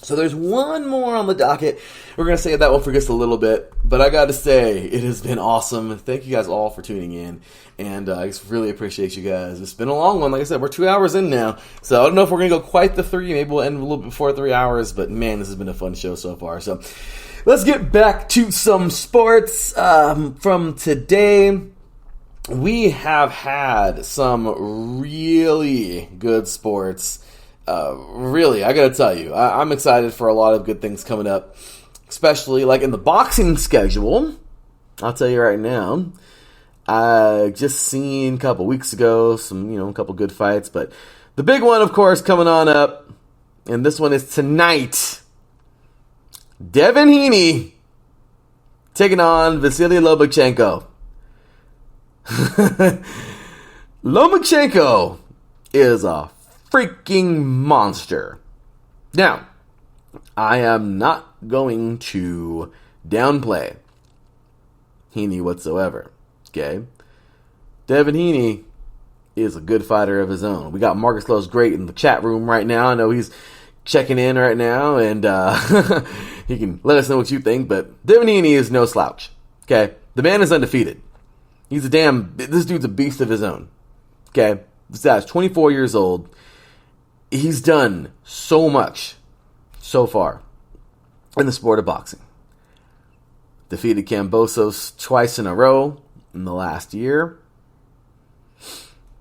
So there's one more on the docket. We're going to save that one for just a little bit. But I got to say, it has been awesome. Thank you guys all for tuning in. And I just really appreciate you guys. It's been a long one. Like I said, we're 2 hours in now. So I don't know if we're going to go quite the 3. Maybe we'll end a little bit before 3 hours. But man, this has been a fun show so far. So let's get back to some sports from today. We have had some really good sports. Really, I gotta tell you, I'm excited for a lot of good things coming up, especially like in the boxing schedule. I'll tell you right now, I just seen a couple weeks ago some, a couple good fights, but the big one, of course, coming on up, and this one is tonight. Devin Haney taking on Vasily Lomachenko. Lomachenko is a freaking monster. Now, I am not going to downplay Heaney whatsoever. Okay? Devin Heaney is a good fighter of his own. We got Marcus Lowe's Great in the chat room right now. I know he's checking in right now, and he can let us know what you think, but Devin Heaney is no slouch. Okay? The man is undefeated. This dude's a beast of his own. Okay? This guy's 24 years old. He's done so much so far in the sport of boxing. Defeated Kambosos twice in a row in the last year.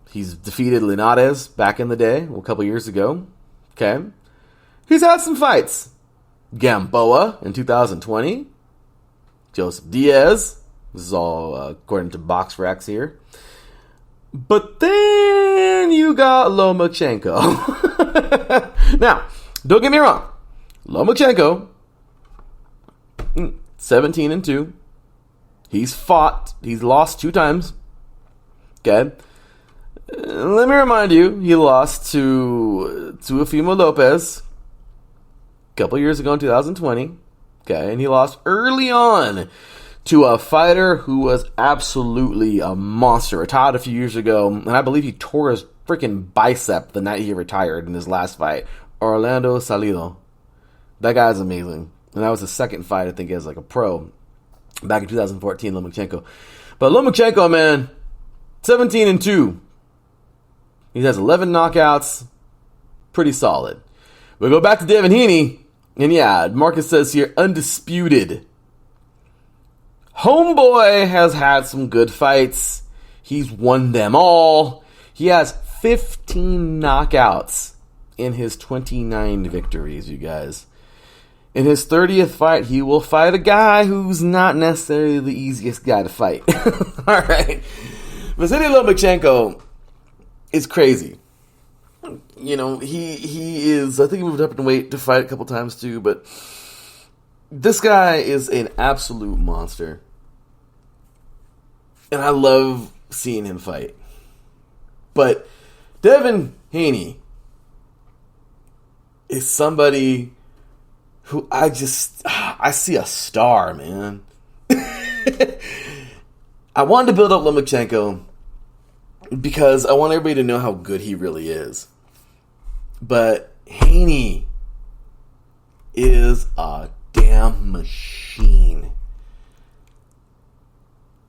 He's defeated Linares back in the day, a couple years ago. Okay. He's had some fights. Gamboa in 2020. Joseph Diaz. This is all according to BoxRec here. But then you got Lomachenko. Now, don't get me wrong. Lomachenko, 17-2. He's lost 2 times. Okay. Let me remind you, he lost to Teofimo Lopez a couple years ago in 2020. Okay, and he lost early on to a fighter who was absolutely a monster. Retired a few years ago, and I believe he tore his freaking bicep the night he retired in his last fight. Orlando Salido. That guy's amazing. And that was his second fight, I think, as like a pro back in 2014, Lomachenko. But Lomachenko, man, 17-2. He has 11 knockouts. Pretty solid. We go back to Devin Haney, and yeah, Marcus says here, undisputed. Homeboy has had some good fights. He's won them all. He has 15 knockouts in his 29 victories, you guys. In his 30th fight, he will fight a guy who's not necessarily the easiest guy to fight. All right. Vasily Lomachenko is crazy. He is, I think he moved up in weight to fight a couple times too, but this guy is an absolute monster. And I love seeing him fight. But Devin Haney is somebody who I see a star, man. I wanted to build up Lomachenko because I want everybody to know how good he really is. But Haney is a damn machine.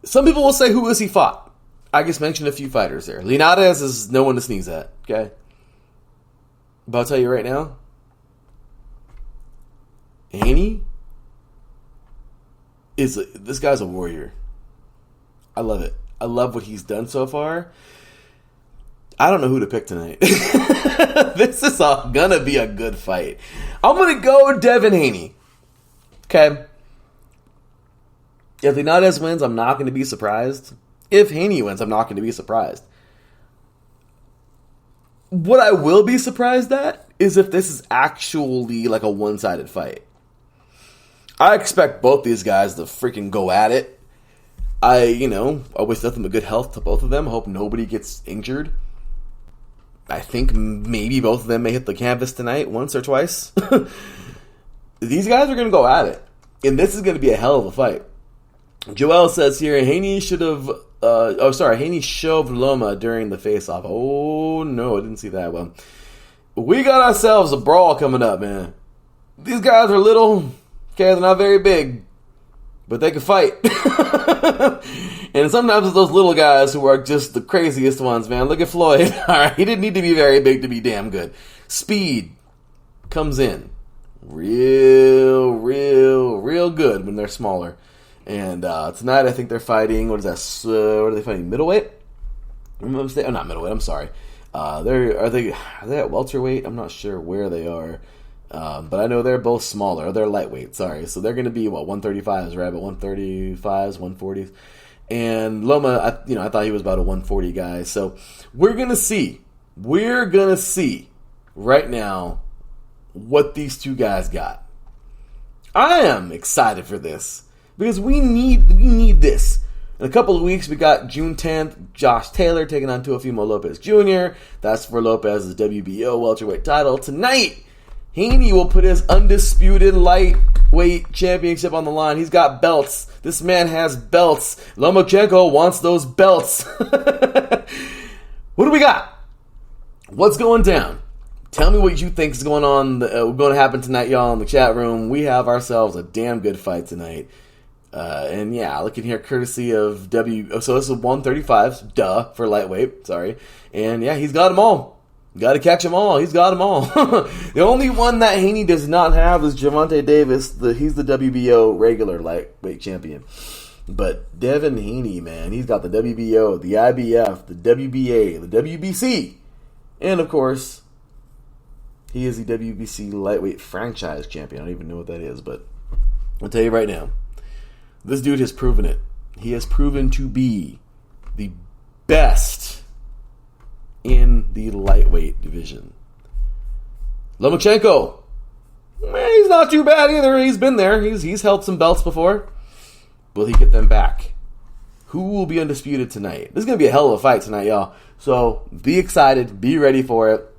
Some people will say, who has he fought? I just mentioned a few fighters there. Linares is no one to sneeze at, okay? But I'll tell you right now, Haney this guy's a warrior. I love it. I love what he's done so far. I don't know who to pick tonight. This is gonna be a good fight. I'm gonna go with Devin Haney. Okay. If Linares wins, I'm not gonna be surprised. If Haney wins, I'm not gonna be surprised. What I will be surprised at is if this is actually like a one-sided fight. I expect both these guys to freaking go at it. I wish nothing but good health to both of them. I hope nobody gets injured. I think maybe both of them may hit the canvas tonight once or twice. These guys are going to go at it. And this is going to be a hell of a fight. Joel says here, Haney shoved Loma during the face-off. Oh, no, I didn't see that one. We got ourselves a brawl coming up, man. These guys are little. Okay, they're not very big. But they can fight. And sometimes it's those little guys who are just the craziest ones, man. Look at Floyd. All right, he didn't need to be very big to be damn good. Speed comes in real good when they're smaller. And tonight I think they're fighting, what is that? What are they fighting? Middleweight? Oh, not middleweight, I'm sorry. Are they at welterweight? I'm not sure where they are. But I know they're both smaller. They're lightweight, sorry. So they're going to be, 135s, right? But 135s, 140s. And Loma, I thought he was about a 140 guy. So we're going to see. We're going to see right now what these two guys got. I am excited for this because we need this. In a couple of weeks, we got June 10th, Josh Taylor taking on Teofimo Lopez Jr. That's for Lopez's WBO welterweight title. Tonight, Haney will put his undisputed lightweight championship on the line. He's got belts. This man has belts. Lomachenko wants those belts. What do we got? What's going down? Tell me what you think is going on, going to happen tonight, y'all, in the chat room. We have ourselves a damn good fight tonight. And yeah, looking here, courtesy of so this is 135s, duh, for lightweight, sorry. And yeah, he's got them all. Got to catch them all. He's got them all. The only one that Haney does not have is Javante Davis. He's the WBO regular lightweight champion. But Devin Haney, man, he's got the WBO, the IBF, the WBA, the WBC. And, of course, he is the WBC lightweight franchise champion. I don't even know what that is, but I'll tell you right now. This dude has proven it. He has proven to be the best in the lightweight division. Lomachenko, he's not too bad either. He's been there. He's held some belts before. Will he get them back? Who will be undisputed tonight? This is going to be a hell of a fight tonight, y'all. So be excited. Be ready for it.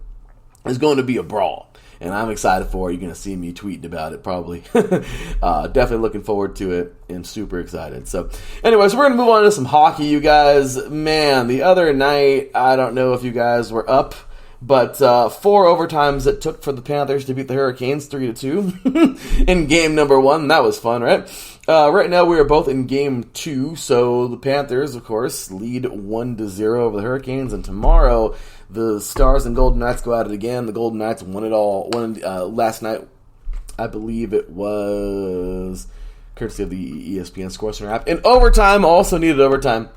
It's going to be a brawl. And I'm excited for it. You're going to see me tweeting about it probably. Definitely looking forward to it and super excited. So anyways, we're going to move on to some hockey, you guys. Man, the other night, I don't know if you guys were up, but 4 overtimes it took for the Panthers to beat the Hurricanes 3-2 in game number 1. That was fun, right? Right now we are both in game 2, so the Panthers, of course, lead 1-0 over the Hurricanes, and tomorrow the Stars and Golden Knights go at it again. The Golden Knights won it all. Last night, I believe it was courtesy of the ESPN ScoreCenter app. In overtime, also needed overtime,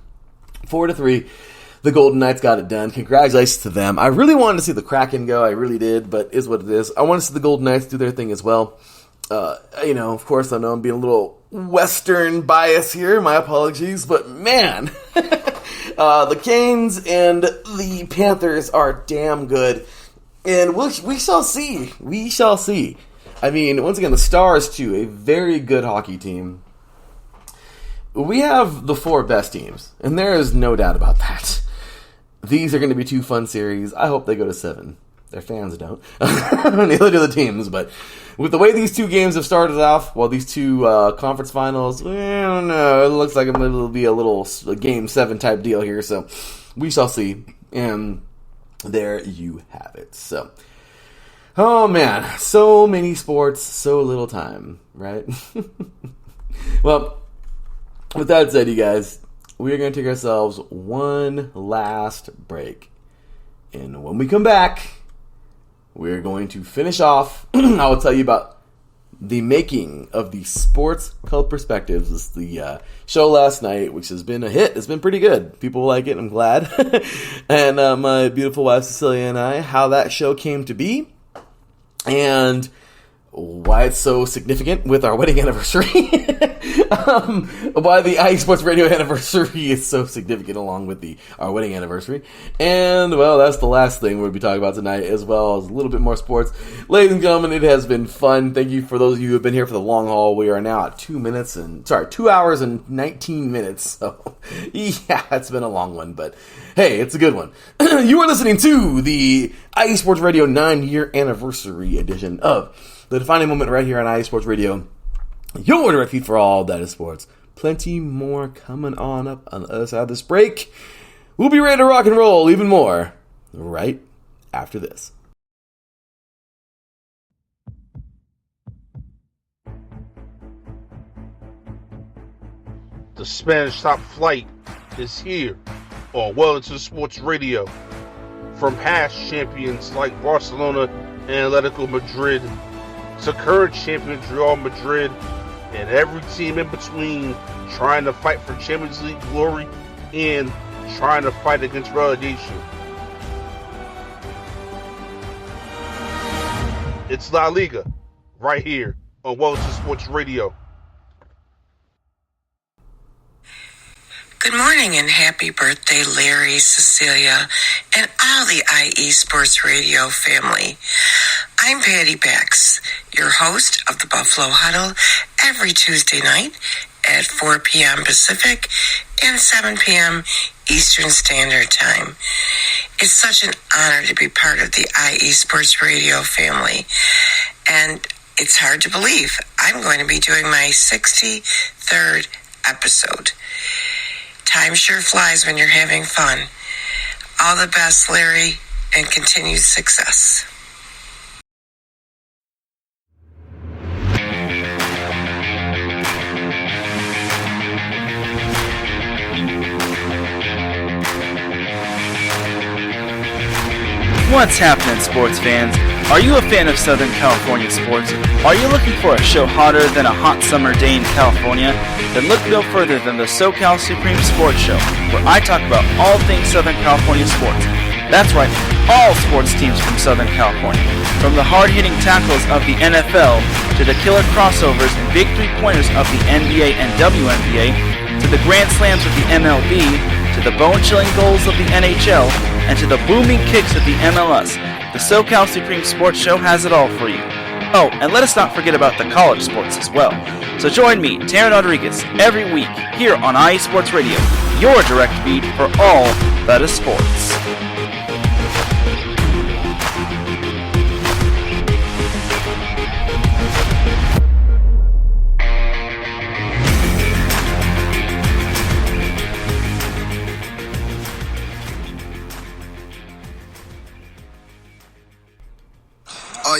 4-3. The Golden Knights got it done. Congratulations to them. I really wanted to see the Kraken go. I really did, but is what it is. I want to see the Golden Knights do their thing as well. Of course, I know I'm being a little Western bias here. My apologies, but man, the Canes and the Panthers are damn good, and we shall see. We shall see. I mean, once again, the Stars too, a very good hockey team. We have the 4 best teams, and there is no doubt about that. These are going to be 2 fun series. I hope they go to 7. Their fans don't. Neither do the teams, but with the way these 2 games have started off, these 2 conference finals, I don't know. It looks like it'll be a game 7 type deal here, so we shall see. And there you have it. So, oh man, so many sports, so little time, right? Well, with that said, you guys, we are going to take ourselves one last break. And when we come back, we're going to finish off. I will tell you about the making of the Sports Cult Perspectives. This is the show last night, which has been a hit. It's been pretty good. People like it, I'm glad. And my beautiful wife Cecilia and I, how that show came to be, and why it's so significant with our wedding anniversary. Why the IE Sports Radio anniversary is so significant along with our wedding anniversary. And, well, that's the last thing we'll be talking about tonight, as well as a little bit more sports. Ladies and gentlemen, it has been fun. Thank you for those of you who have been here for the long haul. We are now at 2 hours and 19 minutes. So, yeah, it's been a long one, but hey, it's a good one. You are listening to the IE Sports Radio 9-year anniversary edition of the defining moment right here on IE Sports Radio. Your direct feed for all that is sports. Plenty more coming on up on the other side of this break. We'll be ready to rock and roll even more right after this. The Spanish Top Flight is here on Wellington Sports Radio. From past champions like Barcelona and Atletico Madrid to current champions Real Madrid and every team in between, trying to fight for Champions League glory and trying to fight against relegation. It's La Liga, right here on Wellington Sports Radio. Good morning and happy birthday, Larry, Cecilia, and all the IE Sports Radio family. I'm Patty Bax, your host of the Buffalo Huddle every Tuesday night at 4 p.m. Pacific and 7 p.m. Eastern Standard Time. It's such an honor to be part of the IE Sports Radio family, and it's hard to believe I'm going to be doing my 63rd episode. Time sure flies when you're having fun. All the best, Larry, and continued success. What's happening, sports fans? Are you a fan of Southern California sports? Are you looking for a show hotter than a hot summer day in California? Then look no further than the SoCal Supreme Sports Show, where I talk about all things Southern California sports. That's right, all sports teams from Southern California. From the hard-hitting tackles of the NFL, to the killer crossovers and big three-pointers of the NBA and WNBA, to the grand slams of the MLB, to the bone-chilling goals of the NHL, and to the booming kicks of the MLS. The SoCal Supreme Sports Show has it all for you. Oh, and let us not forget about the college sports as well. So join me, Taryn Rodriguez, every week here on IE Sports Radio, your direct feed for all that is sports.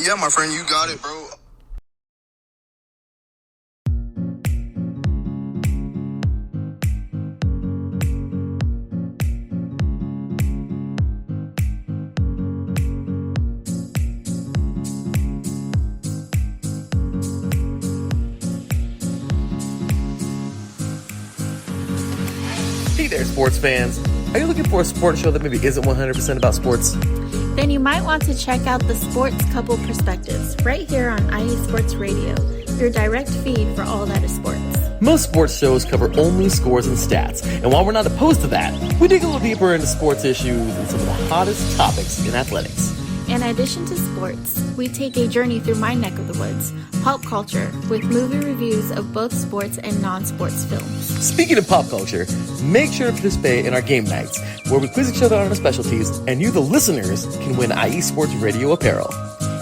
Yeah, my friend, you got it, bro. Hey there, sports fans. Are you looking for a sports show that maybe isn't 100% about sports? Then you might want to check out the Sports Couple Perspectives right here on IE Sports Radio, your direct feed for all that is sports. Most sports shows cover only scores and stats, and while we're not opposed to that, we dig a little deeper into sports issues and some of the hottest topics in athletics. In addition to sports, we take a journey through my neck of the woods, pulp culture, with movie reviews of both sports and non-sports films. Speaking of pop culture, make sure to participate in our game nights, where we quiz each other on our specialties, and you, the listeners, can win IE Sports Radio apparel.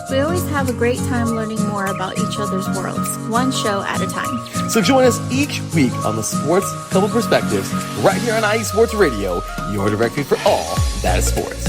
We always have a great time learning more about each other's worlds, one show at a time. So join us each week on the Sports Couple Perspectives, right here on IE Sports Radio, your direct feed for all that is sports.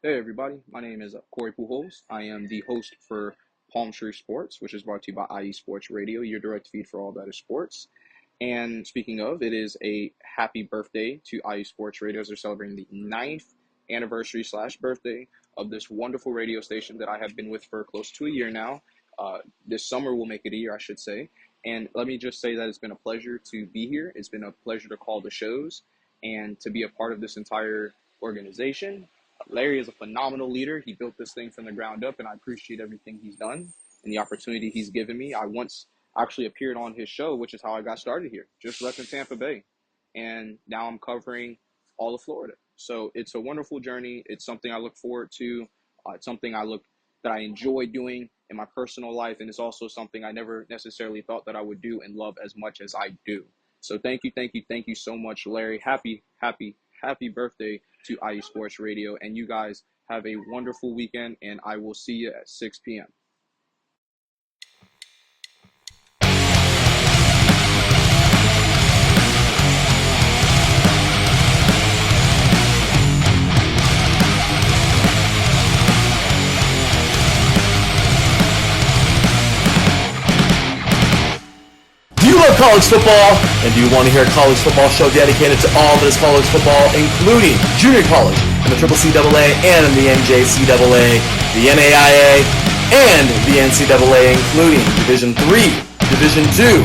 Hey everybody, my name is Corey Pujols. I am the host for Palm Tree Sports, which is brought to you by IE Sports Radio, your direct feed for all that is sports. And speaking of, it is a happy birthday to IE Sports Radio as they're celebrating the 9th anniversary / birthday of this wonderful radio station that I have been with for close to a year now. This summer will make it a year, I should say. And let me just say that it's been a pleasure to be here. It's been a pleasure to call the shows and to be a part of this entire organization. Larry is a phenomenal leader. He built this thing from the ground up, and I appreciate everything he's done and the opportunity he's given me. I once actually appeared on his show, which is how I got started here, just left in Tampa Bay. And now I'm covering all of Florida. So it's a wonderful journey. It's something I look forward to. It's something that I enjoy doing in my personal life, and it's also something I never necessarily thought that I would do and love as much as I do. So thank you so much, Larry. Happy birthday to IE Sports Radio, and you guys have a wonderful weekend, and I will see you at 6 p.m. Do you love college football? And do you want to hear a college football show dedicated to all that is college football, including junior college and the CCCAA and the NJCAA, the NAIA, and the NCAA, including Division III, Division II,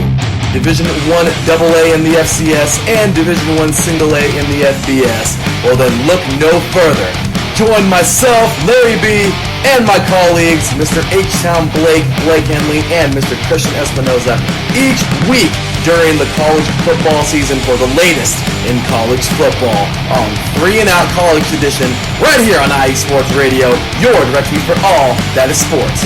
Division I AA in the FCS, and Division I A in the FBS? Well then look no further. Join myself, Larry B., and my colleagues, Mr. H-Town Blake Henley, and Mr. Christian Espinoza, each week during the college football season for the latest in college football on 3 and Out College Edition, right here on IE Sports Radio, your direct feed for all that is sports.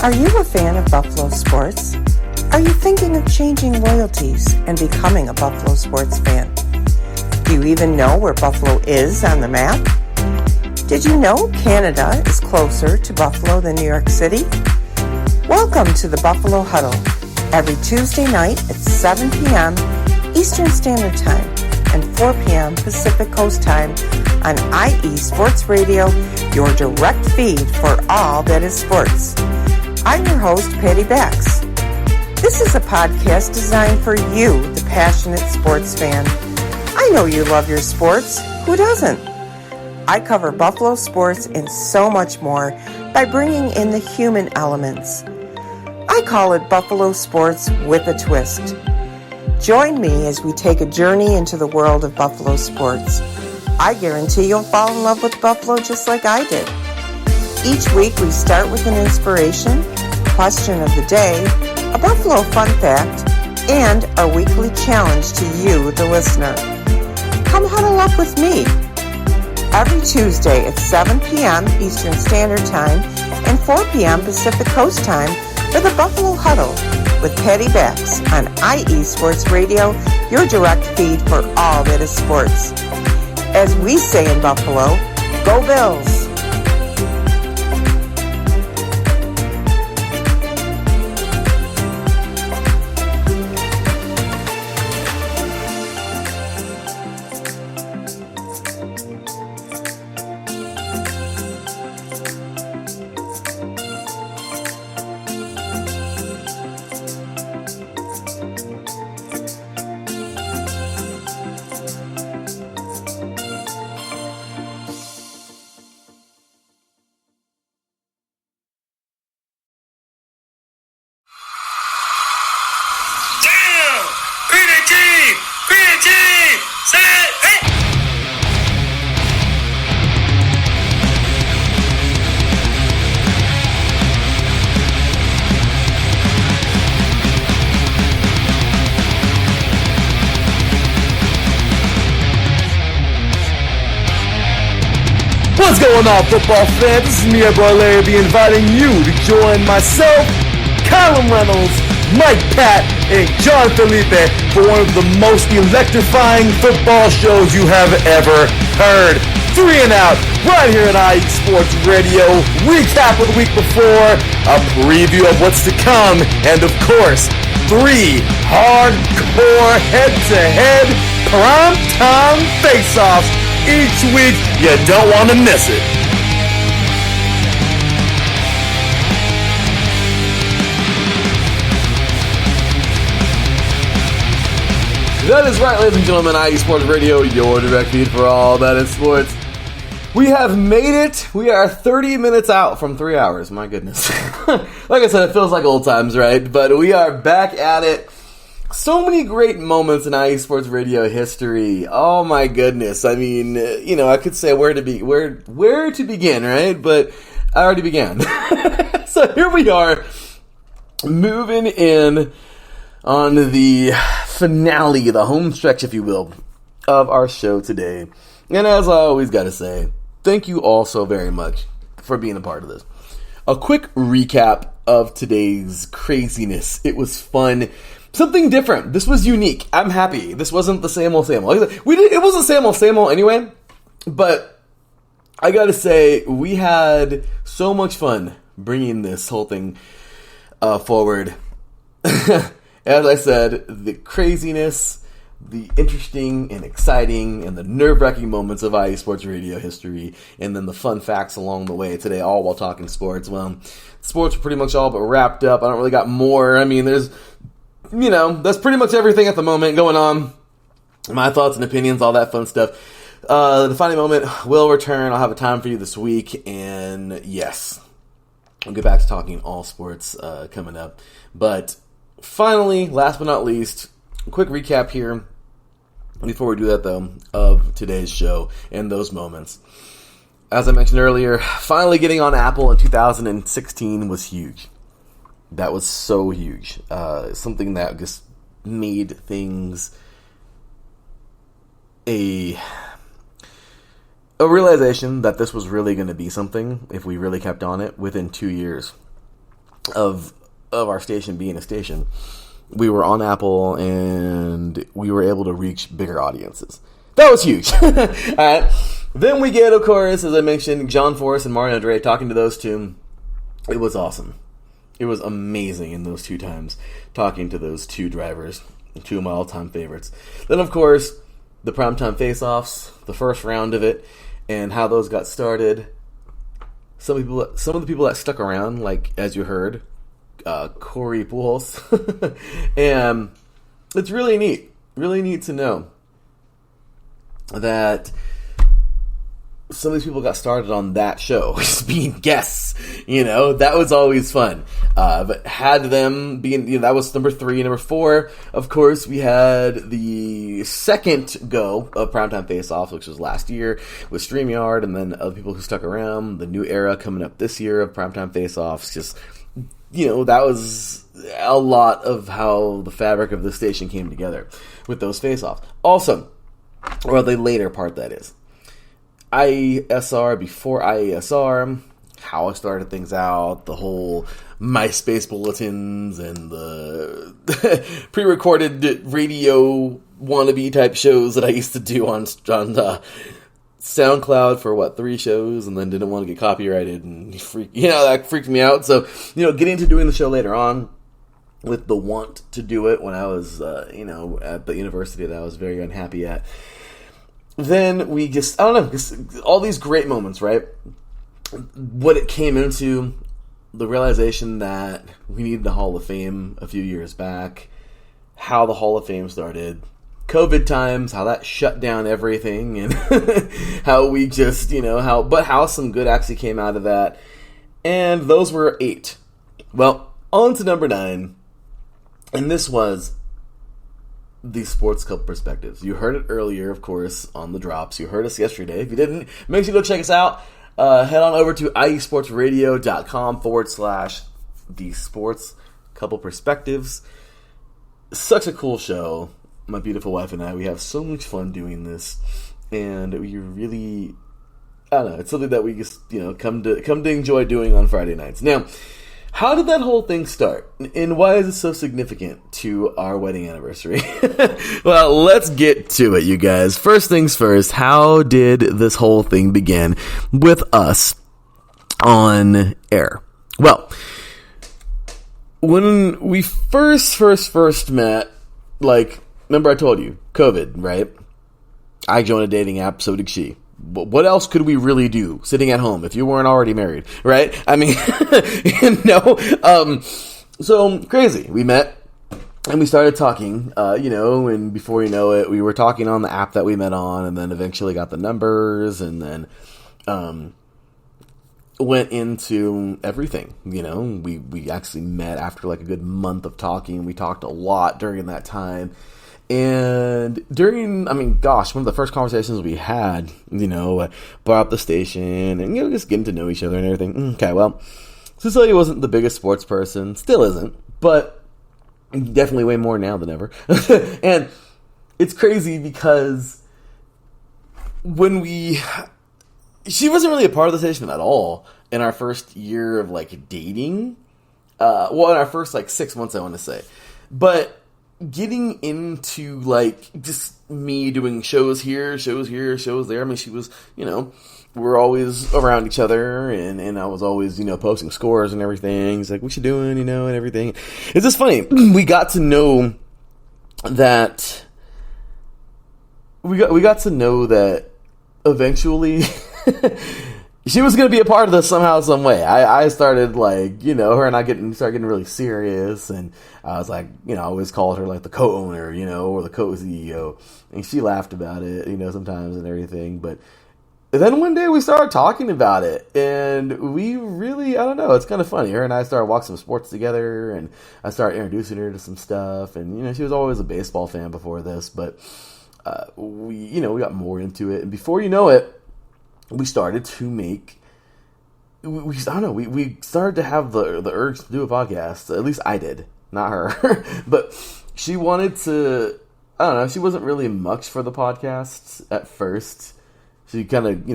Are you a fan of Buffalo sports? Are you thinking of changing loyalties and becoming a Buffalo sports fan? Do you even know where Buffalo is on the map? Did you know Canada is closer to Buffalo than New York City? Welcome to the Buffalo Huddle, every Tuesday night at 7 p.m. Eastern Standard Time and 4 p.m. Pacific Coast Time on IE Sports Radio, your direct feed for all that is sports. I'm your host, Patty Bax. This is a podcast designed for you, the passionate sports fan. I know you love your sports. Who doesn't? I cover Buffalo sports and so much more by bringing in the human elements. I call it Buffalo sports with a twist. Join me as we take a journey into the world of Buffalo sports. I guarantee you'll fall in love with Buffalo just like I did. Each week we start with an inspiration, question of the day, a Buffalo fun fact, and our weekly challenge to you, the listener. Come huddle up with me every Tuesday at 7 p.m. Eastern Standard Time and 4 p.m. Pacific Coast Time for the Buffalo Huddle with Patty Bax on IE Sports Radio, your direct feed for all that is sports. As we say in Buffalo, go Bills! going on, football fans? This is me, your boy Larry B, inviting you to join myself, Callum Reynolds, Mike Pat, and John Felipe for one of the most electrifying football shows you have ever heard. 3 and Out, right here at IE Sports Radio. Recap of the week before, a preview of what's to come, and of course, 3 hardcore head-to-head primetime face-offs each week. You don't want to miss it. That is right, ladies and gentlemen. IE Sports Radio, your direct feed for all that is sports. We have made it. We are 30 minutes out from 3 hours. My goodness. Like I said, it feels like old times, right? But we are back at it. So many great moments in IE Sports Radio history. Oh my goodness. I mean, I could say where to begin, right? But I already began. So here we are, moving in on the finale, the home stretch, if you will, of our show today. And as I always gotta say, thank you all so very much for being a part of this. A quick recap of today's craziness. It was fun. Something different. This was unique. I'm happy. This wasn't the same old, same old. It wasn't same old anyway. But I gotta say, we had so much fun bringing this whole thing forward. As I said, the craziness, the interesting and exciting and the nerve-wracking moments of IE Sports Radio history, and then the fun facts along the way today, all while talking sports. Well, sports are pretty much all but wrapped up. I don't really got more. I mean, that's pretty much everything at the moment going on. My thoughts and opinions, all that fun stuff. The defining moment will return. I'll have a time for you this week, and yes, I'll get back to talking all sports coming up. But finally, last but not least, a quick recap here, before we do that though, of today's show and those moments. As I mentioned earlier, finally getting on Apple in 2016 was huge. That was so huge. Something that just made things a realization that this was really going to be something if we really kept on it within 2 years of our station being a station. We were on Apple, and we were able to reach bigger audiences. That was huge. All right. Then we get, of course, as I mentioned, John Forrest and Mario Andre, talking to those two. It was awesome. It was amazing in those 2 times, talking to those 2 drivers, 2 of my all-time favorites. Then, of course, the primetime face-offs, the first round of it, and how those got started. Some of the people that stuck around, like, as you heard, Corey Pujols. And it's really neat to know that some of these people got started on that show, just being guests, that was always fun. But had them being, that was number 3. Number 4, of course, we had the second go of Primetime Face-Offs, which was last year with StreamYard, and then other people who stuck around, the new era coming up this year of Primetime Face-Offs, just, that was a lot of how the fabric of the station came together with those face-offs. Also, or the later part, that is, IESR before IESR, how I started things out, the whole MySpace bulletins and the pre-recorded radio wannabe type shows that I used to do on SoundCloud for 3 shows, and then didn't want to get copyrighted, and that freaked me out. So, getting to doing the show later on with the want to do it when I was, at the university that I was very unhappy at. Then we just, all these great moments, right? What it came into, the realization that we needed the Hall of Fame a few years back, how the Hall of Fame started, COVID times, how that shut down everything, and how we just, how some good actually came out of that. And those were 8. Well, on to number 9. And this was the Sports Cup Perspectives. You heard it earlier, of course, on the drops. You heard us yesterday. If you didn't, make sure you go check us out. Head on over to iesportsradio.com/the Sports Couple Perspectives. Such a cool show. My beautiful wife and I, we have so much fun doing this, and we really, I don't know. It's something that we just, come to enjoy doing on Friday nights. Now, how did that whole thing start? And why is it so significant to our wedding anniversary? Well, let's get to it, you guys. First things first, how did this whole thing begin with us on air? Well, when we first met, remember I told you, COVID, right? I joined a dating app, so did she. What else could we really do sitting at home if you weren't already married, right? I mean, so crazy. We met and we started talking, and before you know it, we were talking on the app that we met on, and then eventually got the numbers, and then went into everything. We actually met after a good month of talking. We talked a lot during that time. And one of the first conversations we had, brought up the station and, just getting to know each other and everything. Okay, well, Cecilia wasn't the biggest sports person, still isn't, but definitely way more now than ever. And it's crazy because she wasn't really a part of the station at all in our first year of, dating. In our first, 6 months, I want to say. But getting into just me doing shows here, shows there. I mean, she was, we're always around each other, and I was always, posting scores and everything. It's like, what you doing, and everything. It's just funny. We got to know that. We got to know that eventually. She was going to be a part of this somehow, some way. I started, her and I started getting really serious, and I was I always called her, the co-owner, or the co-CEO, and she laughed about it, sometimes and everything, but then one day we started talking about it, and we really, I don't know, it's kind of funny. Her and I started watching some sports together, and I started introducing her to some stuff, and, she was always a baseball fan before this, but we got more into it, and before you know it, we started to make, we started to have the urge to do a podcast. At least I did, not her. But she wanted to, I don't know, she wasn't really much for the podcasts at first. She kind of,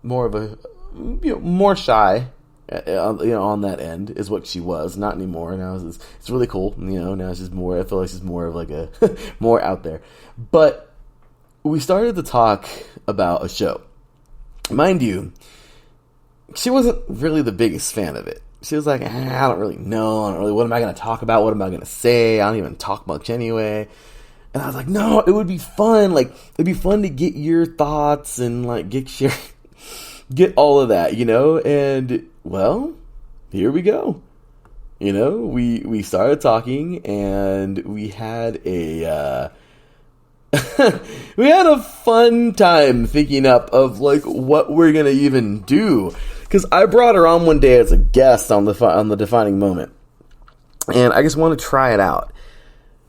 more of a, more shy, on that end is what she was. Not anymore. Now it's really cool. Now she's more, I feel like she's more of a, more out there. But we started to talk about a show. Mind you, she wasn't really the biggest fan of it. She was like, I don't really know. What am I going to talk about? What am I going to say? I don't even talk much anyway. And I was like, no, it would be fun. It'd be fun to get your thoughts and, get all of that, And, well, here we go. We started talking, and we had a fun time thinking up of what we're gonna even do, because I brought her on one day as a guest on the Defining Moment, and I just want to try it out.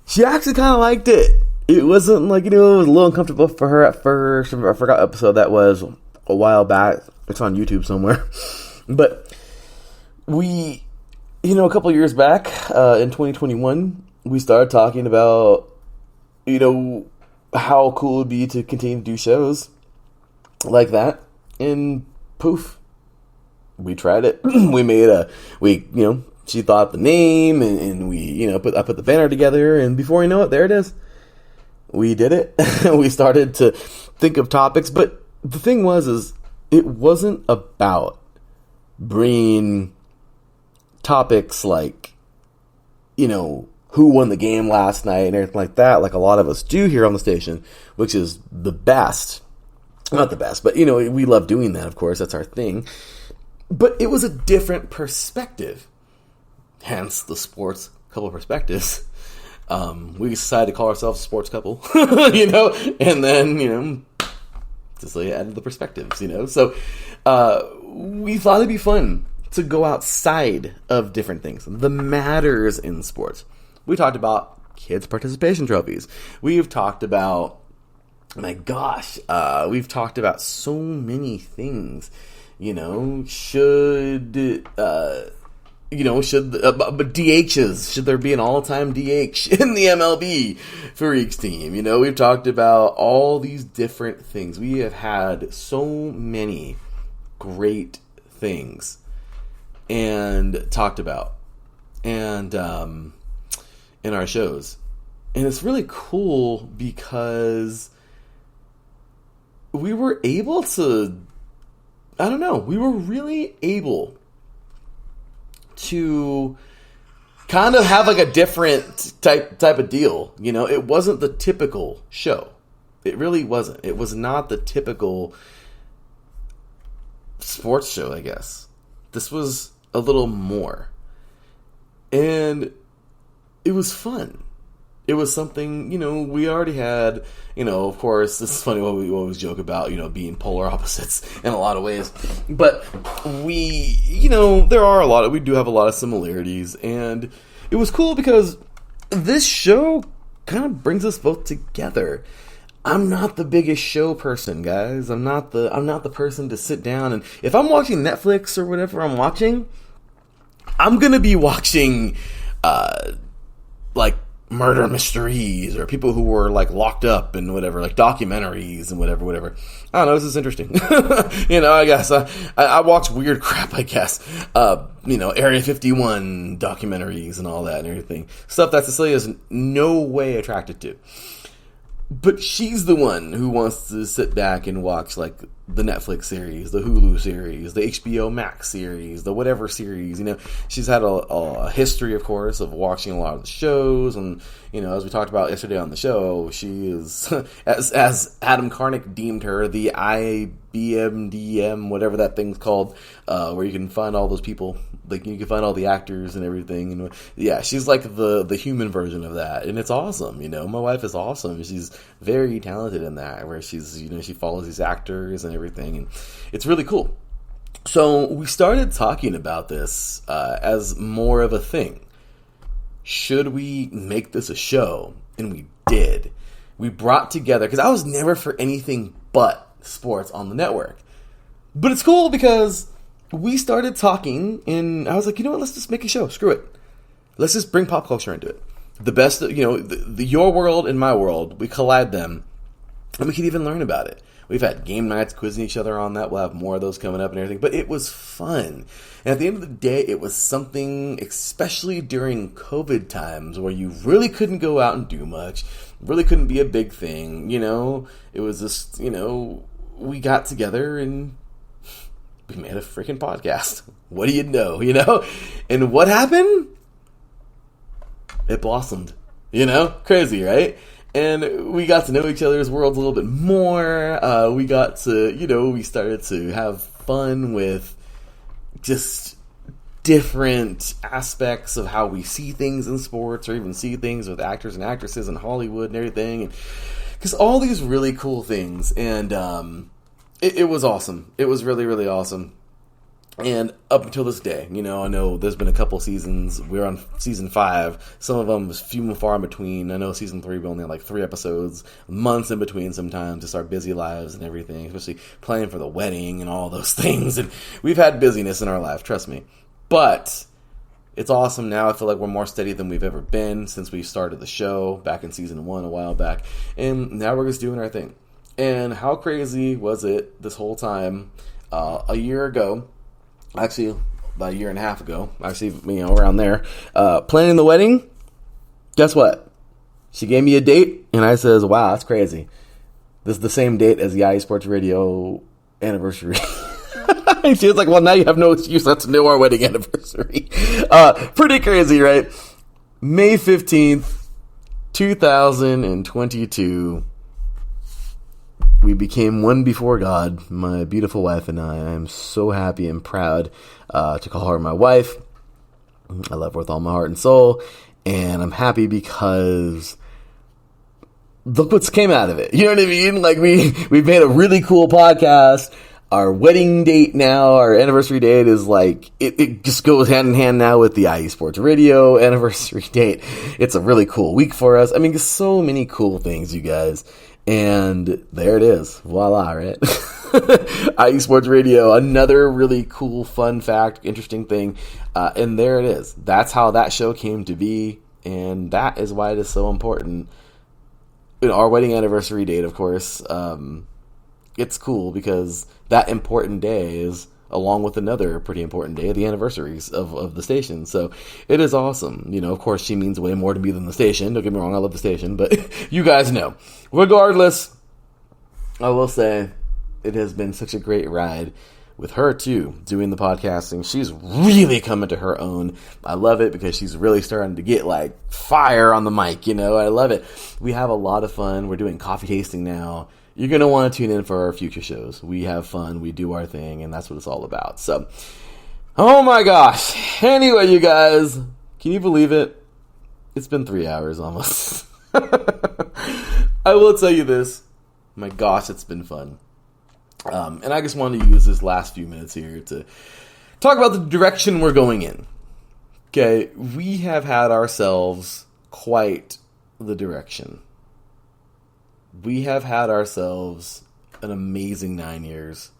She actually kind of liked it. It wasn't it was a little uncomfortable for her at first. I forgot what episode that was a while back. It's on YouTube somewhere, but we, a couple years back in 2021, we started talking about how cool it would be to continue to do shows like that, and poof, we tried it. She thought up the name, and we, I put the banner together, and before you know it, there it is. We did it. We started to think of topics, but the thing was, it wasn't about bringing topics who won the game last night and everything like that, like a lot of us do here on the station, which is the best. Not the best, but, we love doing that, of course. That's our thing. But it was a different perspective. Hence the sports couple perspectives. We decided to call ourselves a sports couple, and then, Cecilia added the perspectives, So we thought it'd be fun to go outside of different things, the matters in sports. We talked about kids' participation trophies. We've talked about, we've talked about so many things. Should DHs, should there be an all-time DH in the MLB for each team? We've talked about all these different things. We have had so many great things and talked about and in our shows. And it's really cool because we were able to, I don't know, we were really able to kind of have like a different type of deal. You know, it wasn't the typical show. It really wasn't. It was not the typical sports show, I guess. This was a little more. And it was fun. It was something, you know, we already had, you know, of course, this is funny what we always joke about, you know, being polar opposites in a lot of ways. But we, you know, we do have a lot of similarities. And it was cool because this show kind of brings us both together. I'm not the biggest show person, guys. I'm not the person to sit down and if I'm watching Netflix or whatever I'm watching, I'm gonna be watching like murder mysteries or people who were like locked up and whatever, like documentaries and whatever. I don't know, this is interesting. You know, I guess I watch weird crap, I guess. You know, Area 51 documentaries and all that and everything. Stuff that Cecilia's no way attracted to. But she's the one who wants to sit back and watch, like, the Netflix series, the Hulu series, the HBO Max series, the whatever series. You know, she's had a history, of course, of watching a lot of the shows. And, you know, as we talked about yesterday on the show, she is, as Adam Karnick deemed her, the IBMDM, whatever that thing's called, where you can find all those people. Like, you can find all the actors and everything. And yeah, she's like the human version of that. And it's awesome, you know. My wife is awesome. She's very talented in that, where she's, you know, she follows these actors and everything. And it's really cool. So we started talking about this as more of a thing. Should we make this a show? And we did. We brought together, because I was never for anything but sports on the network. But it's cool because we started talking, and I was like, you know what, let's just make a show. Screw it. Let's just bring pop culture into it. The best, you know, your world and my world, we collide them, and we can even learn about it. We've had game nights quizzing each other on that. We'll have more of those coming up and everything. But it was fun. And at the end of the day, it was something, especially during COVID times, where you really couldn't go out and do much. Really couldn't be a big thing, you know. It was just, you know, we got together and we made a freaking podcast. What do you know, you know? And what happened? It blossomed, you know? Crazy, right? And we got to know each other's worlds a little bit more. We got to, you know, we started to have fun with just different aspects of how we see things in sports, or even see things with actors and actresses in Hollywood and everything. Because all these really cool things. And it was awesome. It was really, really awesome. And up until this day, you know, I know there's been a couple seasons. We're on season 5. Some of them was few and far in between. I know season 3 we only had like 3 episodes, months in between sometimes, just our busy lives and everything, especially planning for the wedding and all those things. And we've had busyness in our life, trust me. But it's awesome now. I feel like we're more steady than we've ever been since we started the show back in season 1 a while back. And now we're just doing our thing. And how crazy was it this whole time? A year ago, actually about a year and a half ago, actually, you know, around there, planning the wedding, guess what? She gave me a date, and I says, wow, that's crazy. This is the same date as the IE Sports Radio anniversary. She was like, well, now you have no excuse not to know our wedding anniversary. Pretty crazy, right? May 15th, 2022. We became one before God, my beautiful wife and I. I am so happy and proud to call her my wife. I love her with all my heart and soul. And I'm happy because look what's came out of it. You know what I mean? Like, we've made a really cool podcast. Our wedding date now, our anniversary date is like, it just goes hand in hand now with the IE Sports Radio anniversary date. It's a really cool week for us. I mean, just so many cool things, you guys. And there it is. Voila, right? IE Sports Radio, another really cool, fun fact, interesting thing. And there it is. That's how that show came to be. And that is why it is so important. You know, our wedding anniversary date, of course, it's cool because that important day is along with another pretty important day, the anniversaries of the station. So it is awesome. You know, of course, she means way more to me than the station. Don't get me wrong, I love the station, but you guys know. Regardless, I will say it has been such a great ride with her, too, doing the podcasting. She's really coming to her own. I love it because she's really starting to get, like, fire on the mic, you know. I love it. We have a lot of fun. We're doing coffee tasting now. You're going to want to tune in for our future shows. We have fun. We do our thing, and that's what it's all about. So, oh my gosh. Anyway, you guys, can you believe it? It's been 3 hours almost. I will tell you this. My gosh, it's been fun. And I just wanted to use this last few minutes here to talk about the direction we're going in. Okay, we have had ourselves quite the direction. We have had ourselves an amazing 9 years.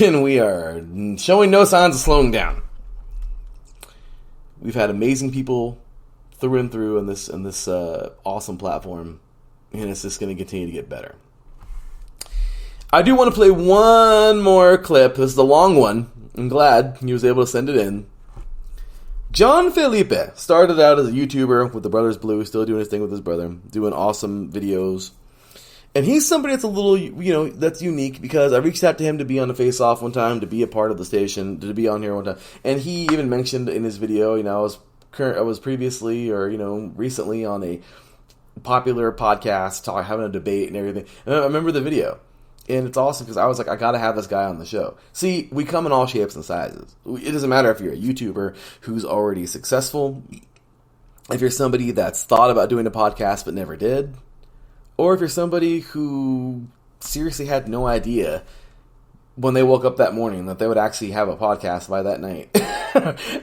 And we are showing no signs of slowing down. We've had amazing people through and through on this awesome platform. And it's just going to continue to get better. I do want to play one more clip. This is a long one. I'm glad he was able to send it in. John Felipe started out as a YouTuber with the Brothers Blue, still doing his thing with his brother, doing awesome videos. And he's somebody that's a little, you know, that's unique because I reached out to him to be on the Face Off one time, to be a part of the station, to be on here one time. And he even mentioned in his video, you know, I was previously or, you know, recently on a popular podcast, having a debate and everything. And I remember the video. And it's awesome because I was like, I got to have this guy on the show. See, we come in all shapes and sizes. It doesn't matter if you're a YouTuber who's already successful, if you're somebody that's thought about doing a podcast but never did, or if you're somebody who seriously had no idea when they woke up that morning that they would actually have a podcast by that night.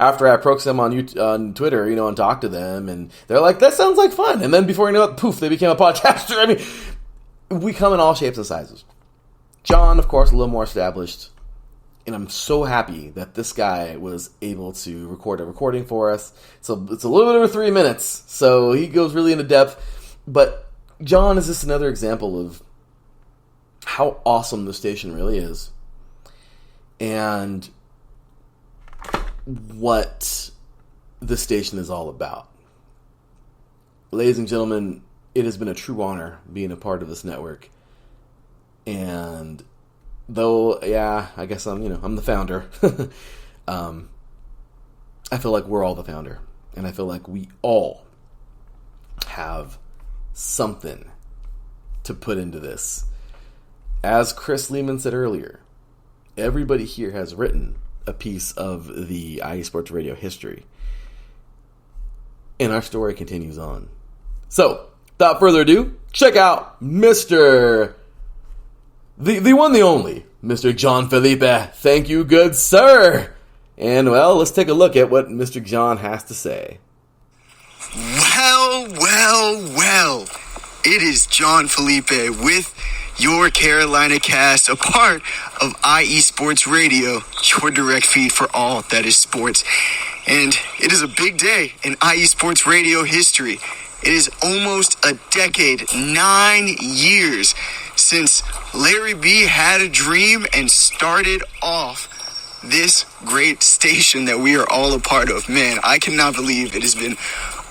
After I approached them on Twitter, you know, and talked to them, and they're like, that sounds like fun. And then before you know it, poof, they became a podcaster. I mean, we come in all shapes and sizes. John, of course, a little more established, and I'm so happy that this guy was able to record a recording for us. So it's a little bit over 3 minutes, so he goes really into depth. But John is just another example of how awesome the station really is, and what the station is all about. Ladies and gentlemen, it has been a true honor being a part of this network. And though, yeah, I guess I'm the founder. I feel like we're all the founder. And I feel like we all have something to put into this. As Chris Lehman said earlier, everybody here has written a piece of the IE Sports Radio history. And our story continues on. So, without further ado, check out Mr. The one, the only, Mr. John Felipe. Thank you, good sir. And, well, let's take a look at what Mr. John has to say. Well. It is John Felipe with your Carolina cast, a part of IE Sports Radio, your direct feed for all that is sports. And it is a big day in IE Sports Radio history. It is almost a decade, 9 years, since Larry B had a dream and started off this great station that we are all a part of. Man, I cannot believe it has been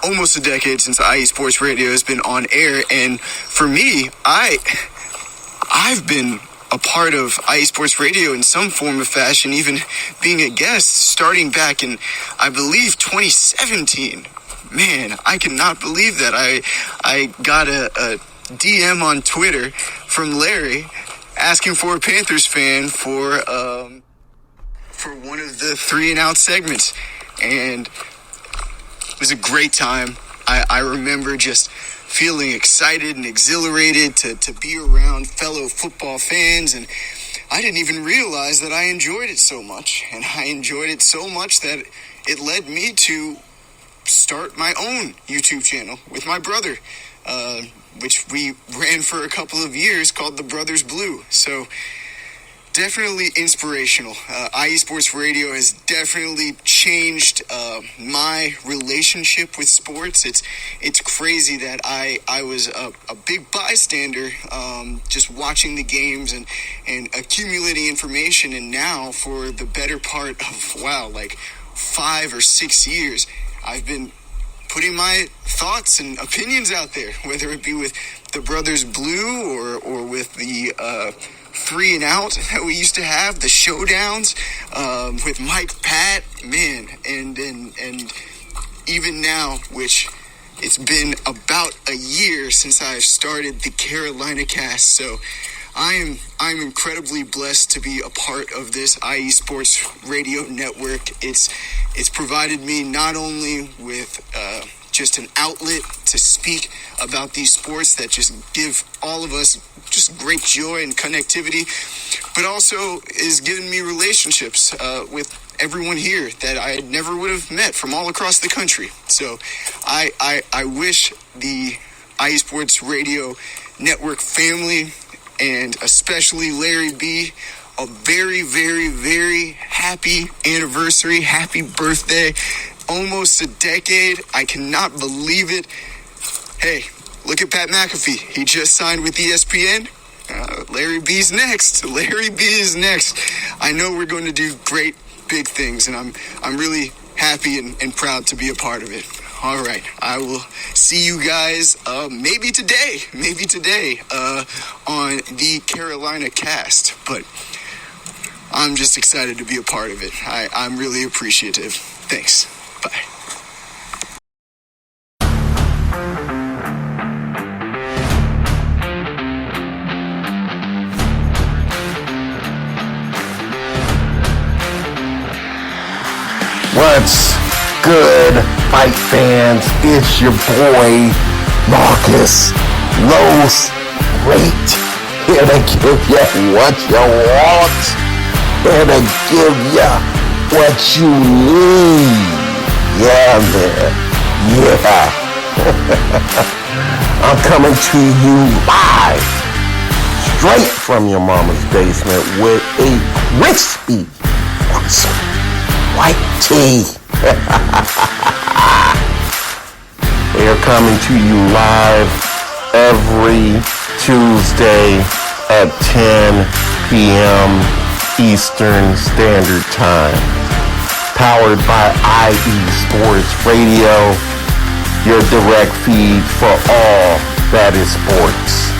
almost a decade since IE Sports Radio has been on air. And for me, I've been a part of IE Sports Radio in some form of fashion, even being a guest, starting back in, I believe, 2017. Man, I cannot believe that. I got a DM on Twitter from Larry asking for a Panthers fan for one of the 3 and Out segments, and it was a great time. I remember just feeling excited and exhilarated to be around fellow football fans, and I didn't even realize that I enjoyed it so much, and I enjoyed it so much that it led me to start my own YouTube channel with my brother, which we ran for a couple of years, called The Brothers Blue. So definitely inspirational. IE Sports Radio has definitely changed my relationship with sports. It's crazy that I was a big bystander, just watching the games and accumulating information, and now for the better part of 5 or 6 years, I've been putting my thoughts and opinions out there, whether it be with the Brothers Blue or with the 3 and Out that we used to have, the showdowns with Mike Pat, man, and even now, which it's been about a year since I've started the Carolina Cast, so I'm incredibly blessed to be a part of this IE Sports Radio network. It's provided me not only with just an outlet to speak about these sports that just give all of us just great joy and connectivity, but also is giving me relationships with everyone here that I never would have met from all across the country. So I wish the IE Sports Radio network family, and especially Larry B, a very, very, very happy anniversary, happy birthday, almost a decade. I cannot believe it. Hey, look at Pat McAfee. He just signed with ESPN. Larry B's next. Larry B is next. I know we're going to do great, big things, and I'm really happy and proud to be a part of it. All right, I will see you guys maybe today on the Carolina Cast, but I'm just excited to be a part of it. I'm really appreciative. Thanks. Bye. What's good, fight fans? It's your boy, Marcus Los Great, here to give you what you want, here to give you what you need. Yeah, man. Yeah. I'm coming to you live, straight from your mama's basement with a crispy, awesome white tea. We are coming to you live every Tuesday at 10 p.m. Eastern Standard Time. Powered by IE Sports Radio, your direct feed for all that is sports.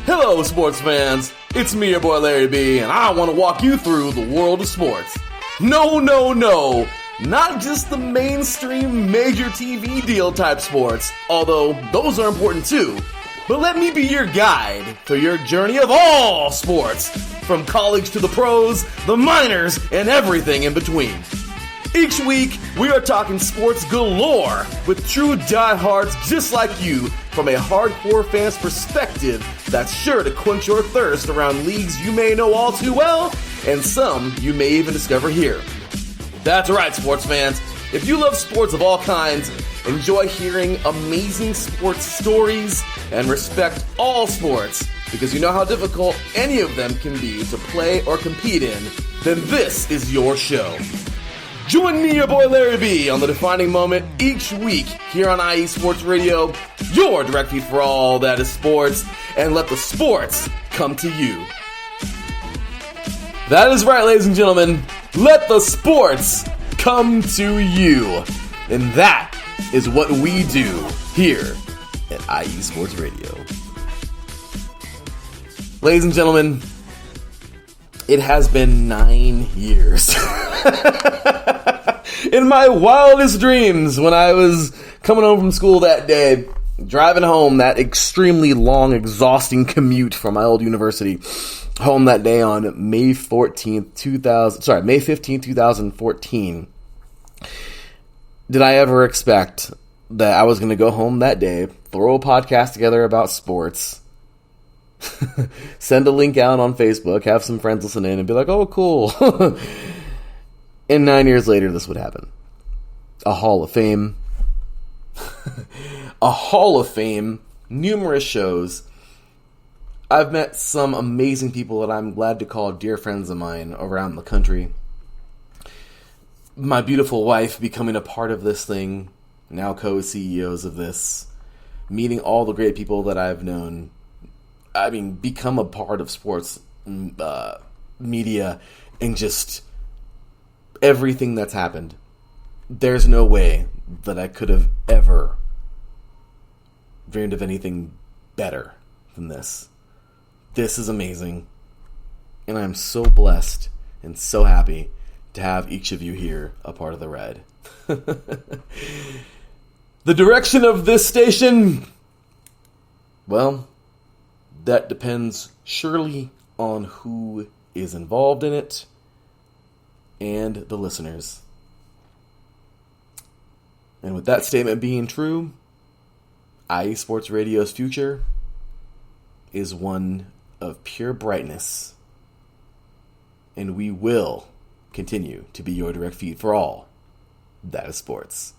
Hello, sports fans. It's me, your boy Larry B, and I want to walk you through the world of sports. No, not just the mainstream major TV deal type sports, although those are important too. But let me be your guide through your journey of all sports, from college to the pros, the minors, and everything in between. Each week, we are talking sports galore with true diehards just like you from a hardcore fan's perspective that's sure to quench your thirst around leagues you may know all too well and some you may even discover here. That's right, sports fans. If you love sports of all kinds, enjoy hearing amazing sports stories, and respect all sports because you know how difficult any of them can be to play or compete in, then this is your show. Join me, your boy Larry B, on the defining moment each week here on IE Sports Radio, your direct feed for all that is sports, and let the sports come to you. That is right, ladies and gentlemen. Let the sports come to you. And that is what we do here at IE Sports Radio. Ladies and gentlemen, it has been 9 years. In my wildest dreams, when I was coming home from school that day, driving home that extremely long, exhausting commute from my old university, home that day on May 15th, 2014, did I ever expect that I was going to go home that day, throw a podcast together about sports, send a link out on Facebook, have some friends listen in, and be like, oh, cool. And 9 years later, this would happen. A Hall of Fame. A Hall of Fame. Numerous shows. I've met some amazing people that I'm glad to call dear friends of mine around the country. My beautiful wife becoming a part of this thing, now co-CEOs of this, meeting all the great people that I've known. I mean, become a part of sports media, and just everything that's happened. There's no way that I could have ever dreamed of anything better than this. This is amazing, and I'm so blessed and so happy to have each of you here a part of the ride. The direction of this station, well, that depends surely on who is involved in it and the listeners. And with that statement being true, IE Sports Radio's future is one of pure brightness, and we will continue to be your direct feed for all that is sports.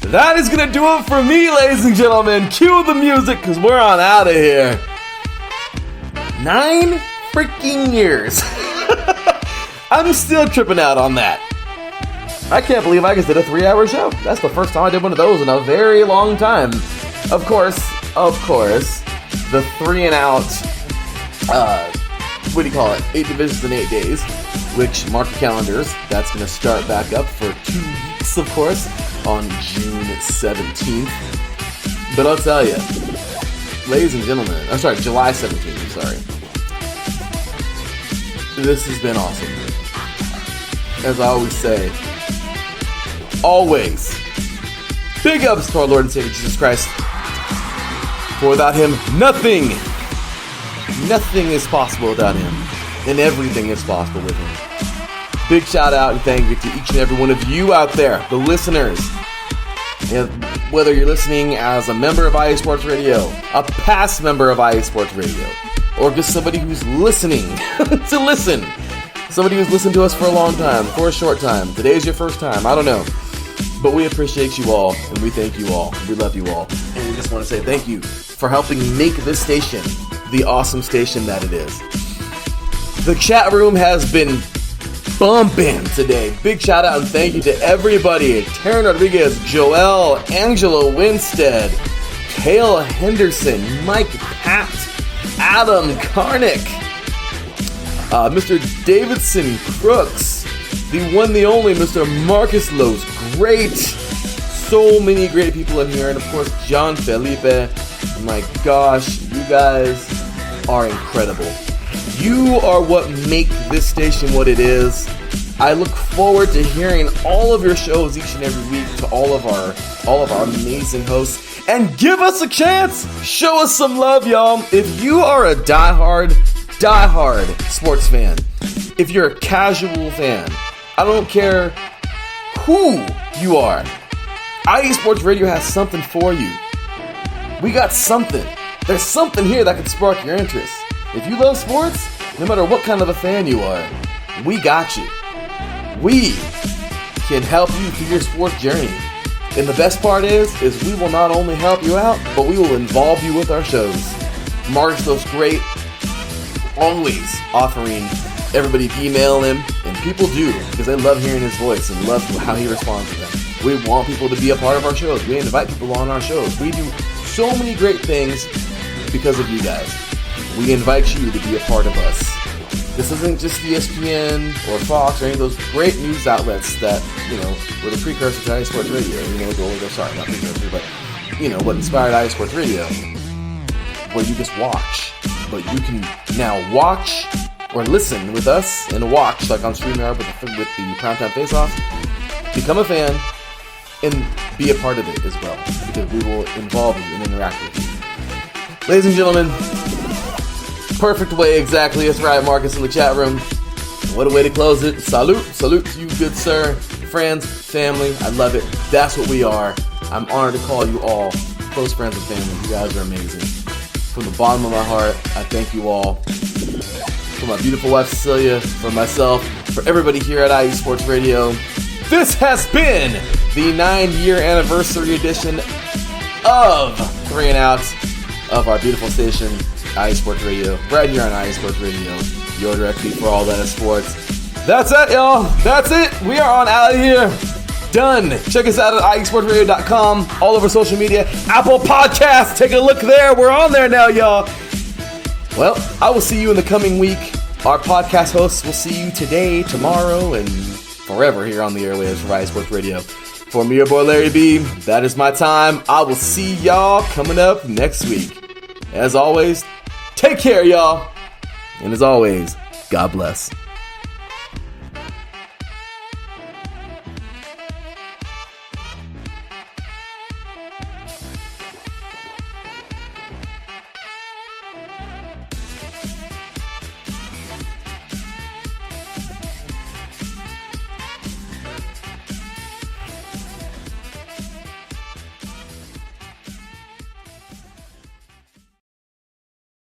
That is going to do it for me, ladies and gentlemen. Cue the music, because we're on out of here. 9 freaking years. I'm still tripping out on that. I can't believe I just did a 3-hour show. That's the first time I did one of those in a very long time. Of course, the 3 and out, 8 divisions in 8 days, which, mark your calendars, that's going to start back up for 2 weeks, of course, on June 17th. But I'll tell you, ladies and gentlemen, July 17th, I'm sorry. This has been awesome. As I always say, always, big ups to our Lord and Savior Jesus Christ. For without Him, nothing is possible without Him. And everything is possible with Him. Big shout out and thank you to each and every one of you out there, the listeners. And whether you're listening as a member of IE Sports Radio, a past member of IE Sports Radio, or just somebody who's listening to listen. Somebody who's listened to us for a long time, for a short time. Today's your first time, I don't know. But we appreciate you all, and we thank you all. We love you all. And we just want to say thank you for helping make this station the awesome station that it is. The chat room has been bumping today. Big shout out and thank you to everybody. Taryn Rodriguez, Joel, Angela Winstead, Kale Henderson, Mike Pat, Adam Karnick, Mr. Davidson Crooks, the one, the only Mr. Marcus Lowe's. Great. So many great people in here. And of course, John Felipe. My gosh, you guys are incredible. You are what make this station what it is. I look forward to hearing all of your shows each and every week, to all of our amazing hosts. And give us a chance. Show us some love, y'all. If you are a diehard sports fan, if you're a casual fan, I don't care who you are, IE Sports Radio has something for you. We got something. There's something here that can spark your interest. If you love sports, no matter what kind of a fan you are, we got you. We can help you through your sports journey. And the best part is we will not only help you out, but we will involve you with our shows. Mark's those great, always offering everybody to email him, and people do, because they love hearing his voice and love how he responds to them. We want people to be a part of our shows. We invite people on our shows. We do so many great things because of you guys. We invite you to be a part of us. This isn't just ESPN or Fox or any of those great news outlets that, were the precursor to IE Sports Radio. Not precursor, but, what inspired IE Sports Radio. Where you just watch. But you can now watch or listen with us and watch, like on StreamYard with the Primetime Face-Off. Become a fan and be a part of it as well, because we will involve you and interact with you. Ladies and gentlemen, perfect way, exactly. That's right, Marcus in the chat room. what a way to close it. Salute to you, good sir. Friends, family, I love it. That's what we are. I'm honored to call you all close friends and family. You guys are amazing. From the bottom of my heart, I thank you all. For my beautiful wife Cecilia, for myself, for everybody here at IE Sports Radio. This has been the 9-year anniversary edition of 3 and Outs of our beautiful station, IE Sports Radio. Right here on IE Sports Radio, your direct feed for all that is sports. That's it, y'all. That's it. We are on out of here. Done. Check us out at iesportsradio.com, all over social media, Apple Podcasts. Take a look there. We're on there now, y'all. Well, I will see you in the coming week. Our podcast hosts will see you today, tomorrow, and forever here on the airwaves for IE Sports Radio. For me, your boy Larry B, that is my time. I will see y'all coming up next week. As always, take care, y'all. And as always, God bless.